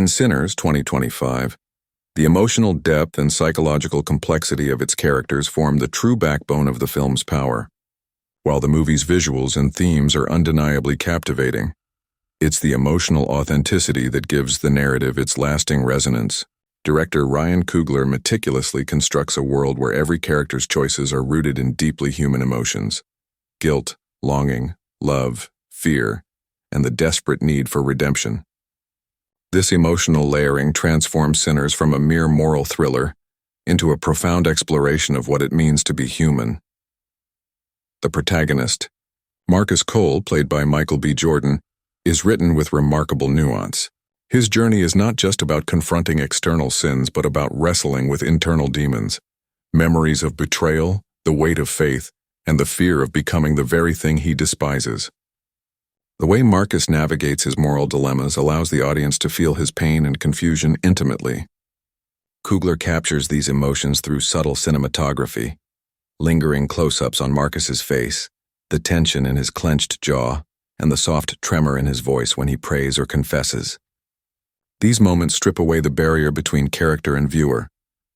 Sinners 2025, the emotional depth and psychological complexity of its characters form the true backbone of the film's power. While the movie's visuals and themes are undeniably captivating, it's the emotional authenticity that gives the narrative its lasting resonance. Director Ryan Coogler meticulously constructs a world where every character's choices are rooted in deeply human emotions: guilt, longing, love, fear, and the desperate need for redemption. This emotional layering transforms Sinners from a mere moral thriller into a profound exploration of what it means to be human. The protagonist, Marcus Cole, played by Michael B. Jordan, is written with remarkable nuance. His journey is not just about confronting external sins, but about wrestling with internal demons, memories of betrayal, the weight of faith, and the fear of becoming the very thing he despises. The way Marcus navigates his moral dilemmas allows the audience to feel his pain and confusion intimately. Coogler captures these emotions through subtle cinematography, lingering close-ups on Marcus's face, the tension in his clenched jaw, and the soft tremor in his voice when he prays or confesses. These moments strip away the barrier between character and viewer,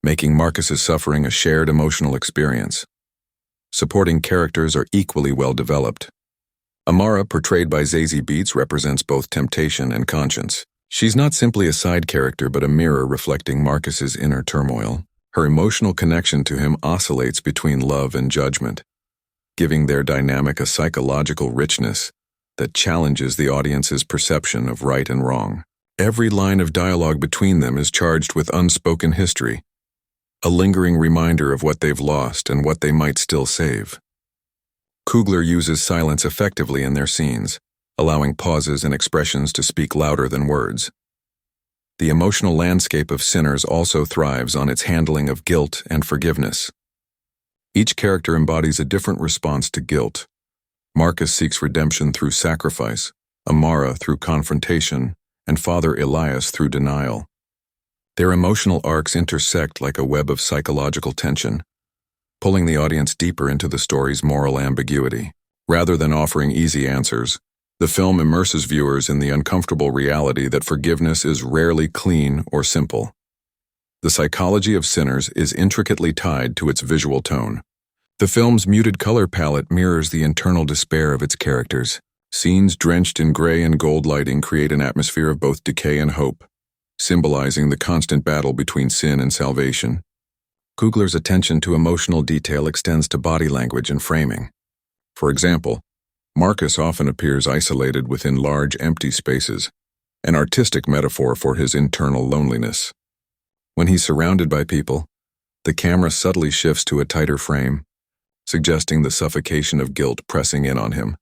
making Marcus's suffering a shared emotional experience. Supporting characters are equally well developed. Amara, portrayed by Zazie Beetz, represents both temptation and conscience. She's not simply a side character but a mirror reflecting Marcus's inner turmoil. Her emotional connection to him oscillates between love and judgment, giving their dynamic a psychological richness that challenges the audience's perception of right and wrong. Every line of dialogue between them is charged with unspoken history, a lingering reminder of what they've lost and what they might still save. Coogler uses silence effectively in their scenes, allowing pauses and expressions to speak louder than words. The emotional landscape of Sinners also thrives on its handling of guilt and forgiveness. Each character embodies a different response to guilt. Marcus seeks redemption through sacrifice, Amara through confrontation, and Father Elias through denial. Their emotional arcs intersect like a web of psychological tension, pulling the audience deeper into the story's moral ambiguity. Rather than offering easy answers, the film immerses viewers in the uncomfortable reality that forgiveness is rarely clean or simple. The psychology of Sinners is intricately tied to its visual tone. The film's muted color palette mirrors the internal despair of its characters. Scenes drenched in gray and gold lighting create an atmosphere of both decay and hope, symbolizing the constant battle between sin and salvation. Coogler's attention to emotional detail extends to body language and framing. For example, Marcus often appears isolated within large, empty spaces, an artistic metaphor for his internal loneliness. When he's surrounded by people, the camera subtly shifts to a tighter frame, suggesting the suffocation of guilt pressing in on him.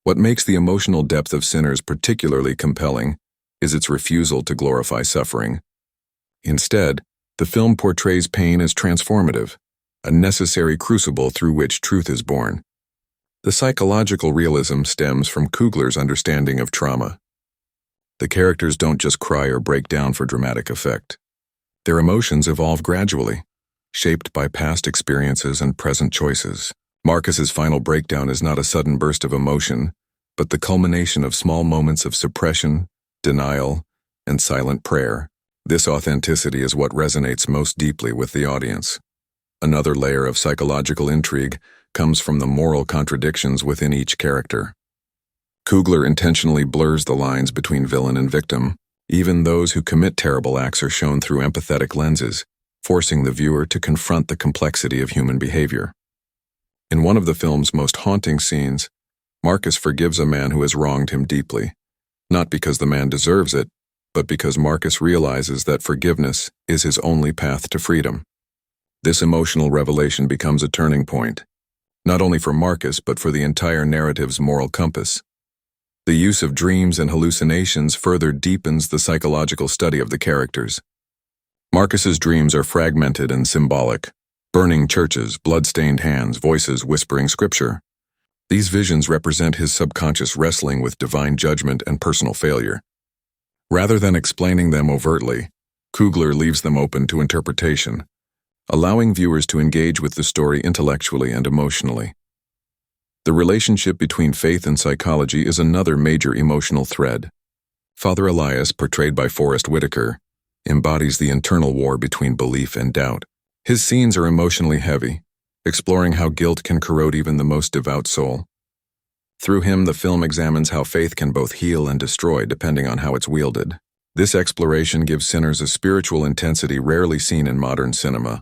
What makes the emotional depth of Sinners particularly compelling is its refusal to glorify suffering. Instead, the film portrays pain as transformative, a necessary crucible through which truth is born. The psychological realism stems from Coogler's understanding of trauma. The characters don't just cry or break down for dramatic effect. Their emotions evolve gradually, shaped by past experiences and present choices. Marcus's final breakdown is not a sudden burst of emotion, but the culmination of small moments of suppression, denial, and silent prayer. This authenticity is what resonates most deeply with the audience. Another layer of psychological intrigue comes from the moral contradictions within each character. Coogler intentionally blurs the lines between villain and victim. Even those who commit terrible acts are shown through empathetic lenses, forcing the viewer to confront the complexity of human behavior. In one of the film's most haunting scenes, Marcus forgives a man who has wronged him deeply, Not because the man deserves it, but because Marcus realizes that forgiveness is his only path to freedom. This emotional revelation becomes a turning point, not only for Marcus but for the entire narrative's moral compass. The use of dreams and hallucinations further deepens the psychological study of the characters. Marcus's dreams are fragmented and symbolic: burning churches, blood-stained hands, voices whispering scripture. These visions represent his subconscious wrestling with divine judgment and personal failure. Rather than explaining them overtly, Coogler leaves them open to interpretation, allowing viewers to engage with the story intellectually and emotionally. The relationship between faith and psychology is another major emotional thread. Father Elias, portrayed by Forrest Whitaker, embodies the internal war between belief and doubt. His scenes are emotionally heavy, exploring how guilt can corrode even the most devout soul. Through him, the film examines how faith can both heal and destroy depending on how it's wielded. This exploration gives sinners a spiritual intensity rarely seen in modern cinema.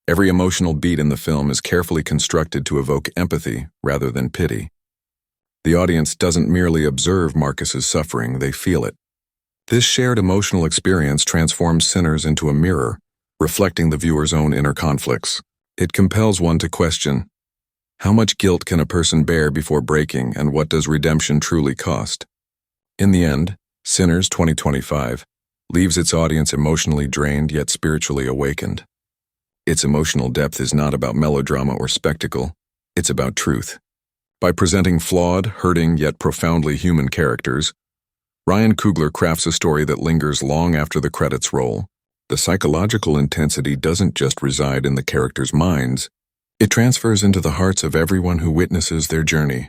Every emotional beat in the film is carefully constructed to evoke empathy rather than pity. The audience doesn't merely observe Marcus's suffering, they feel it. This shared emotional experience transforms sinners into a mirror, reflecting the viewer's own inner conflicts. It compels one to question, how much guilt can a person bear before breaking, and what does redemption truly cost? In the end, Sinners 2025 leaves its audience emotionally drained yet spiritually awakened. Its emotional depth is not about melodrama or spectacle, it's about truth. By presenting flawed, hurting, yet profoundly human characters, Ryan Coogler crafts a story that lingers long after the credits roll. The psychological intensity doesn't just reside in the characters' minds, it transfers into the hearts of everyone who witnesses their journey.